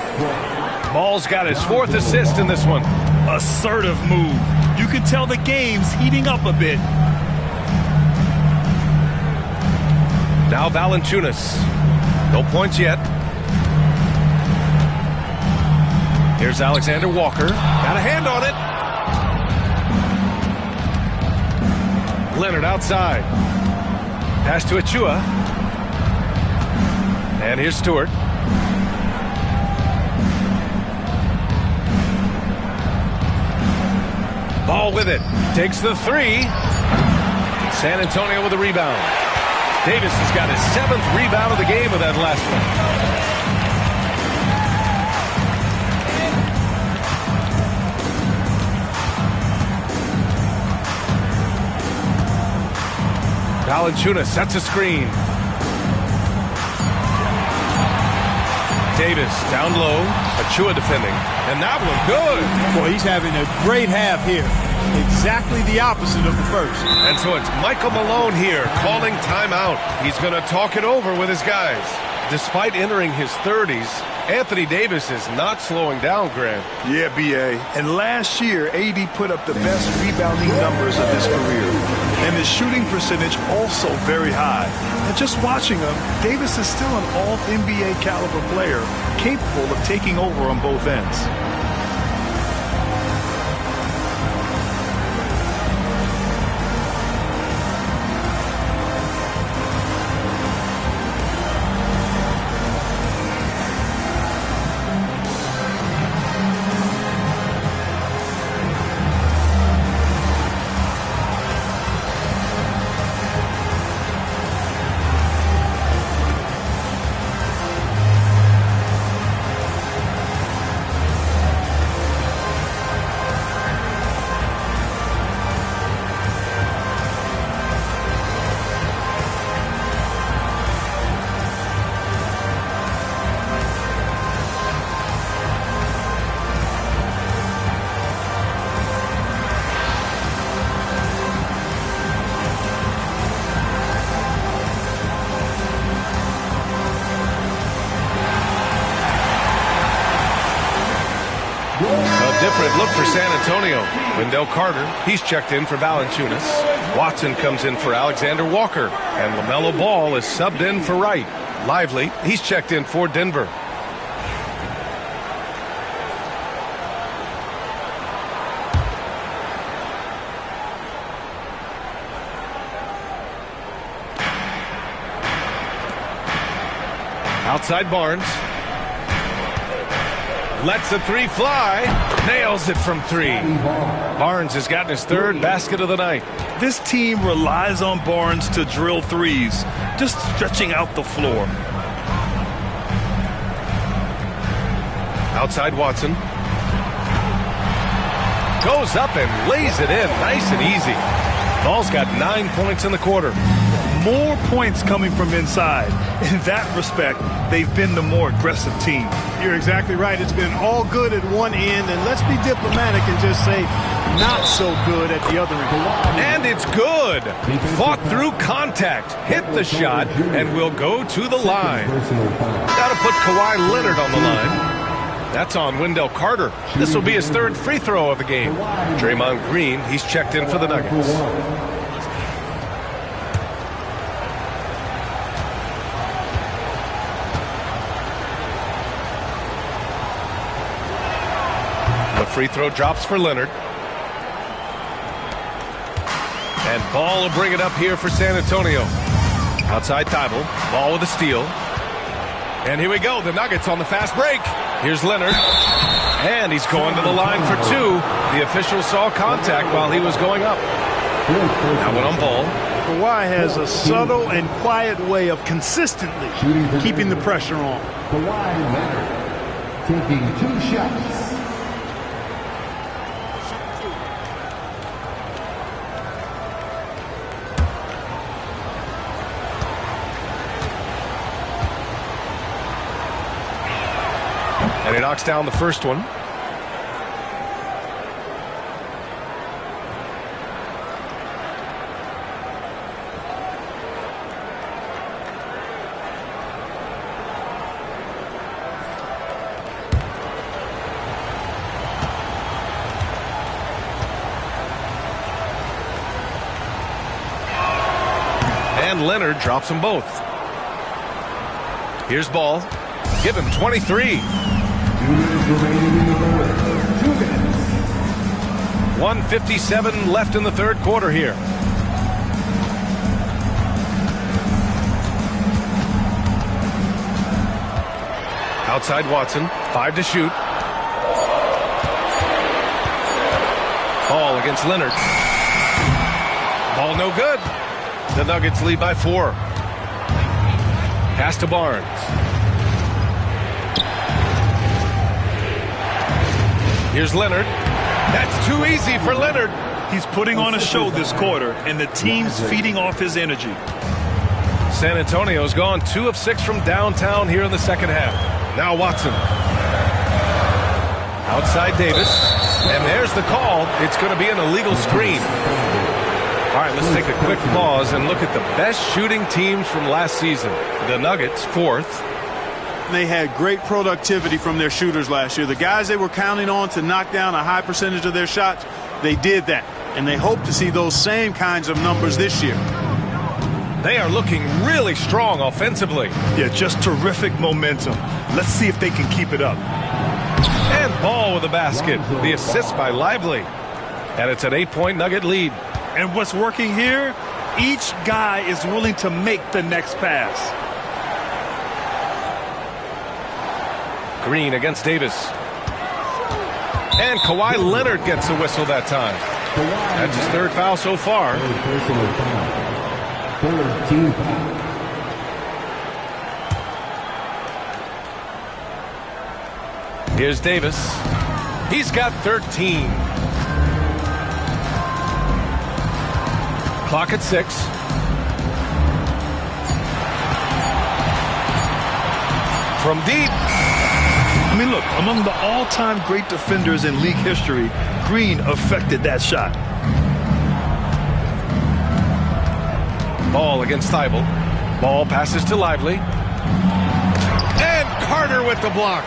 Ball's got his 4th assist in this one. Assertive move. You can tell the game's heating up a bit. Now Valanciunas. No points yet. Here's Alexander Walker. Got a hand on it. Leonard outside. Pass to Achua. And here's Stewart. Ball with it. Takes the 3. San Antonio with a rebound. Davis has got his 7th rebound of the game with that last one. Valanciunas sets a screen. Davis down low. Achua defending. And that one good. Boy, he's having a great half here. exactly the opposite of the first. And so it's Michael Malone here calling timeout. He's going to talk it over with his guys. Despite entering his 30s, Anthony Davis is not slowing down, Grant. Yeah, B.A. And last year, AD put up the best rebounding numbers of his career. And his shooting percentage also very high. And just watching him, Davis is still an all-NBA caliber player, capable of taking over on both ends. Different look for San Antonio. Wendell Carter, he's checked in for Valanciunas. Watson comes in for Alexander Walker. And LaMelo Ball is subbed in for Wright. Lively, he's checked in for Denver. Outside Barnes. Lets the three fly. Nails it from three. Barnes has gotten his third basket of the night. This team relies on Barnes to drill threes, just stretching out the floor. Outside Watson. Goes up and lays it in nice and easy. Ball's got 9 points in the quarter. More points coming from inside. In that respect, they've been the more aggressive team. You're exactly right. It's been all good at one end, and let's be diplomatic and just say not so good at the other end. And it's good. Fought through contact, hit the shot, and will go to the line. Got to put Kawhi Leonard on the line. That's on Wendell Carter. This will be his third free throw of the game. Draymond Green, he's checked in for the Nuggets. Free throw drops for Leonard. And Ball will bring it up here for San Antonio. Outside Thibault. Ball with a steal. And here we go. The Nuggets on the fast break. Here's Leonard. And he's going to the line for two. The official saw contact while he was going up. Now went on Ball. Kawhi has a subtle and quiet way of consistently keeping the pressure on. Kawhi Leonard taking 2 shots. And he knocks down the first one. And Leonard drops them both. Here's Ball. Give him 23. 1:57 left in the third quarter here. Outside Watson, 5 to shoot. Ball against Leonard. Ball no good. The Nuggets lead by 4. Pass to Barnes. Here's Leonard. That's too easy for Leonard. He's putting on a show this quarter, and the team's feeding off his energy. San Antonio's gone 2 of 6 from downtown here in the second half. Now Watson. Outside Davis. And there's the call. It's going to be an illegal screen. All right, let's take a quick pause and look at the best shooting teams from last season. The Nuggets, 4th. They had great productivity from their shooters last year. The guys they were counting on to knock down a high percentage of their shots, they did that. And they hope to see those same kinds of numbers this year. They are looking really strong offensively. Yeah, just terrific momentum. Let's see if they can keep it up. And Ball with a basket. The assist by Lively. And it's an 8-point Nugget lead. And what's working here? Each guy is willing to make the next pass. Green against Davis. And Kawhi Leonard gets a whistle that time. That's his 3rd foul so far. Here's Davis. He's got 13. Clock at 6. From deep. I mean, look, among the all-time great defenders in league history, Green affected that shot. Ball against Thibault. Ball passes to Lively. And Carter with the block.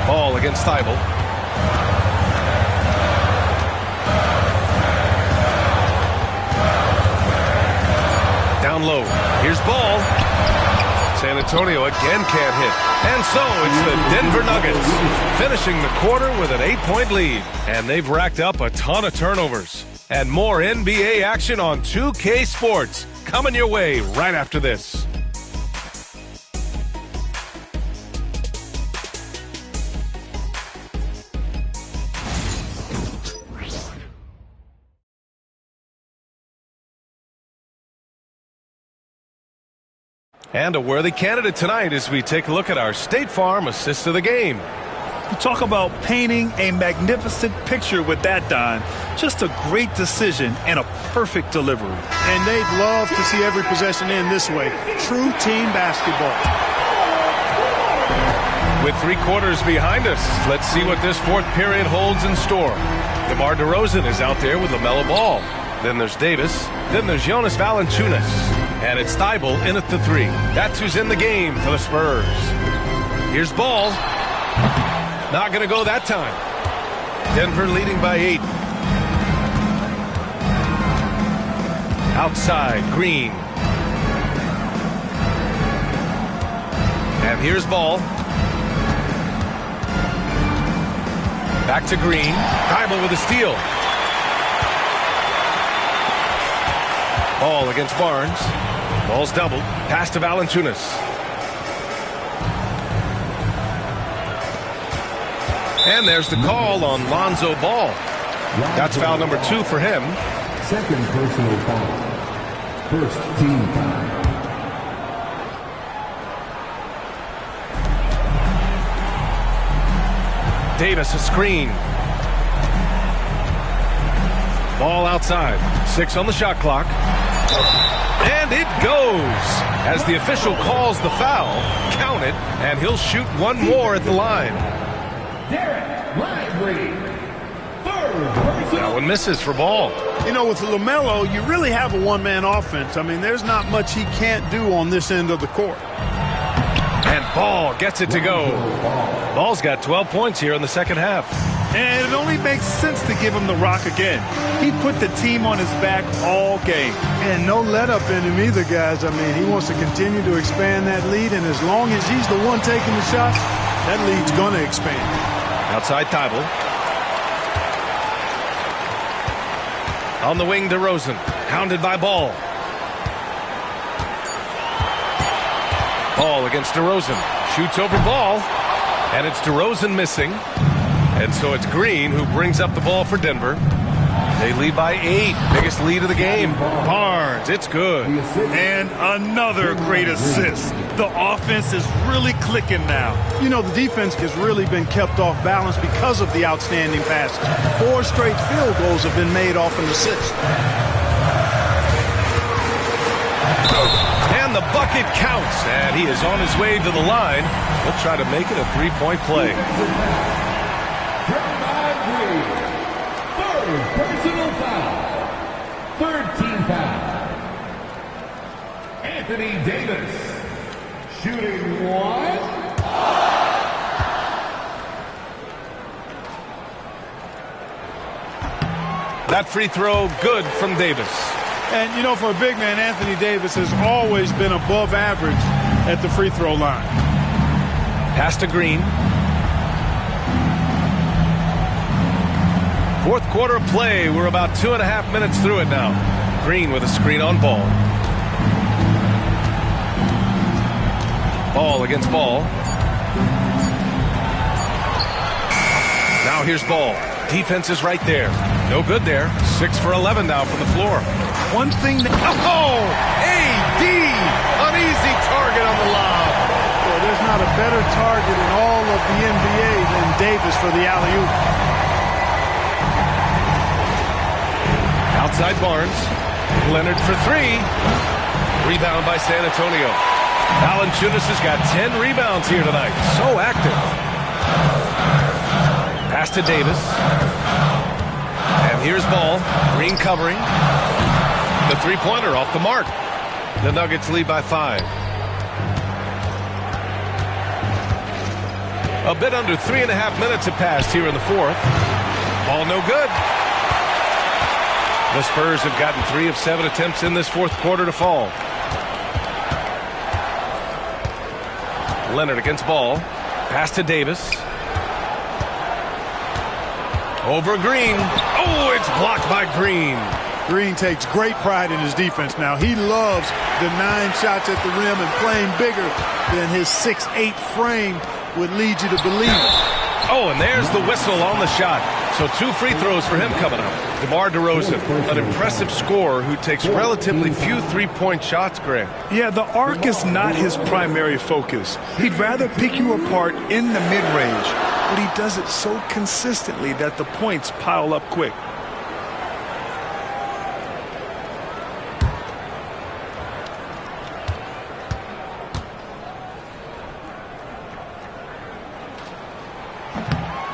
Ball against Thibault. Down low. Here's Ball. San Antonio again can't hit. And so it's the Denver Nuggets finishing the quarter with an 8-point lead. And they've racked up a ton of turnovers. And more NBA action on 2K Sports coming your way right after this. And a worthy candidate tonight as we take a look at our State Farm assist of the game. You talk about painting a magnificent picture with that, Don. Just a great decision and a perfect delivery. And they'd love to see every possession end this way. True team basketball. With 3 quarters behind us, let's see what this 4th period holds in store. DeMar DeRozan is out there with LaMelo Ball. Then there's Davis. Then there's Jonas Valanciunas. And it's Thibault in at the 3. That's who's in the game for the Spurs. Here's Ball. Not going to go that time. Denver leading by 8. Outside, Green. And here's Ball. Back to Green. Thibault with a steal. Ball against Barnes. Ball's doubled. Pass to Valanciunas. And there's the call on Lonzo Ball. That's foul number 2 for him. 2nd personal foul. 1st team foul. Davis a screen. Ball outside. 6 on the shot clock. And it goes. As the official calls the foul, count it, and he'll shoot 1 more at the line. Derek Lively. 3rd personal. That one misses for Ball. You know, with LaMelo, you really have a one-man offense. I mean, there's not much he can't do on this end of the court. And Ball gets it to go. Ball's got 12 points here in the second half. And it only makes sense to give him the rock again. He put the team on his back all game. And no let-up in him either, guys. I mean, he wants to continue to expand that lead, and as long as he's the one taking the shots, that lead's going to expand. Outside Thibault. On the wing, DeRozan. Hounded by Ball. Ball against DeRozan. Shoots over Ball. And it's DeRozan missing. And so it's Green who brings up the ball for Denver. They lead by 8. Biggest lead of the game. Barnes, it's good. And another great assist. The offense is really clicking now. You know, the defense has really been kept off balance because of the outstanding passes. 4 straight field goals have been made off an assist. And the bucket counts, and he is on his way to the line. He'll try to make it a three-point play. Third personal foul. Third team foul. Anthony Davis. Shooting one. That free throw good from Davis. And, you know, for a big man, Anthony Davis has always been above average at the free throw line. Pass to Green. Fourth quarter play. We're about 2.5 minutes through it now. Green with a screen on Ball. Ball against Ball. Now here's Ball. Defense is right there. No good there. 6 for 11 now from the floor. One thing that... Oh! AD! An easy target on the lob. Well, there's not a better target in all of the NBA than Davis for the alley-oop. Outside Barnes. Leonard for three. Rebound by San Antonio. Valanciunas has got 10 rebounds here tonight. So active. Pass to Davis. And here's Ball. Green covering. The three-pointer off the mark. The Nuggets lead by 5. A bit under 3.5 minutes have passed here in the fourth. Ball no good. The Spurs have gotten 3 of 7 attempts in this fourth quarter to fall. Leonard against Ball. Pass to Davis. Over Green. Oh, it's blocked by Green. Green takes great pride in his defense now. He loves the 9 shots at the rim and playing bigger than his 6'8" frame would lead you to believe. Oh, and there's the whistle on the shot. So 2 free throws for him coming up. DeMar DeRozan, an impressive scorer who takes relatively few three-point shots, Grant. Yeah, the arc is not his primary focus. He'd rather pick you apart in the mid-range, but he does it so consistently that the points pile up quick.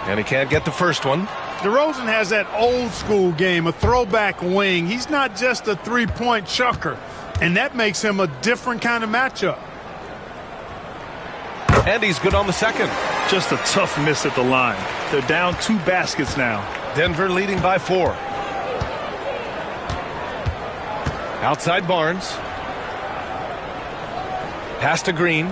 And he can't get the first one. DeRozan has that old school game, a throwback wing. He's not just a three-point chucker, and that makes him a different kind of matchup. And he's good on the second. Just a tough miss at the line. They're down 2 baskets now. Denver leading by 4. Outside Barnes. Pass to Green.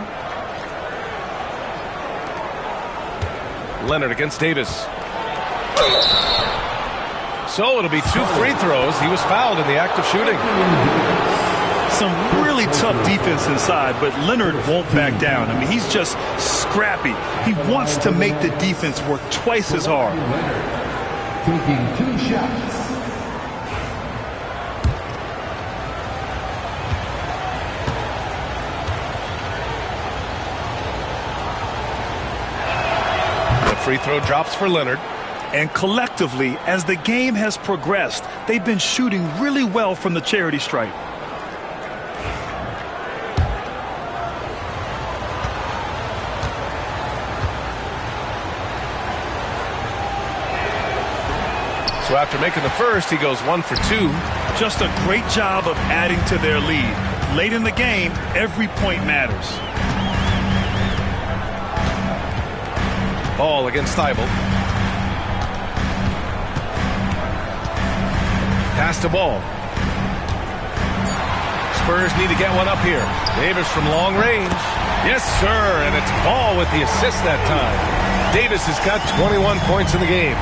Leonard against Davis. So it'll be 2 free throws. He was fouled in the act of shooting. Some really tough defense inside, but Leonard won't back down. I mean, he's just scrappy. He wants to make the defense work twice as hard. Taking 2 shots. Free throw drops for Leonard. And collectively, as the game has progressed, they've been shooting really well from the charity stripe. So after making the first, he goes 1 for 2. Just a great job of adding to their lead. Late in the game, every point matters. Ball against Thibault. Pass to Ball. Spurs need to get one up here. Davis from long range. Yes, sir, and it's Ball with the assist that time. Davis has got 21 points in the game.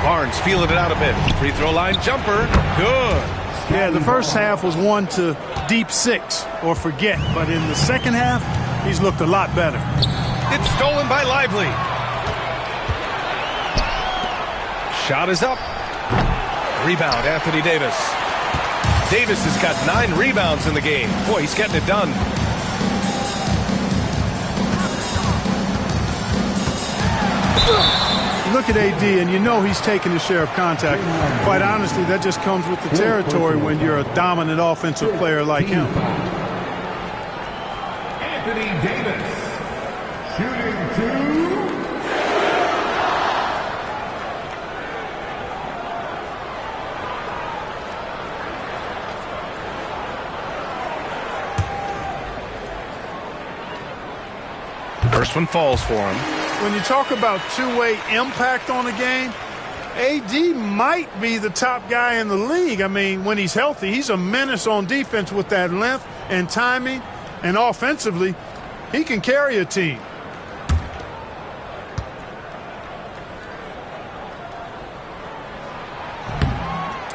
Barnes feeling it out a bit. Free throw line jumper. Good. Yeah, the first half was 1 to deep 6 or forget, but in the second half, he's looked a lot better. It's stolen by Lively. Shot is up. Rebound, Anthony Davis. Davis has got 9 rebounds in the game. Boy, he's getting it done. Look at AD, and you know he's taking his share of contact. Quite honestly, that just comes with the territory when you're a dominant offensive player like him. Anthony Davis, shooting 2. First one falls for him. When you talk about two-way impact on a game, AD might be the top guy in the league. I mean, when he's healthy, he's a menace on defense with that length and timing, and offensively, he can carry a team.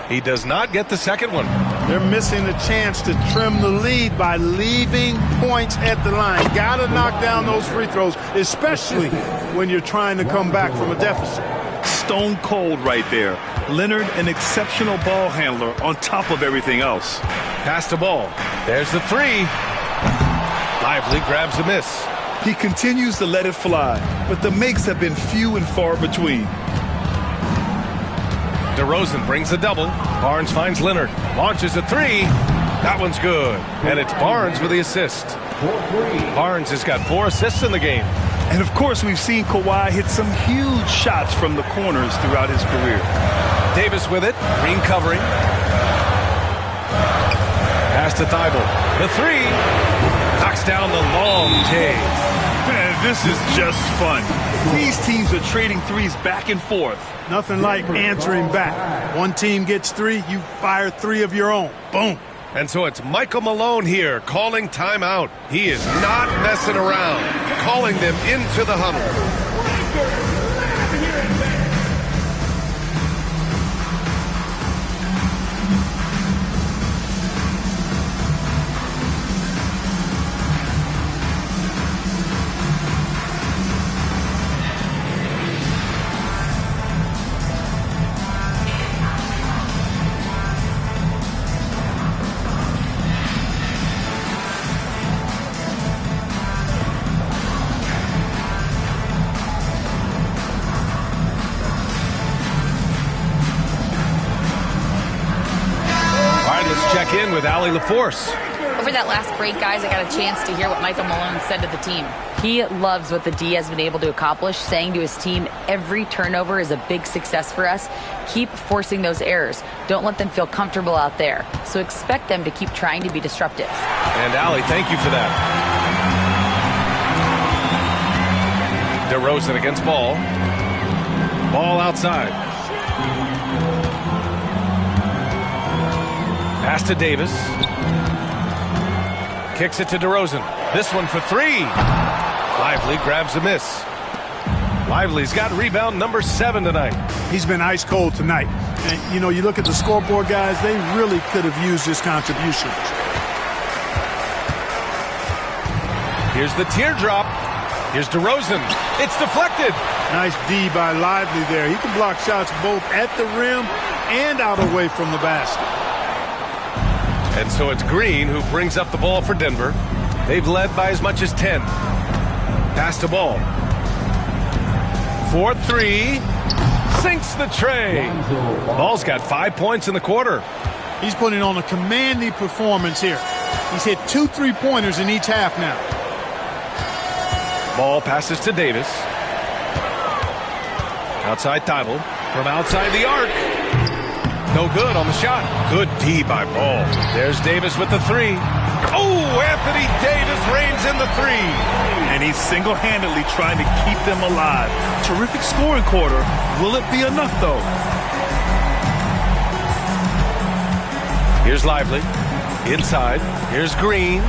He does not get the second one. They're missing the chance to trim the lead by leaving points at the line. Got to knock down those free throws, especially when you're trying to come back from a deficit. Stone cold right there. Leonard, an exceptional ball handler on top of everything else. Pass the ball. There's the three. Lively grabs the miss. He continues to let it fly, but the makes have been few and far between. DeRozan brings a double. Barnes finds Leonard. Launches a three. That one's good. And it's Barnes with the assist. Barnes has got 4 assists in the game. And of course, we've seen Kawhi hit some huge shots from the corners throughout his career. Davis with it. Green covering. Pass to Thibault. The three. Knocks down the long take. Man, this is just fun. These teams are trading threes back and forth. Nothing like answering back. One team gets 3, you fire 3 of your own. Boom. And so it's Michael Malone here calling timeout. He is not messing around, calling them into the huddle. Check in with Allie LaForce. Over that last break, guys, I got a chance to hear what Michael Malone said to the team. He loves what the D has been able to accomplish, saying to his team, every turnover is a big success for us. Keep forcing those errors. Don't let them feel comfortable out there. So expect them to keep trying to be disruptive. And Allie, thank you for that. DeRozan against Ball. Ball outside. Pass to Davis. Kicks it to DeRozan. This one for 3. Lively grabs a miss. Lively's got rebound number 7 tonight. He's been ice cold tonight. And, you know, you look at the scoreboard, guys, they really could have used his contribution. Here's the teardrop. Here's DeRozan. It's deflected. Nice D by Lively there. He can block shots both at the rim and out away from the basket. And so it's Green who brings up the ball for Denver. They've led by as much as 10. Pass to Ball. 4-3. Sinks the tray. Ball's got 5 points in the quarter. He's putting on a commanding performance here. He's hit 2 3-pointers in each half now. Ball passes to Davis. Outside Thibault. From outside the arc. No good on the shot. Good D by Ball. There's Davis with the 3. Oh, Anthony Davis reigns in the 3. And he's single-handedly trying to keep them alive. Terrific scoring quarter. Will it be enough, though? Here's Lively. Inside. Here's Green.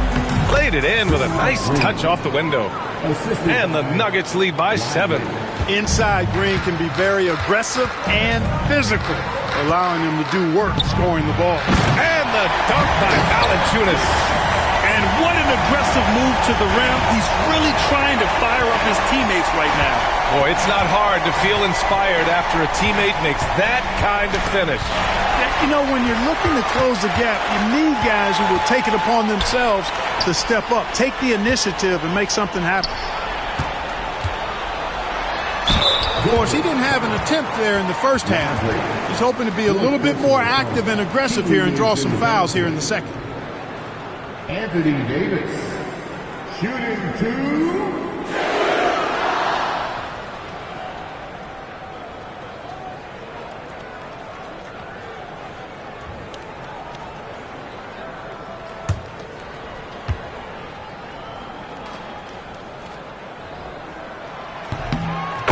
Laid it in with a nice touch off the window. And the Nuggets lead by 7. Inside, Green can be very aggressive and physical, allowing him to do work scoring the ball. And the dunk by Valanciunas. And what an aggressive move to the rim. He's really trying to fire up his teammates right now. Boy, it's not hard to feel inspired after a teammate makes that kind of finish. You know, when you're looking to close the gap, you need guys who will take it upon themselves to step up, take the initiative, and make something happen. Of course, he didn't have an attempt there in the first half. He's hoping to be a little bit more active and aggressive here and draw some fouls here in the second. Anthony Davis, shooting 2.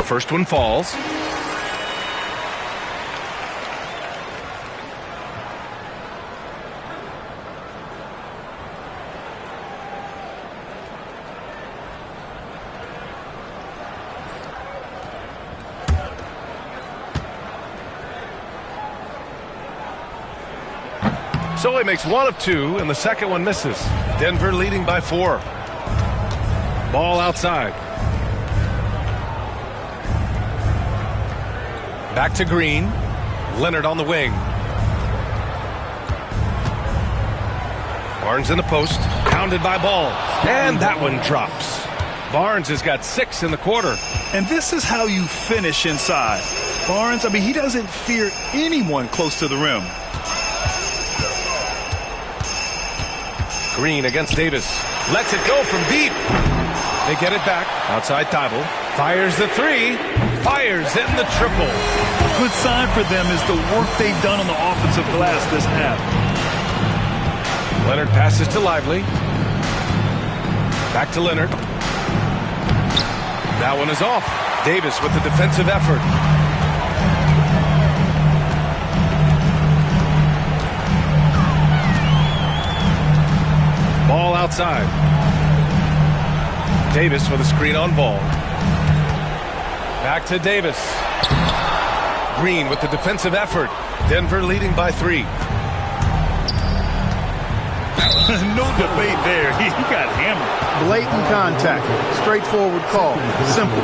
First one falls. So he makes 1 of 2, and the second one misses. Denver leading by 4. Ball outside. Back to Green. Leonard on the wing. Barnes in the post. Pounded by Ball. And that one drops. Barnes has got 6 in the quarter. And this is how you finish inside. Barnes, he doesn't fear anyone close to the rim. Green against Davis. Lets it go from deep. They get it back. Outside Thibault. Fires the 3. Fires in the triple. A good sign for them is the work they've done on the offensive glass this half. Leonard passes to Lively. Back to Leonard. That one is off. Davis with the defensive effort. Ball outside. Davis with a screen on Ball. Back to Davis. Green with the defensive effort. Denver leading by 3. No debate there. He got hammered. Blatant contact. Straightforward call. Simple.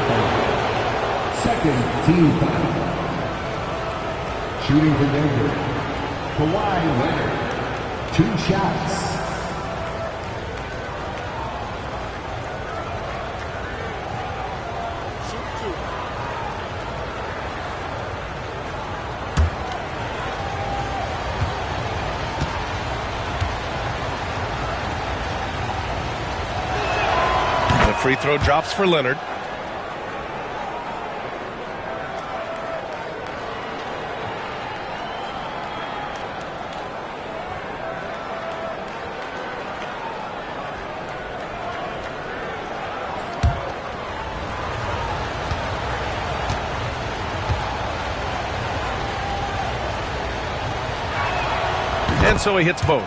Second team foul. Shooting for Denver, Kawhi Leonard. 2 shots. Free throw drops for Leonard. And so he hits both.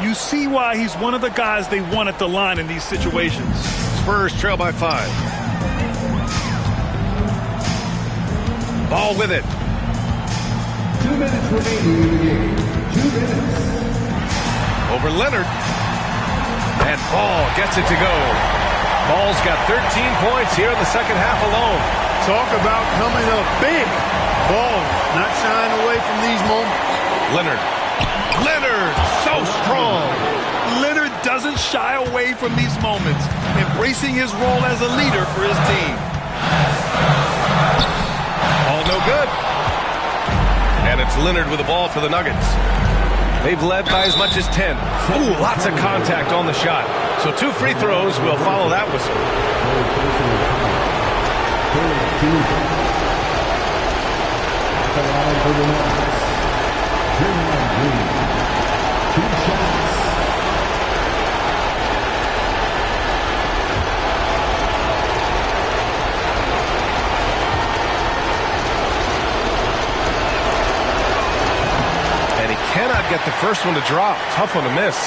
You see why he's one of the guys they want at the line in these situations. Spurs trail by 5. Ball with it. 2 minutes remaining in the game. 2 minutes. Over Leonard. And Ball gets it to go. Ball's got 13 points here in the second half alone. Talk about coming up big. Ball not shying away from these moments. Leonard, so strong. Leonard doesn't shy away from these moments, embracing his role as a leader for his team. All no good. And it's Leonard with the ball for the Nuggets. They've led by as much as 10. Ooh, lots of contact on the shot. So 2 free throws will follow that whistle. And he cannot get the first one to drop. Tough one to miss.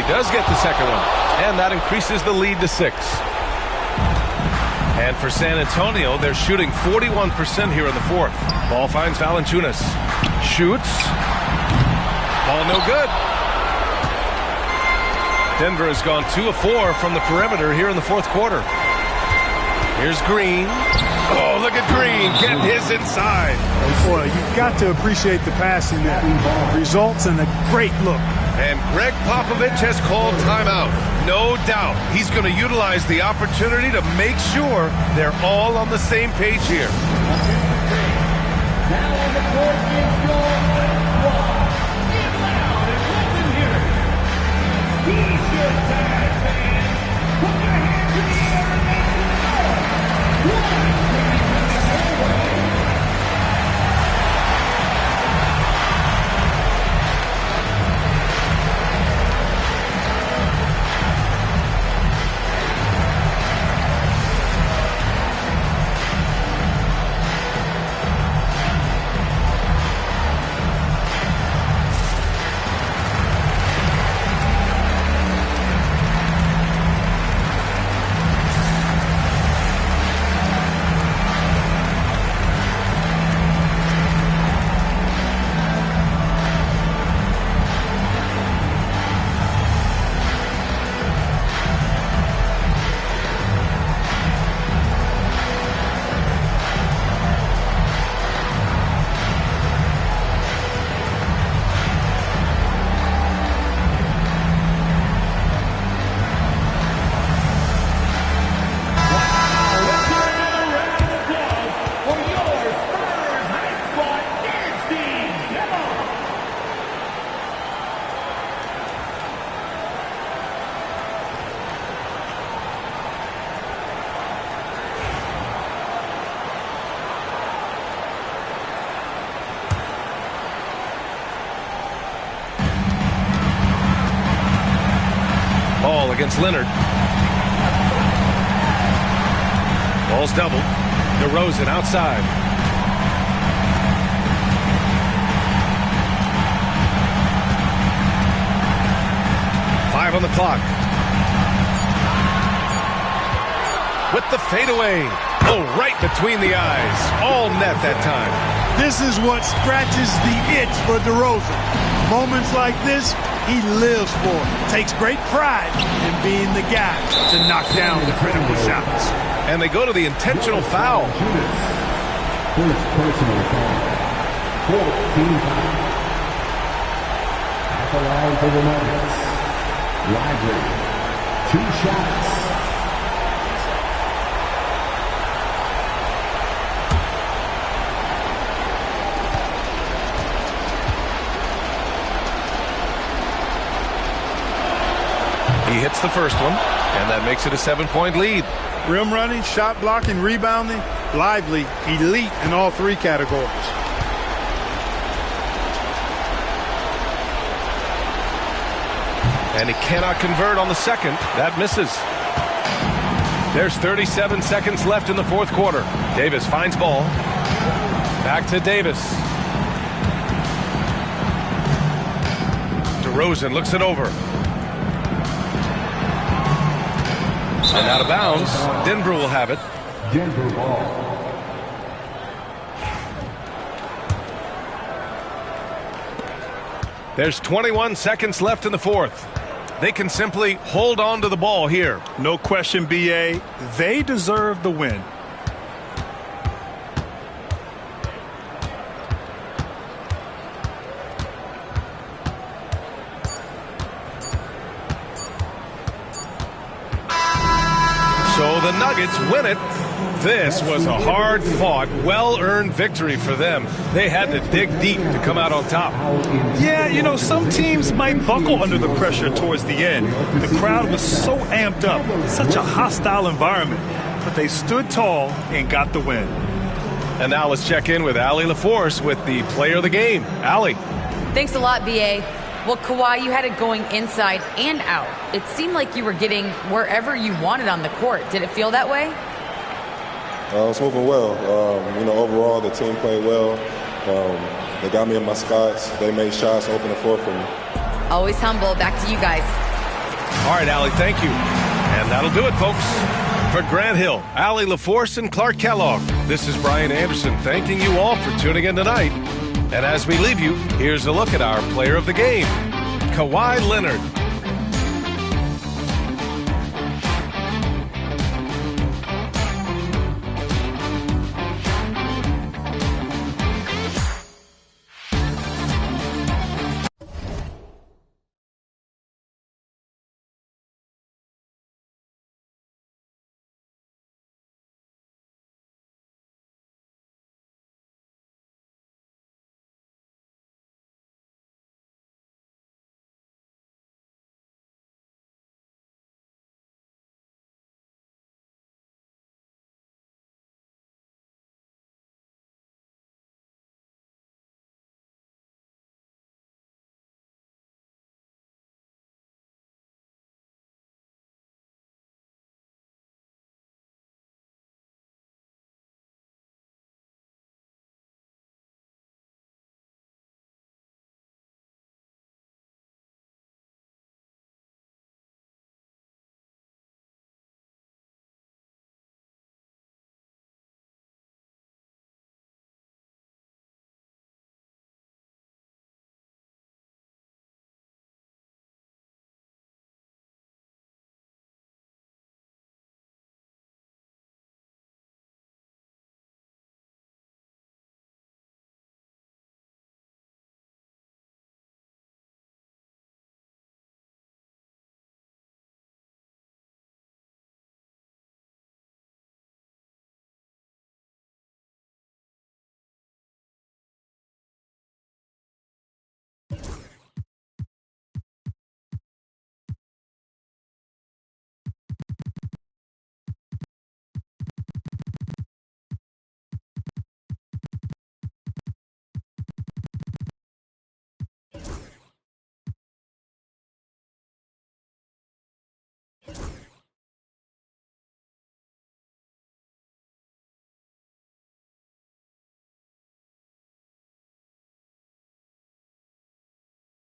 Does get the second one, and that increases the lead to 6. And for San Antonio, they're shooting 41% here in the 4th. Ball finds Valanciunas. Shoots. Ball no good. Denver has gone 2 of 4 from the perimeter here in the 4th quarter. Here's Green. Oh, look at Green getting his inside. Boy, you've got to appreciate the passing that results in a great look. And Greg Popovich has called timeout. No doubt he's going to utilize the opportunity to make sure they're all on the same page here. Now on the court is your squad. Get loud and let them hear it. T-shirt time, fans. Put your hands in the air and make some noise. Against Leonard. Ball's doubled. DeRozan outside. Five on the clock. With the fadeaway. Oh, right between the eyes. All net that time. This is what scratches the itch for DeRozan. Moments like this, he lives for it. Takes great pride in being the guy to knock down the critical shots. And they go to the intentional foul. First personal foul. 14 foul. At the line for the Nuggets. Lively. 2 shots. He hits the first one, and that makes it a 7-point lead. Rim running, shot blocking, rebounding, Lively, elite in all 3 categories. And he cannot convert on the second. That misses. There's 37 seconds left in the fourth quarter. Davis finds ball. Back to Davis. DeRozan looks it over. And out of bounds. Denver will have it. Denver ball. There's 21 seconds left in the fourth. They can simply hold on to the ball here. No question, B.A. They deserve the win. So the Nuggets win it. This was a hard-fought, well-earned victory for them. They had to dig deep to come out on top. Yeah, you know, some teams might buckle under the pressure towards the end. The crowd was so amped up, such a hostile environment. But they stood tall and got the win. And now let's check in with Allie LaForce with the player of the game. Allie. Thanks a lot, B.A. Well, Kawhi, you had it going inside and out. It seemed like you were getting wherever you wanted on the court. Did it feel that way? It was moving well. Overall, the team played well. They got me in my spots. They made shots, open the floor for me. Always humble. Back to you guys. All right, Allie, thank you. And that'll do it, folks. For Grant Hill, Allie LaForce, and Clark Kellogg, this is Brian Anderson thanking you all for tuning in tonight. And as we leave you, here's a look at our player of the game, Kawhi Leonard.